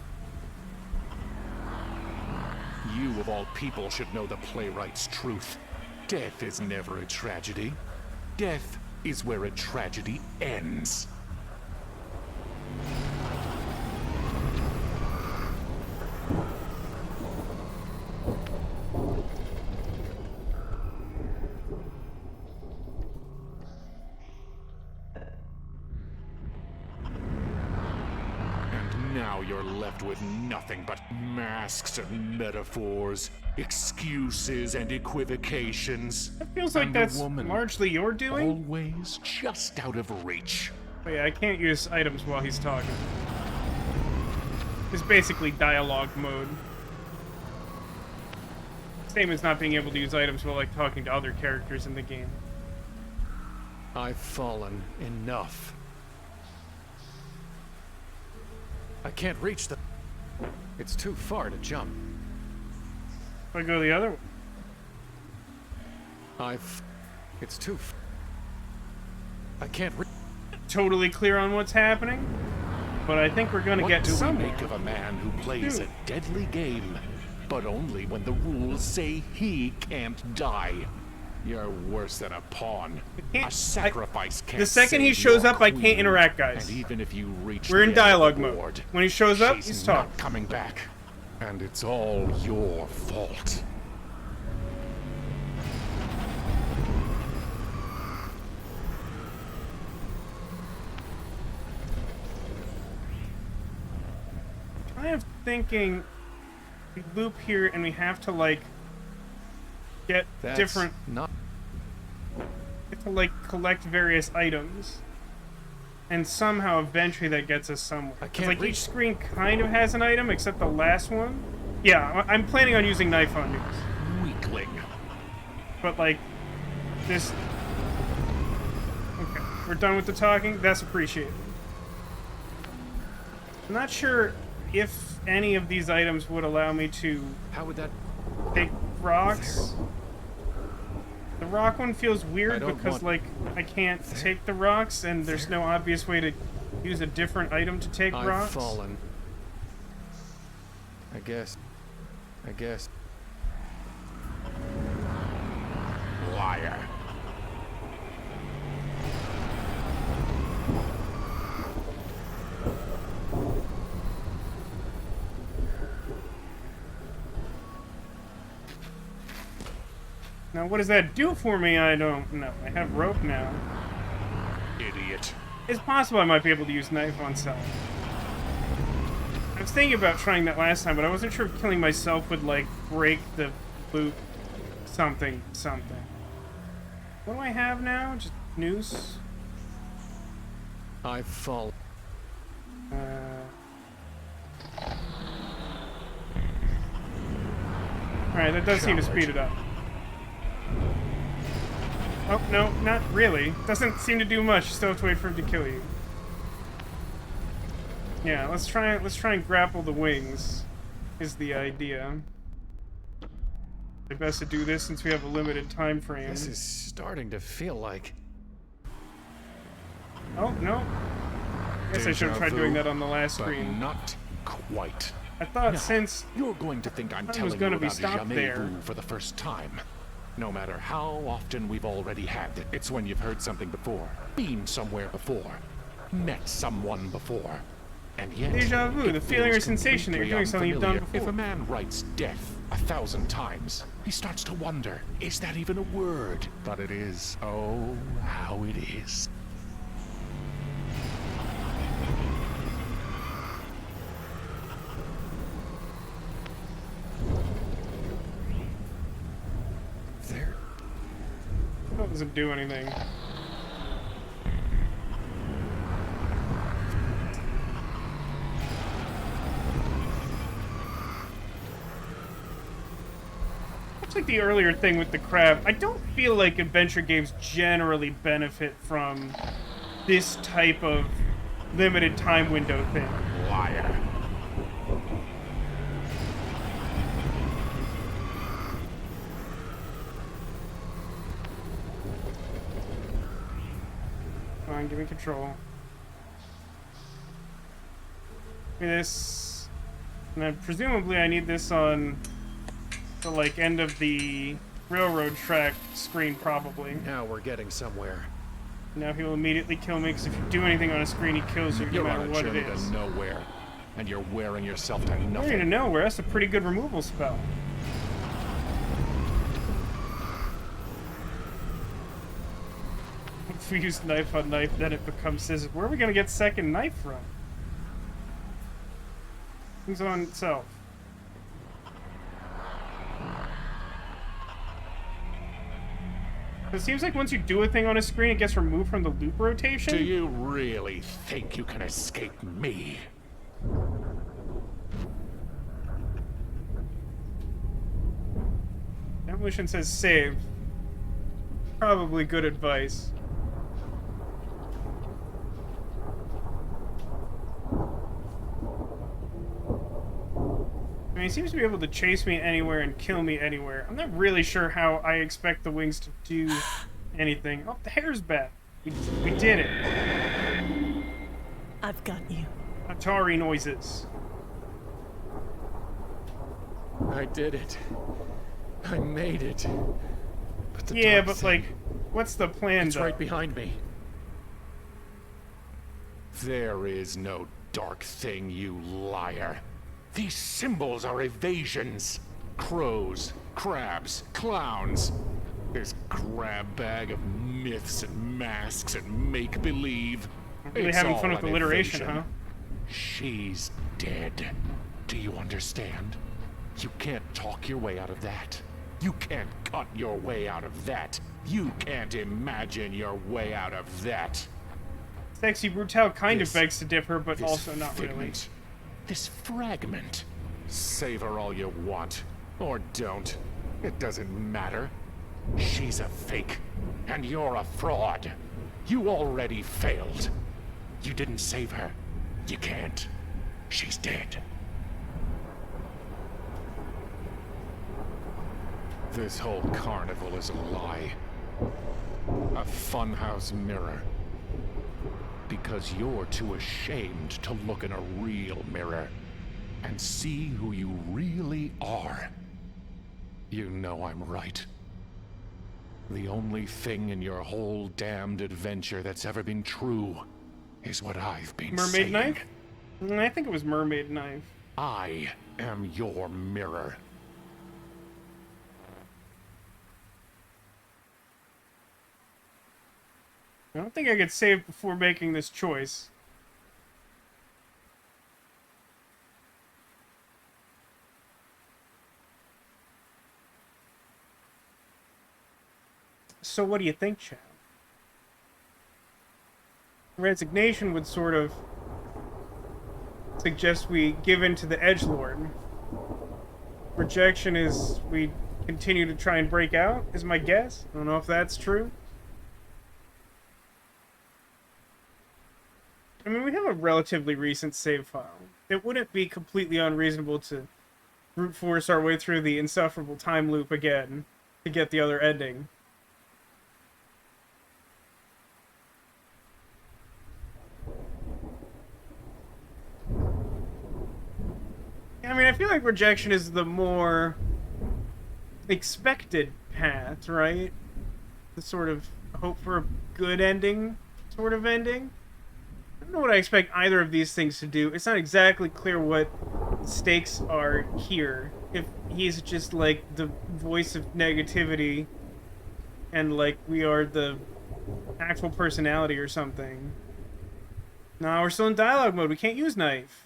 You, of all people, should know the playwright's truth. Death is never a tragedy. Death is where a tragedy ends. And now you're left with nothing but masks and metaphors, excuses and equivocations. It feels like And a that's woman largely your doing. always just out of reach. But yeah, I can't use items while he's talking. It's basically dialogue mode. Same as not being able to use items while like talking to other characters in the game. I've fallen enough. I can't reach the... It's too far to jump. If I go the other way. It's too... I can't reach... Totally clear on what's happening, but I think we're gonna What get do we somewhere. make of a man who plays Dude. a deadly game, but only when the rules say he can't die? You're worse than a pawn. A sacrifice can't The second he save shows your up, I can't queen. interact, guys. And even if you reach We're the in end of dialogue the mode. board, When he shows up, she's he's not talking. coming back. And it's all your fault. I am thinking we loop here and we have to like get That's different. not... We have to like collect various items, and somehow eventually that gets us somewhere. 'Cause, like each screen kind of has an item except the last one. Yeah, I'm planning on using knife on these. Weakling. But like this. Okay, we're done with the talking. That's appreciated. I'm not sure if any of these items would allow me to. How would that take rocks? The rock one feels I weird don't because want- like I can't take the rocks and there's no obvious way to use a different item to take I've rocks. fallen. I guess. Liar. Now what does that do for me? I don't know. I have rope now. Idiot. It's possible I might be able to use knife on self. I was thinking about trying that last time, but I wasn't sure if killing myself would like break the loop something. What do I have now? Just noose? I've fallen. Alright, that does seem to speed it up. Oh, no, not really. Doesn't seem to do much. You still have to wait for him to kill you. Yeah, let's try and grapple the wings, is the idea. It's best to do this since we have a limited time frame. This is starting to feel like... Oh, no. I guess I should have tried doing that on the last but screen. Not quite. I thought Now, since you're going to think I'm I was telling gonna you be about stopped jamais there. vu for the first time. No matter how often we've already had it, it's when you've heard something before, been somewhere before, met someone before, and yet Deja vu, it the feeling or feels sensation that you're completely doing something you've done unfamiliar. before. If a man writes death 1,000 times, he starts to wonder, is that even a word? But it is. Oh, how it is. There. That doesn't do anything. Looks like the earlier thing with the crab. I don't feel like adventure games generally benefit from this type of limited time window thing. Liar. Come on, give me control. Give me this. And then presumably I need this on the, like, end of the railroad track screen, probably. Now we're getting somewhere. Now he will immediately kill me, because if you do anything on a screen, he kills you, no You're matter on a what it journey is. to nowhere, and you're wearing yourself to We're nothing. to nowhere. That's a pretty good removal spell. If we use knife on knife, then it becomes scissors. Where are we going to get second knife from? Things on itself. It seems like once you do a thing on a screen, it gets removed from the loop rotation. Do you really think you can escape me? Evolution says save. Probably good advice. I mean, he seems to be able to chase me anywhere and kill me anywhere. I'm not really sure how I expect the wings to do anything. Oh, the hair's back. We did it. I've got you. Atari noises. I did it. I made it. But the Yeah, dark but thing, like, what's the plan, it's though? right behind me. There is no dark thing, you liar. These symbols are evasions. Crows, crabs, clowns. This grab bag of myths and masks and make-believe. Really It's having all fun with an alliteration, evasion. huh? She's dead. Do you understand? You can't talk your way out of that. You can't cut your way out of that. You can't imagine your way out of that. Sexy Brutale kind of This- begs to differ, but this also not really. figment, this fragment. Savor all you want. Or don't. It doesn't matter. She's a fake. And you're a fraud. You already failed. You didn't save her. You can't. She's dead. This whole carnival is a lie. A funhouse mirror. Because you're too ashamed to look in a real mirror and see who you really are. You know I'm right. The only thing in your whole damned adventure that's ever been true is what I've been Mermaid saying. knife? I think it was mermaid knife. I am your mirror. I don't think I could save before making this choice. So what do you think, Chad? Resignation would sort of suggest we give in to the edgelord. Rejection is we continue to try and break out, is my guess. I don't know if that's true. I mean, we have a relatively recent save file. It wouldn't be completely unreasonable to brute force our way through the insufferable time loop again to get the other ending. I mean, I feel like rejection is the more expected path, right? The sort of hope for a good ending sort of ending. I don't know what I expect either of these things to do. It's not exactly clear what the stakes are here. If he's just like the voice of negativity and like we are the actual personality or something. No, we're still in dialogue mode. We can't use knife.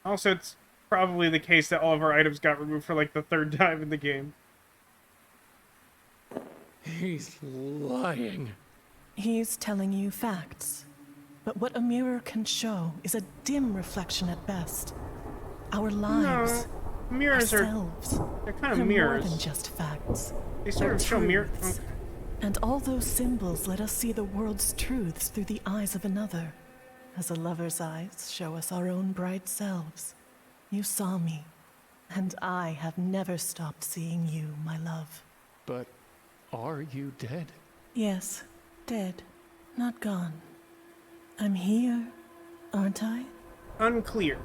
Also, it's probably the case that all of our items got removed for like the 3rd time in the game. He's lying. He's telling you facts. But what a mirror can show is a dim reflection at best. Our lives, no, mirrors ourselves, they're kind of are mirrors. more than just facts. They sort of show mirrors. Okay. And all those symbols let us see the world's truths through the eyes of another. As a lover's eyes show us our own bright selves. You saw me, and I have never stopped seeing you, my love. But are you dead? Yes, dead, not gone. I'm here, aren't I? Unclear.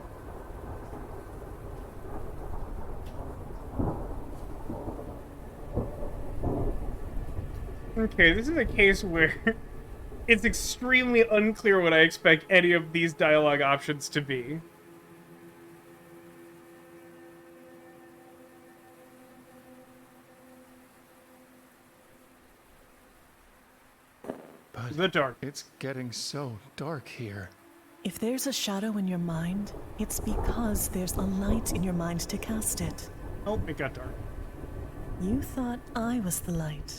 Okay, this is a case where it's extremely unclear what I expect any of these dialogue options to be. But the dark. It's getting so dark here. If there's a shadow in your mind, it's because there's a light in your mind to cast it. Oh, it got dark. You thought I was the light,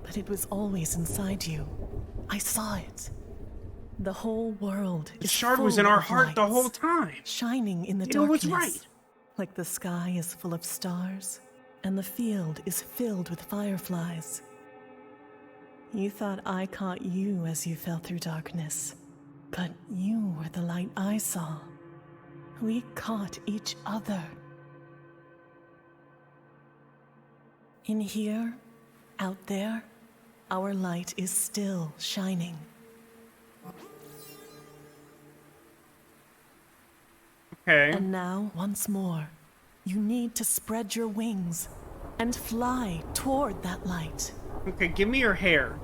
but it was always inside you. I saw it. The whole world The is shard full was in our of heart the lights, whole time. shining in the You know darkness. what's right. Like the sky is full of stars, and the field is filled with fireflies. You thought I caught you as you fell through darkness, but you were the light I saw. We caught each other. In here, out there, our light is still shining. Okay. And now, once more, you need to spread your wings and fly toward that light. Okay, give me your hair.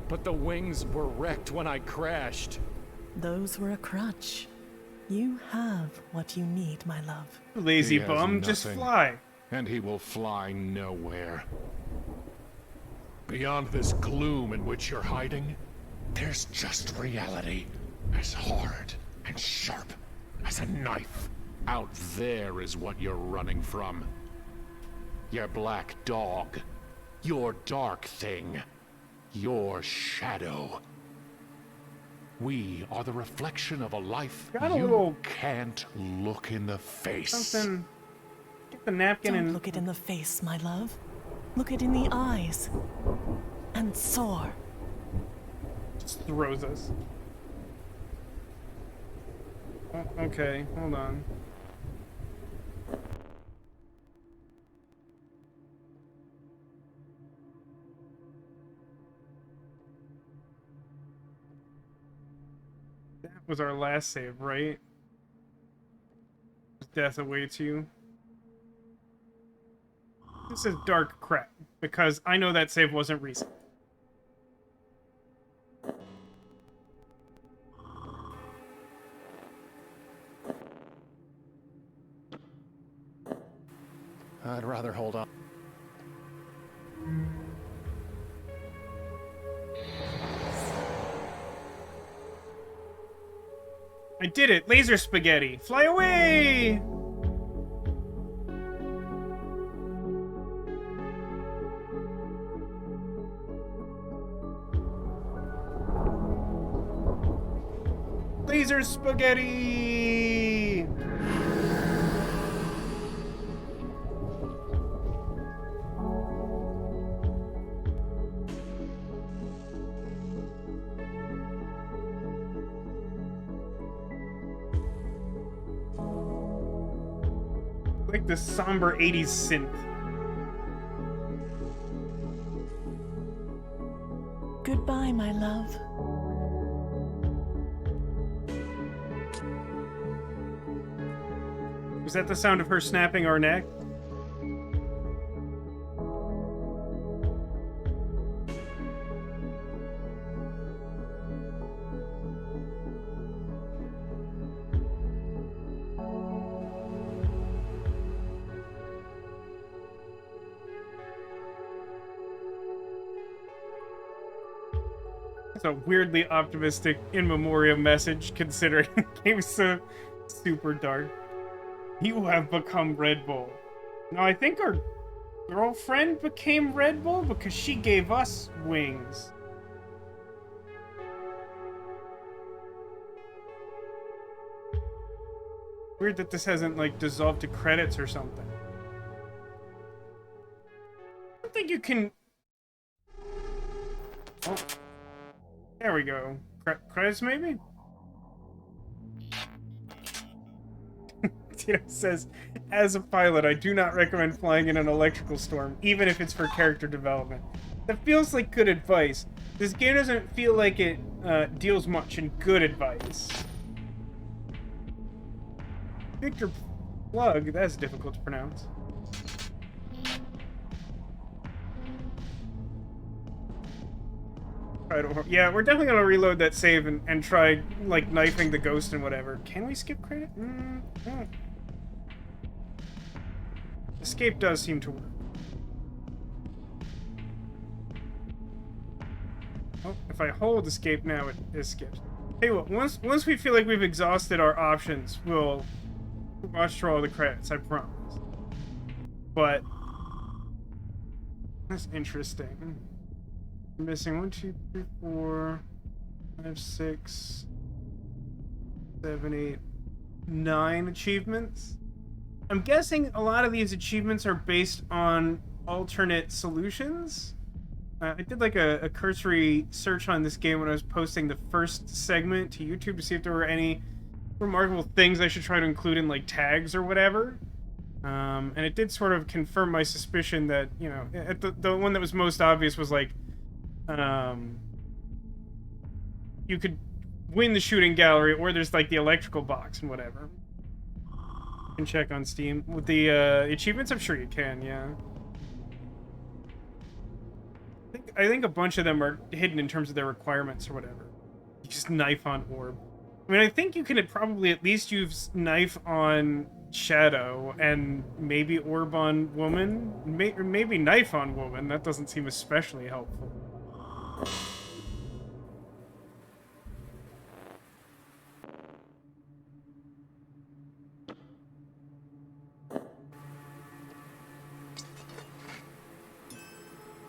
But the wings were wrecked when I crashed. Those were a crutch. You have what you need, my love. Lazy He has bum, just nothing, fly. And he will fly nowhere. Beyond this gloom in which you're hiding, there's just reality, as hard and sharp as a knife. Out there is what you're running from. Your black dog, your dark thing, your shadow. We are the reflection of a life you can't look in the face. Something. Get the napkin Don't and look it in the face, my love. Look it in the eyes. And soar. just throws us. Oh, okay, hold on. That was our last save, right? Death awaits you. This is dark crap, because I know that save wasn't recent. I'd rather hold on. I did it! Laser spaghetti! Fly away! Laser spaghetti! Like the somber 80s synth. Goodbye, my love. Was that the sound of her snapping our neck? It's a weirdly optimistic in memoriam message, considering the game's so super dark. You have become Red Bull. Now, I think our girlfriend became Red Bull because she gave us wings. Weird that this hasn't, like, dissolved to credits or something. I don't think you can... Oh. There we go. Credits, maybe? Tito says, as a pilot, I do not recommend flying in an electrical storm, even if it's for character development. That feels like good advice. This game doesn't feel like it deals much in good advice. Victor Plug, that's difficult to pronounce. Yeah, we're definitely gonna reload that save and try, like, knifing the ghost and whatever. Can we skip credit? No. Escape does seem to work. Oh, if I hold escape now, it skips. Hey, well, once we feel like we've exhausted our options, we'll watch through all the credits, I promise. But that's interesting. I'm missing 1, 2, 3, 4, 5, 6, 7, 8, 9 achievements. I'm guessing a lot of these achievements are based on alternate solutions. I did like a cursory search on this game when I was posting the first segment to YouTube to see if there were any remarkable things I should try to include in, like, tags or whatever. And it did sort of confirm my suspicion that, you know, the one that was most obvious was, like, you could win the shooting gallery, or there's, like, the electrical box and whatever. You can check on Steam. With the achievements, I'm sure you can, yeah. I think a bunch of them are hidden in terms of their requirements or whatever. You just knife on orb. I mean, I think you could probably at least use knife on shadow and maybe orb on woman. Maybe knife on woman. That doesn't seem especially helpful.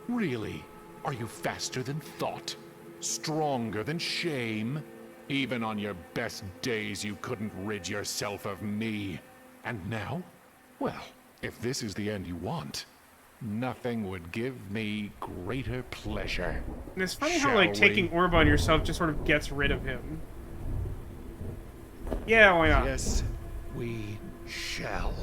Really? Are you faster than thought? Stronger than shame? Even on your best days, you couldn't rid yourself of me. And now? Well, if this is the end you want, nothing would give me greater pleasure. And it's funny how, like, taking orb on yourself just sort of gets rid of him. Yeah, why not? Yes, we shall.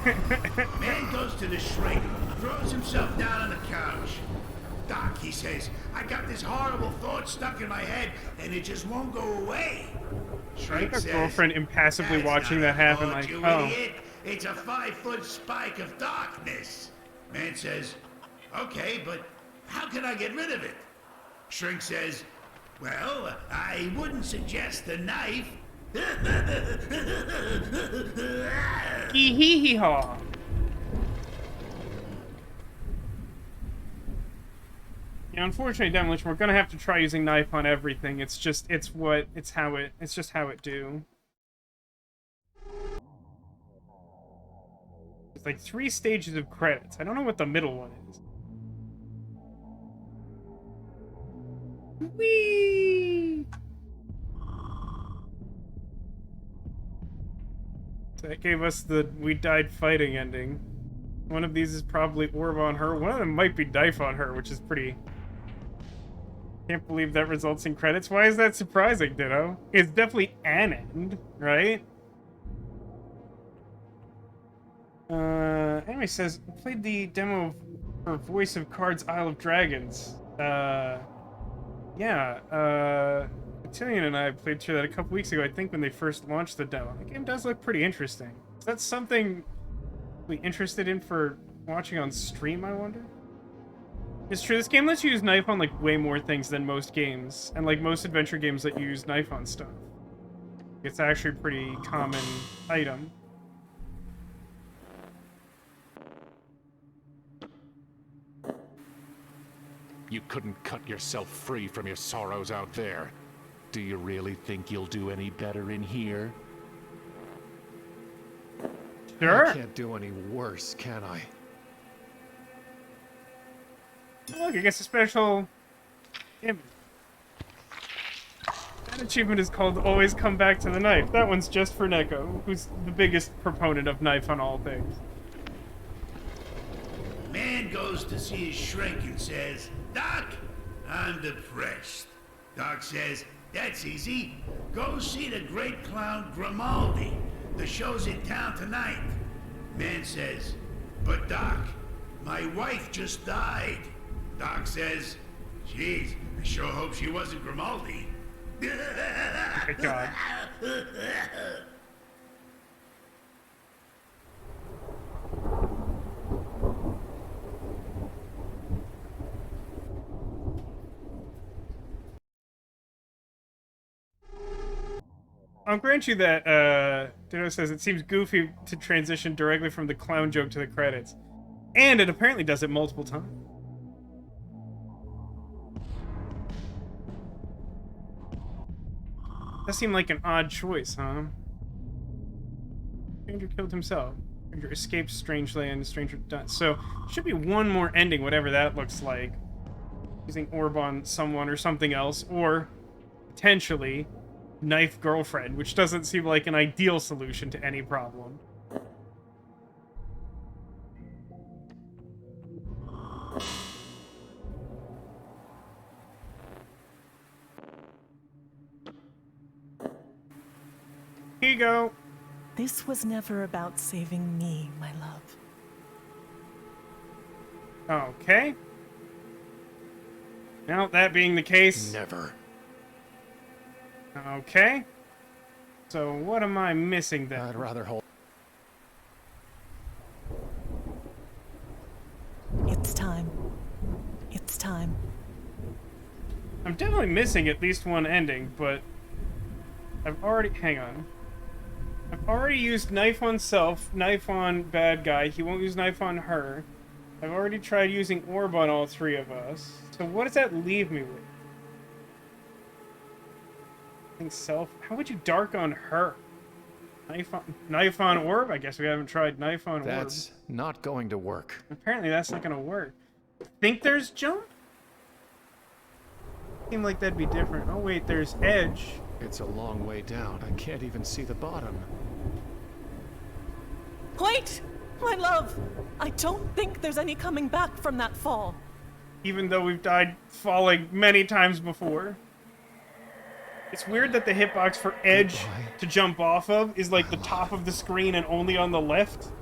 Man goes to the shrink, throws himself down on the couch. Doc, he says, I got this horrible thought stuck in my head, and it just won't go away. Shrink I think says, our girlfriend impassively watching that happen, like, you oh. idiot. It's a 5-foot spike of darkness. Man says, okay, but how can I get rid of it? Shrink says, well, I wouldn't suggest a knife. Hee hee hee haw. Yeah, unfortunately, Demolition, we're gonna have to try using knife on everything. It's just how it do. It's like 3 stages of credits. I don't know what the middle one is. Whee! So that gave us the "we died fighting" ending. One of these is probably orb on her. One of them might be knife on her, which is pretty... Can't believe that results in credits. Why is that surprising, Ditto? It's definitely an end, right? Anyway, says, played the demo for Voice of Cards Isle of Dragons. Yeah, Tillian and I played through that a couple weeks ago, I think, when they first launched the demo. The game does look pretty interesting. Is that something we're interested in for watching on stream, I wonder? It's true, this game lets you use knife on, like, way more things than most games, and, like, most adventure games let you use knife on stuff. It's actually a pretty common item. You couldn't cut yourself free from your sorrows out there. Do you really think you'll do any better in here? Sure. I can't do any worse, can I? Look, I guess a special image. That achievement is called Always Come Back to the Knife. That one's just for Neko, who's the biggest proponent of knife on all things. Man goes to see his shrink and says, Doc, I'm depressed. Doc says, that's easy. Go see the great clown Grimaldi. The show's in town tonight. Man says, but Doc, my wife just died. Doc says, geez, I sure hope she wasn't Grimaldi. Good God. I'll grant you that, Ditto says it seems goofy to transition directly from the clown joke to the credits. And it apparently does it multiple times. That seemed like an odd choice, huh? Stranger killed himself. Stranger escaped Strangeland, Stranger died. So, should be one more ending, whatever that looks like. Using orb on someone or something else, or potentially knife girlfriend, which doesn't seem like an ideal solution to any problem. Here you go. This was never about saving me, my love. Okay. Now, that being the case... Never. Okay. So, what am I missing then? I'd rather hold... It's time. It's time. I'm definitely missing at least one ending, but... I've already... Hang on. I've already used knife on self, knife on bad guy. He won't use knife on her. I've already tried using orb on all three of us. So what does that leave me with? I think self... How would you dark on her? Knife on orb? I guess we haven't tried knife on orb. That's not going to work. Apparently that's not going to work. Think there's jump? Seemed like that'd be different. Oh wait, there's edge. It's a long way down. I can't even see the bottom. Wait! My love! I don't think there's any coming back from that fall. Even though we've died falling many times before. It's weird that the hitbox for edge to jump off of is like the top of the screen and only on the left.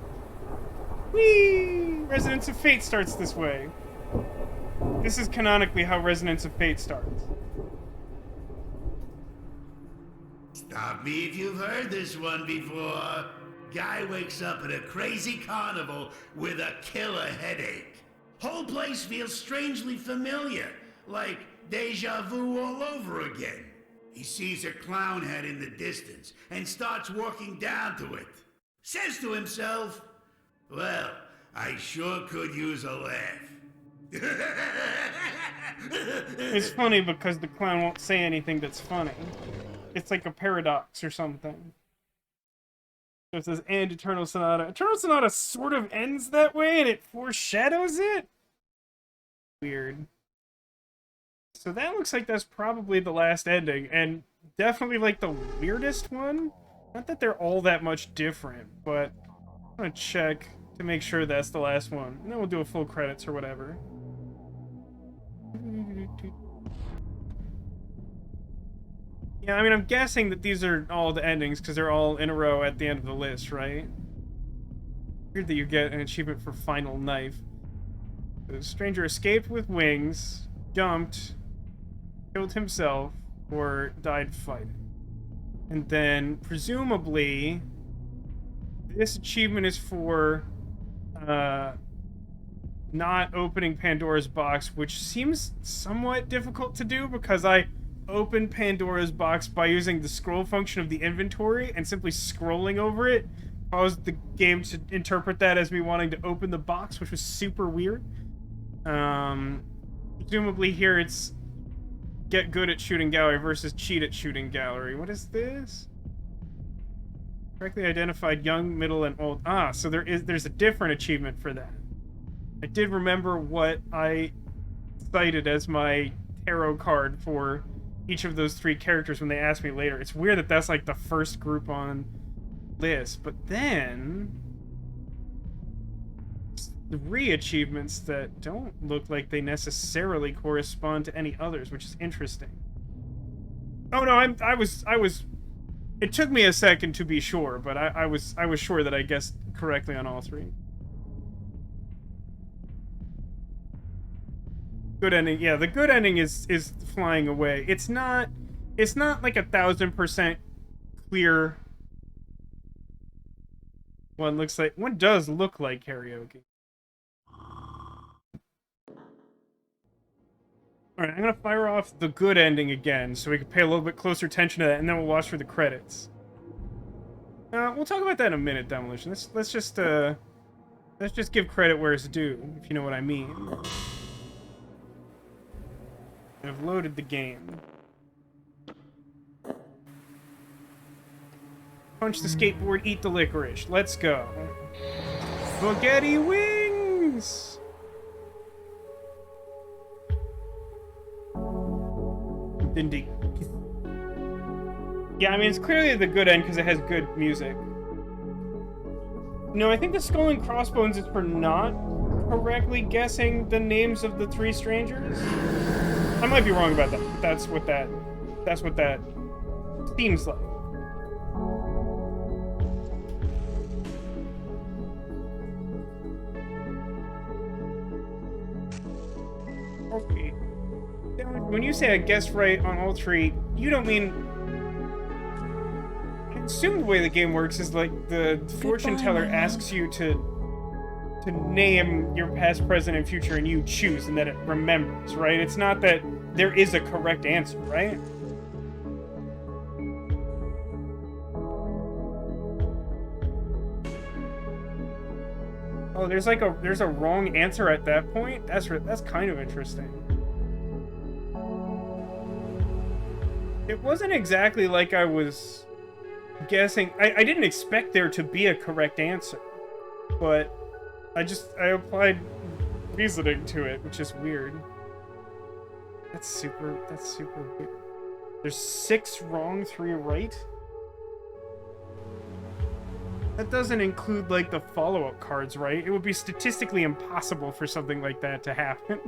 Whee! Resonance of Fate starts this way. This is canonically how Resonance of Fate starts. Stop me if you've heard this one before. Guy wakes up at a crazy carnival with a killer headache. Whole place feels strangely familiar, like deja vu all over again. He sees a clown head in the distance and starts walking down to it. Says to himself, well, I sure could use a laugh. It's funny because the clown won't say anything that's funny. It's like a paradox or something. So it says, and Eternal Sonata. Eternal Sonata sort of ends that way and it foreshadows it? Weird. So that looks like that's probably the last ending, and definitely like the weirdest one. Not that they're all that much different, but I'm gonna check to make sure that's the last one. And then we'll do a full credits or whatever. Yeah, I mean, I'm guessing that these are all the endings because they're all in a row at the end of the list, right? Weird that you get an achievement for Final Knife. The stranger escaped with wings, jumped, killed himself, or died fighting. And then, presumably, this achievement is for not opening Pandora's box, which seems somewhat difficult to do because I opened Pandora's box by using the scroll function of the inventory, and simply scrolling over it caused the game to interpret that as me wanting to open the box, which was super weird. Presumably here it's get good at shooting gallery versus cheat at shooting gallery. What is this? Correctly identified young, middle, and old. Ah, so there's a different achievement for that. I did remember what I cited as my tarot card for each of those 3 characters when they asked me later. It's weird that that's like the first group on list, but then 3 achievements that don't look like they necessarily correspond to any others, which is interesting. Oh no, I was. It took me a second to be sure, but I was sure that I guessed correctly on all 3. Good ending, yeah. The good ending is flying away. It's not like 1000% clear. One does look like karaoke. Alright, I'm gonna fire off the good ending again so we can pay a little bit closer attention to that, and then we'll watch for the credits. We'll talk about that in a minute, Demolition. Let's just give credit where it's due, if you know what I mean. I've loaded the game. Punch the skateboard, eat the licorice. Let's go. Spaghetti wings! Indeed. Yeah, I mean, it's clearly the good end because it has good music. No, I think the Skull and Crossbones is for not correctly guessing the names of the 3 strangers. I might be wrong about that, but that's what that seems like. Okay. When you say I guessed right on all 3, you don't mean... I assume the way the game works is like the fortune teller asks you to name your past, present, and future, and you choose, and that it remembers, right? It's not that there is a correct answer, right? Oh, there's a wrong answer at that point? That's kind of interesting. It wasn't exactly like I was guessing. I didn't expect there to be a correct answer, but I applied reasoning to it, which is weird. That's super weird. There's 6 wrong, 3 right? That doesn't include, like, the follow-up cards, right? It would be statistically impossible for something like that to happen.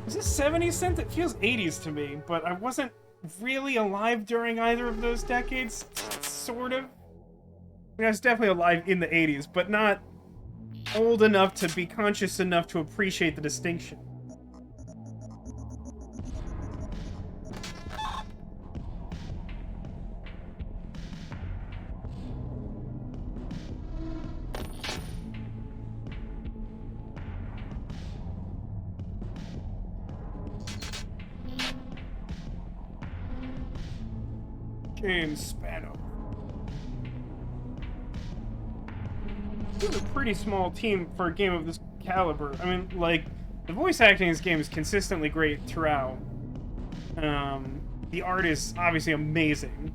Is this 70s synth? It feels 80s to me, but I wasn't really alive during either of those decades. Sort of. I mean, I was definitely alive in the 80s, but not old enough to be conscious enough to appreciate the distinction. James Spano. This is a pretty small team for a game of this caliber. I mean, like, the voice acting in this game is consistently great throughout. The art is obviously amazing.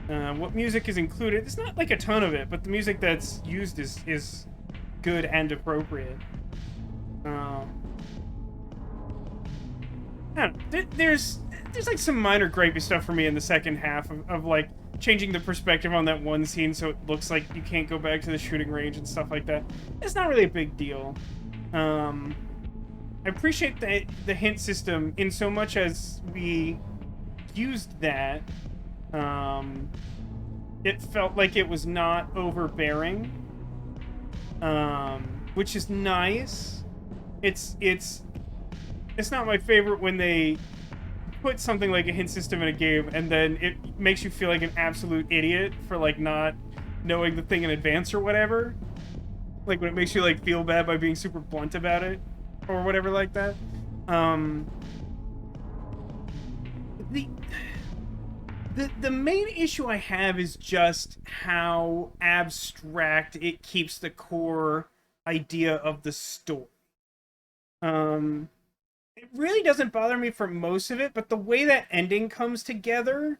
What music is included, there's not like a ton of it, but the music that's used is good and appropriate. I don't know, there's like some minor gripey stuff for me in the second half of like changing the perspective on that one scene so it looks like you can't go back to the shooting range and stuff like that. It's not really a big deal. I appreciate the hint system in so much as we used that it felt like it was not overbearing, which is nice. It's not my favorite when they put something like a hint system in a game and then it makes you feel like an absolute idiot for like not knowing the thing in advance or whatever. Like when it makes you like feel bad by being super blunt about it or whatever like that. The main issue I have is just how abstract it keeps the core idea of the story. It really doesn't bother me for most of it, but the way that ending comes together,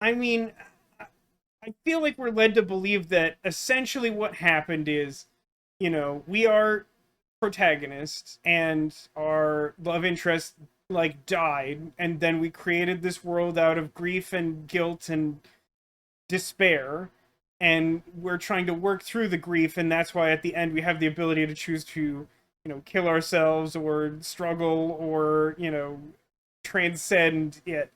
I mean, I feel like we're led to believe that essentially what happened is, you know, we are protagonists and our love interest like died, and then we created this world out of grief and guilt and despair, and we're trying to work through the grief, and that's why at the end we have the ability to choose to, you know, kill ourselves or struggle or, you know, transcend it.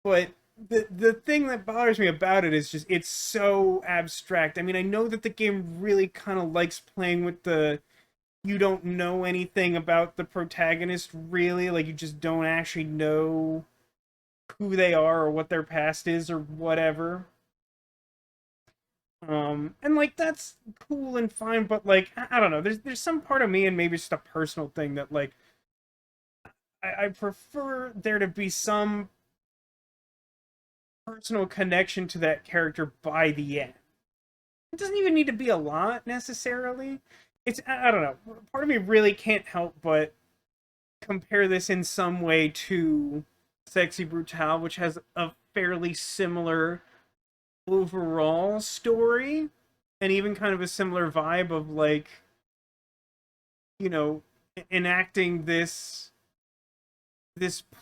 But the thing that bothers me about it is just it's so abstract. I mean, I know that the game really kind of likes playing with the you don't know anything about the protagonist really, like you just don't actually know who they are or what their past is or whatever. And like that's cool and fine, but like I don't know, there's some part of me, and maybe it's just a personal thing, that like I prefer there to be some personal connection to that character by the end. It doesn't even need to be a lot necessarily. It's I don't know. Part of me really can't help but compare this in some way to Sexy Brutale, which has a fairly similar overall story and even kind of a similar vibe of like, you know, enacting this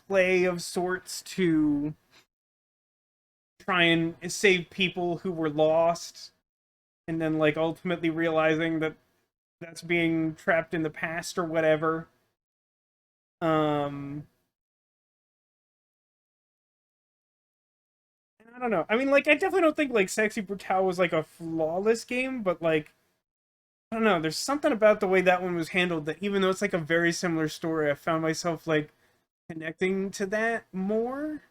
play of sorts to try and save people who were lost, and then like ultimately realizing that that's being trapped in the past or whatever. I don't know. I mean, like, I definitely don't think like Sexy Brutale was like a flawless game, but like, I don't know. There's something about the way that one was handled that, even though it's like a very similar story, I found myself like connecting to that more.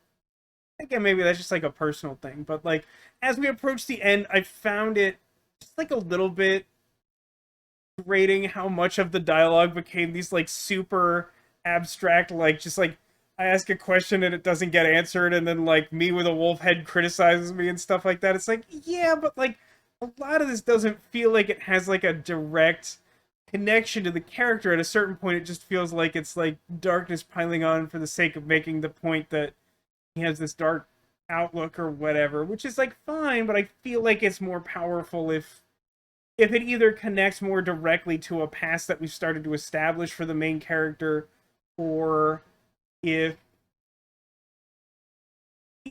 Again, maybe that's just like a personal thing, but like as we approach the end, I found it just like a little bit grating how much of the dialogue became these like super abstract, like just like I ask a question and it doesn't get answered, and then like me with a wolf head criticizes me and stuff like that. It's like, yeah, but like a lot of this doesn't feel like it has like a direct connection to the character. At a certain point, it just feels like it's like darkness piling on for the sake of making the point that he has this dark outlook or whatever, which is like fine, but I feel like it's more powerful if it either connects more directly to a past that we've started to establish for the main character, or if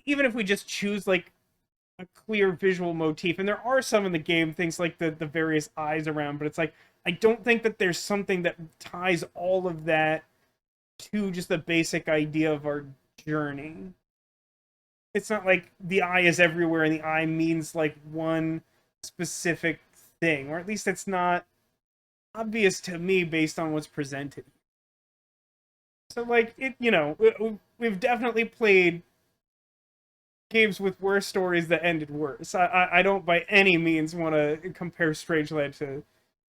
even if we just choose like a clear visual motif, and there are some in the game, things like the various eyes around, but it's like I don't think that there's something that ties all of that to just the basic idea of our journey. It's not like the eye is everywhere and the eye means like one specific thing, or at least it's not obvious to me based on what's presented. So like it, you know, we've definitely played games with worse stories that ended worse. I don't by any means want to compare Strangeland to,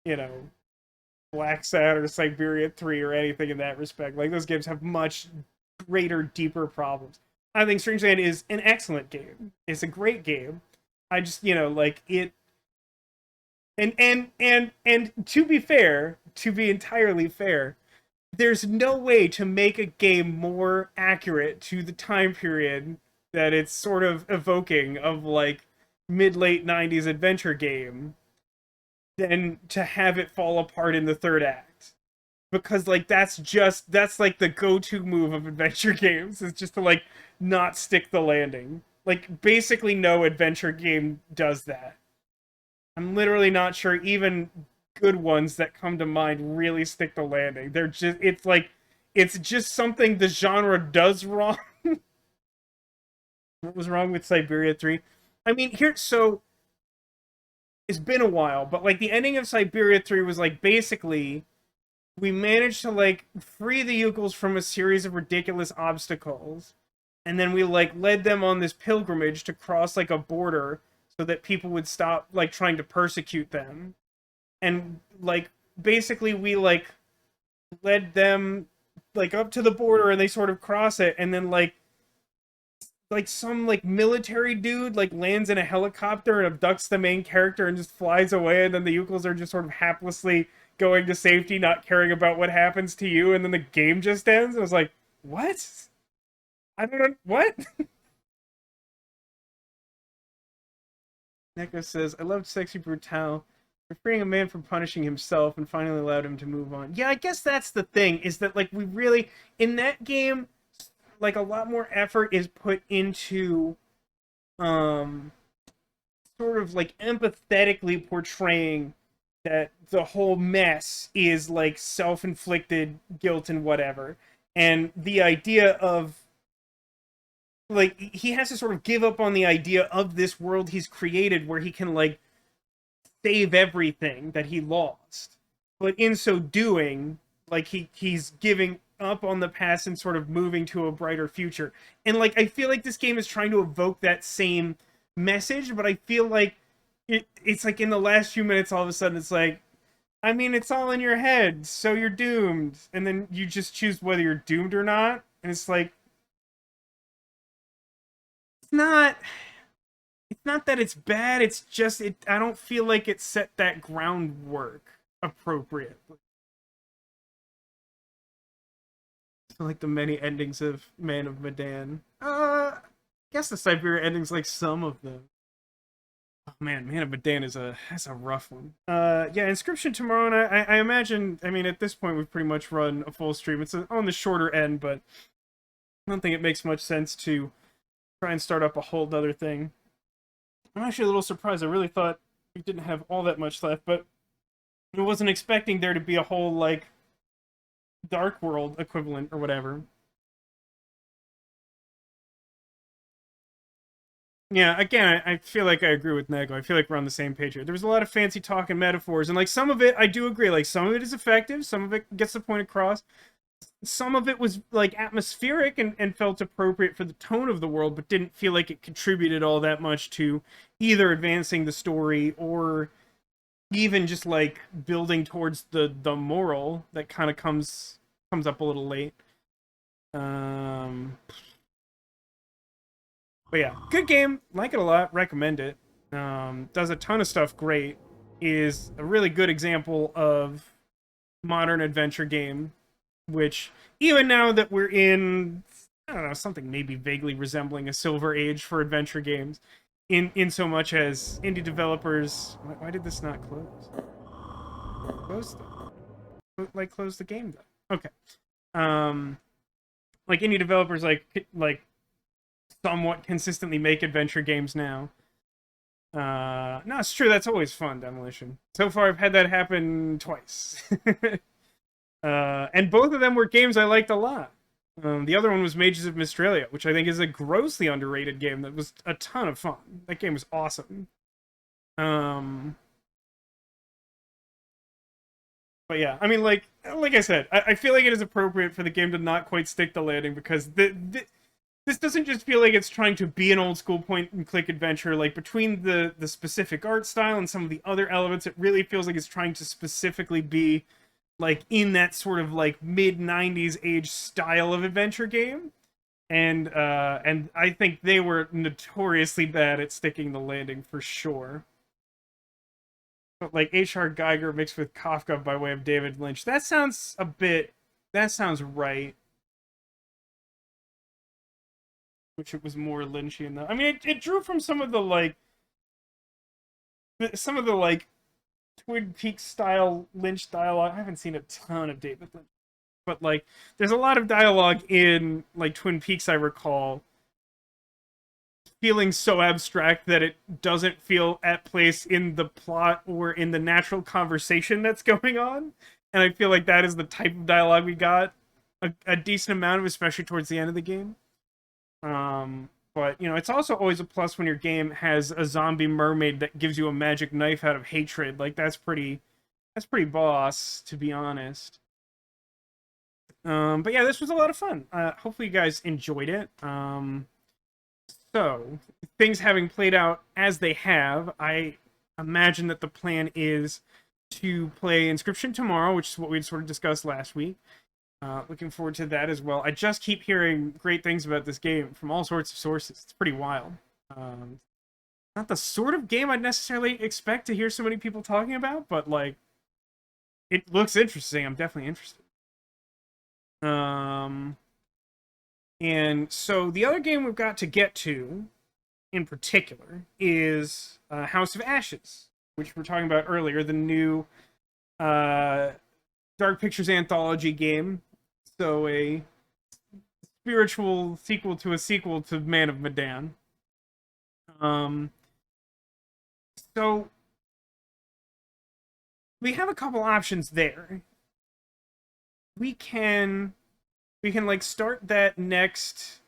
you know, Black Sad or Siberia 3 or anything in that respect. Like those games have much greater, deeper problems. I think Strangeland is an excellent game. It's a great game. I just, you know, like it. And to be fair, to be entirely fair, there's no way to make a game more accurate to the time period that it's sort of evoking of like mid-late 90s adventure game than to have it fall apart in the third act. Because like that's like the go-to move of adventure games, is just to like not stick the landing. Like basically no adventure game does that. I'm literally not sure even good ones that come to mind really stick the landing. They're just it's just something the genre does wrong. What was wrong with Siberia 3? I mean, so it's been a while, but like the ending of Siberia 3 was like basically we managed to like free the Yukos from a series of ridiculous obstacles, and then we like led them on this pilgrimage to cross like a border so that people would stop like trying to persecute them. And like basically we like led them like up to the border and they sort of cross it, and then like some like military dude like lands in a helicopter and abducts the main character and just flies away, and then the Yukos are just sort of haplessly going to safety, not caring about what happens to you, and then the game just ends. I was like, what? I don't know what. Neko says, I loved Sexy Brutale. We're freeing a man from punishing himself and finally allowed him to move on. Yeah, I guess that's the thing, is that like we really in that game, like a lot more effort is put into sort of like empathetically portraying that the whole mess is like self-inflicted guilt and whatever. And the idea of like he has to sort of give up on the idea of this world he's created where he can like save everything that he lost. But in so doing, like he's giving up on the past and sort of moving to a brighter future. And like I feel like this game is trying to evoke that same message, but I feel like it's like in the last few minutes all of a sudden it's like, I mean, it's all in your head, so you're doomed. And then you just choose whether you're doomed or not. And it's like it's not that it's bad, it's just I don't feel like it set that groundwork appropriately. So like the many endings of Man of Medan. I guess the Siberia ending's like some of them. Oh man, Man of Medan that's a rough one. Yeah, Inscription tomorrow, and I imagine, I mean, at this point we've pretty much run a full stream. It's on the shorter end, but I don't think it makes much sense to try and start up a whole other thing. I'm actually a little surprised. I really thought we didn't have all that much left, but I wasn't expecting there to be a whole, like, Dark World equivalent or whatever. Yeah, again, I feel like I agree with Nego. I feel like we're on the same page here. There was a lot of fancy talk and metaphors, and like some of it, I do agree. Like some of it is effective, some of it gets the point across. Some of it was like atmospheric and felt appropriate for the tone of the world, but didn't feel like it contributed all that much to either advancing the story or even just like building towards the moral that kind of comes up a little late. But yeah, good game. Like it a lot. Recommend it. Does a ton of stuff great. Is a really good example of modern adventure game, which even now that we're in, I don't know, something maybe vaguely resembling a silver age for adventure games, in so much as indie developers. Why did this not close? Close the game though. Okay. Like indie developers like somewhat consistently make adventure games now. No, it's true. That's always fun, Demolition. So far, I've had that happen twice. And both of them were games I liked a lot. The other one was Mages of Mistralia, which I think is a grossly underrated game that was a ton of fun. That game was awesome. But yeah, I mean, like I said, I feel like it is appropriate for the game to not quite stick the landing, because this doesn't just feel like it's trying to be an old school point and click adventure. Like between the specific art style and some of the other elements, it really feels like it's trying to specifically be like in that sort of like mid-90s age style of adventure game. And I think they were notoriously bad at sticking the landing for sure. But like H.R. Geiger mixed with Kafka by way of David Lynch. That sounds right. Which it was more Lynchian though. I mean, it drew from some of the Twin Peaks style Lynch dialogue. I haven't seen a ton of David Lynch, but like there's a lot of dialogue in like Twin Peaks, I recall, feeling so abstract that it doesn't feel at place in the plot or in the natural conversation that's going on. And I feel like that is the type of dialogue we got a decent amount of, especially towards the end of the game. But But, you know, it's also always a plus when your game has a zombie mermaid that gives you a magic knife out of hatred. Like, that's pretty boss, to be honest. But yeah, this was a lot of fun. Hopefully you guys enjoyed it. So, things having played out as they have, I imagine that the plan is to play Inscription tomorrow, which is what we sort of discussed last week. Looking forward to that as well. I just keep hearing great things about this game from all sorts of sources. It's pretty wild. Not the sort of game I'd necessarily expect to hear so many people talking about, but, like, it looks interesting. I'm definitely interested. And so the other game we've got to get to, in particular, is House of Ashes, which we were talking about earlier, the new Dark Pictures anthology game. So a spiritual sequel to Man of Medan. So we have a couple options there. We can like start that next.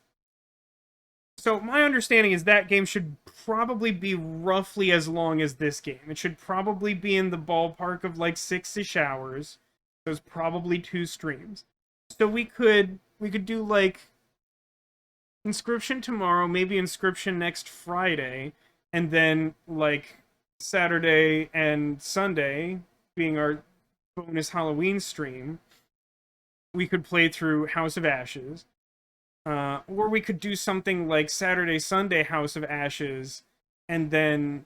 So my understanding is that game should probably be roughly as long as this game. It should probably be in the ballpark of like 6-ish hours. So it's probably 2 streams. So we could do like Inscription tomorrow, maybe Inscription next Friday, and then like Saturday and Sunday being our bonus Halloween stream, we could play through House of Ashes. Or we could do something like Saturday, Sunday House of Ashes, and then...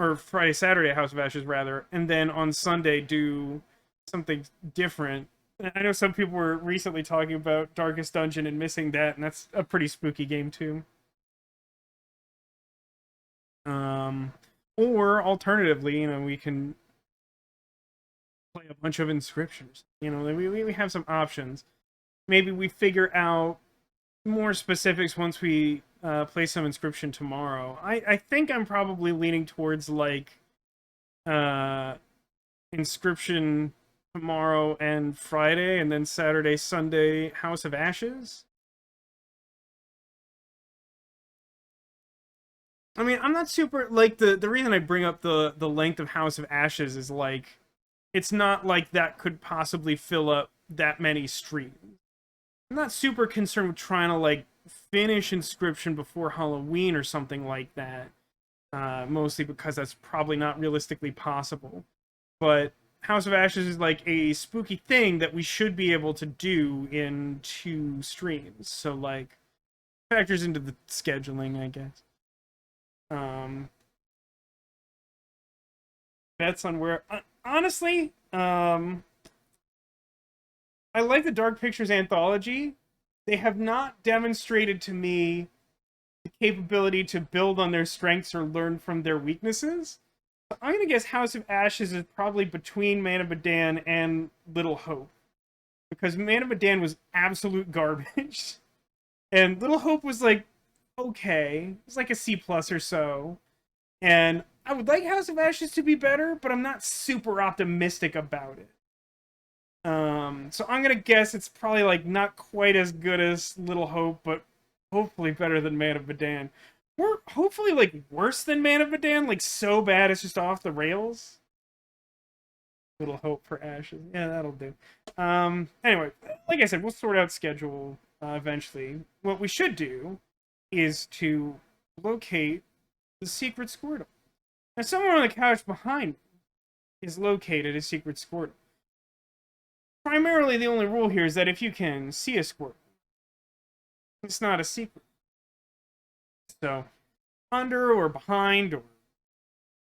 Or Friday, Saturday House of Ashes, rather, and then on Sunday do something different. I know some people were recently talking about Darkest Dungeon and missing that, and that's a pretty spooky game, too. Or, alternatively, you know, we can play a bunch of Inscriptions. You know, we have some options. Maybe we figure out more specifics once we play some Inscription tomorrow. I think I'm probably leaning towards, like, Inscription tomorrow and Friday, and then Saturday, Sunday, House of Ashes. I mean, I'm not super, like, the reason I bring up the length of House of Ashes is, like, it's not like that could possibly fill up that many streams. I'm not super concerned with trying to, like, finish Inscription before Halloween or something like that. Mostly because that's probably not realistically possible. But House of Ashes is like a spooky thing that we should be able to do in 2 streams. So, like, factors into the scheduling, I guess. Bets on where... honestly, I like the Dark Pictures anthology. They have not demonstrated to me the capability to build on their strengths or learn from their weaknesses. So I'm going to guess House of Ashes is probably between Man of Medan and Little Hope. Because Man of Medan was absolute garbage. And Little Hope was like, okay. It was like a C+ or so. And I would like House of Ashes to be better, but I'm not super optimistic about it. So I'm gonna guess it's probably like not quite as good as Little Hope, but hopefully better than Man of Medan. Or hopefully like worse than Man of Medan, like so bad it's just off the rails. Little Hope for Ashes. Yeah, that'll do. Anyway, like I said, we'll sort out schedule eventually. What we should do is to locate the secret Squirtle. Now, somewhere on the couch behind me is located a secret Squirtle. Primarily, the only rule here is that if you can see a Squirtle, it's not a secret. So, under or behind or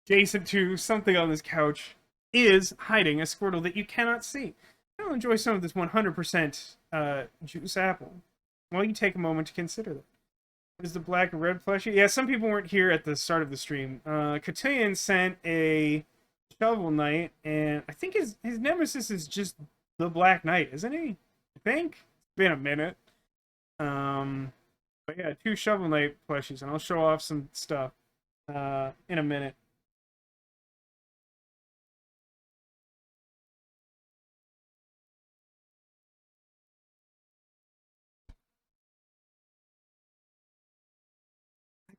adjacent to something on this couch is hiding a Squirtle that you cannot see. I'll enjoy some of this 100% juice apple while you take a moment to consider that. What is the black and red plushie? Yeah, some people weren't here at the start of the stream. Cotillion sent a Shovel Knight, and I think his nemesis is just the Black Knight, isn't he? I think. It's been a minute. But yeah, 2 Shovel Knight plushies, and I'll show off some stuff in a minute.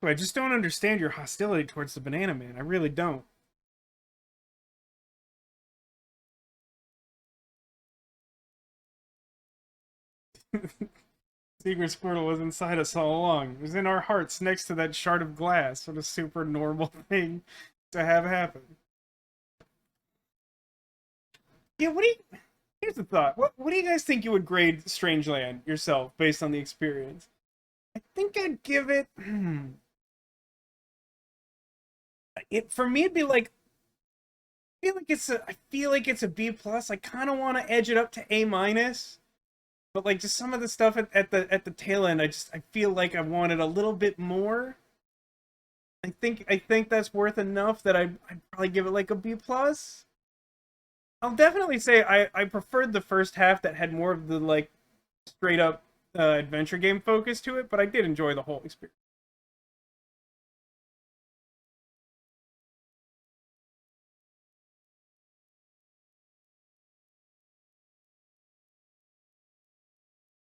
I just don't understand your hostility towards the Banana Man. I really don't. Secret Squirtle was inside us all along. It was in our hearts next to that shard of glass. What a super normal thing to have happen. Yeah, what do you... Here's the thought. What do you guys think you would grade Strangeland yourself, based on the experience? I think I'd give it... For me, it'd be like... I feel like it's a B+. I kind of want to edge it up to A-. But like just some of the stuff at the tail end, I feel like I wanted a little bit more. I think that's worth enough that I'd probably give it like a B+. I'll definitely say I preferred the first half that had more of the like straight up adventure game focus to it, but I did enjoy the whole experience.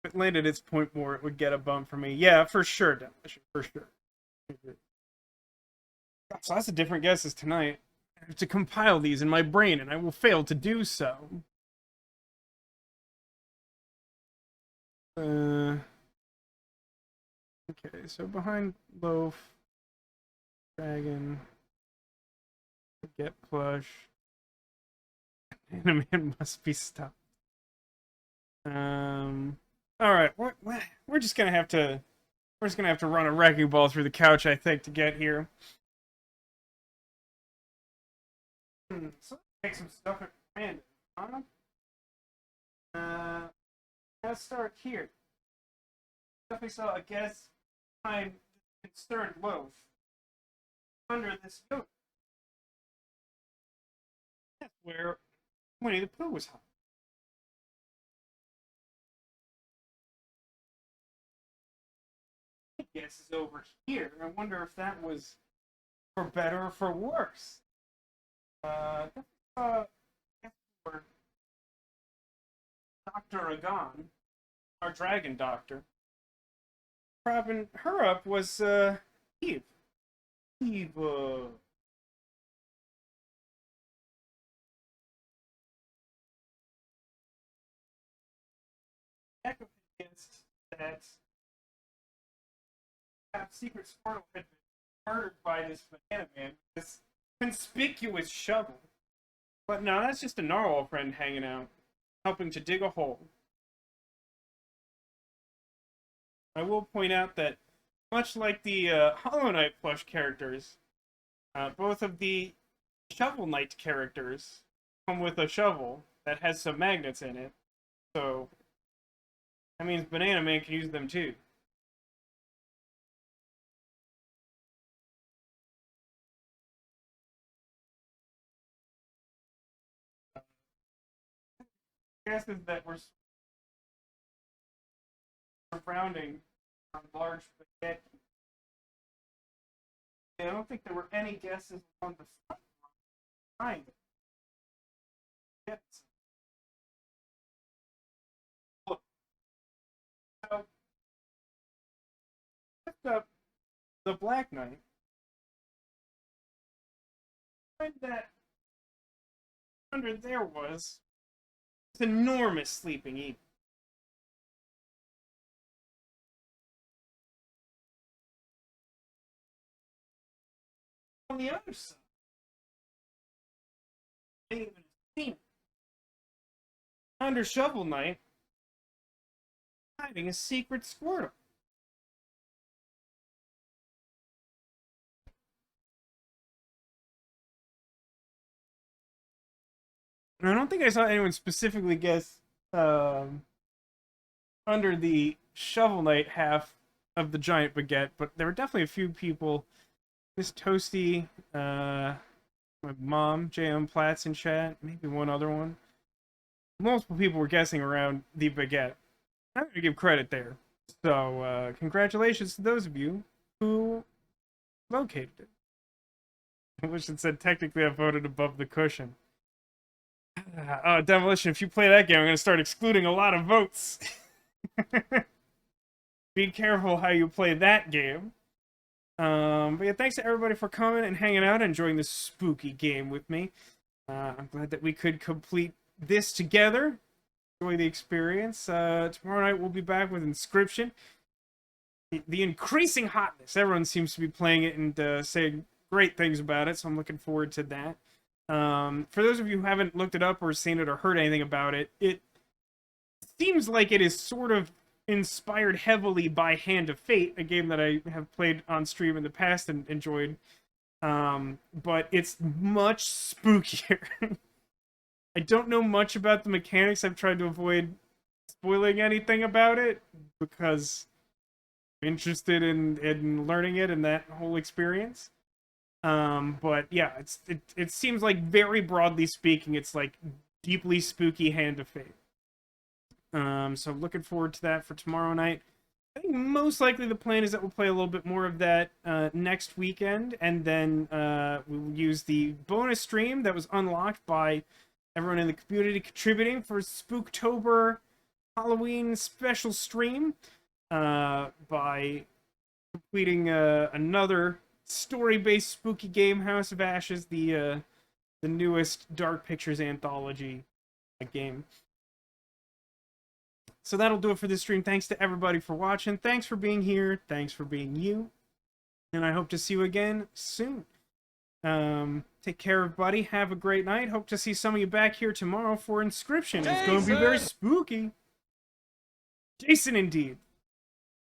If it landed its point more, it would get a bump for me. Yeah, for sure, Demolition, for sure. So lots of different guesses tonight. I have to compile these in my brain, and I will fail to do so. Okay, so behind Loaf, Dragon, Get Plush, Animan must be stopped. All right, we're just gonna have to run a wrecking ball through the couch, I think, to get here. So let's take some stuff at random, huh? Let's start here. Definitely saw a guess behind the concerned Loaf under this coat. That's where Winnie the Pooh was hiding. I guess is over here. I wonder if that was for better or for worse. For Dr. Agon, our dragon doctor. Propping her up was Eve. Eve, Echo hints that Secret Squirtle had been murdered by this Banana Man, this conspicuous shovel. But no, that's just a narwhal friend hanging out, helping to dig a hole. I will point out that, much like the Hollow Knight plush characters, both of the Shovel Knight characters come with a shovel that has some magnets in it. So, that means Banana Man can use them too. Guesses that were surrounding on large spaghetti. I don't think there were any guesses on the front behind it. Yes. Look. So, lift up the Black Knight. Find that under there was this enormous sleeping eagle. On the other side, I didn't even see it. Under Shovel Knight, hiding a secret Squirtle. And I don't think I saw anyone specifically guess under the Shovel Knight half of the giant baguette, but there were definitely a few people. Miss Toasty, my mom, J.M. Platts in chat, maybe one other one. Multiple people were guessing around the baguette. I'm going to give credit there. So, congratulations to those of you who located it. I wish it said technically I voted above the cushion. Demolition, if you play that game, I'm going to start excluding a lot of votes. Be careful how you play that game. But yeah, thanks to everybody for coming and hanging out and enjoying this spooky game with me. I'm glad that we could complete this together. Enjoy the experience. Tomorrow night we'll be back with Inscription. The increasing hotness. Everyone seems to be playing it and saying great things about it, so I'm looking forward to that. For those of you who haven't looked it up or seen it or heard anything about it, it seems like it is sort of inspired heavily by Hand of Fate, a game that I have played on stream in the past and enjoyed. But it's much spookier. I don't know much about the mechanics. I've tried to avoid spoiling anything about it because I'm interested in learning it and that whole experience. But yeah, it seems like, very broadly speaking, it's like deeply spooky Hand of Fate. So looking forward to that for tomorrow night. I think most likely the plan is that we'll play a little bit more of that next weekend, and then we'll use the bonus stream that was unlocked by everyone in the community contributing for Spooktober Halloween special stream by completing another story-based spooky game, House of Ashes, the newest Dark Pictures anthology game. So that'll do it for this stream. Thanks to everybody for watching. Thanks for being here. Thanks for being you. And I hope to see you again soon. Take care, everybody. Have a great night. Hope to see some of you back here tomorrow for Inscription. It's going to be very spooky. Jason, indeed.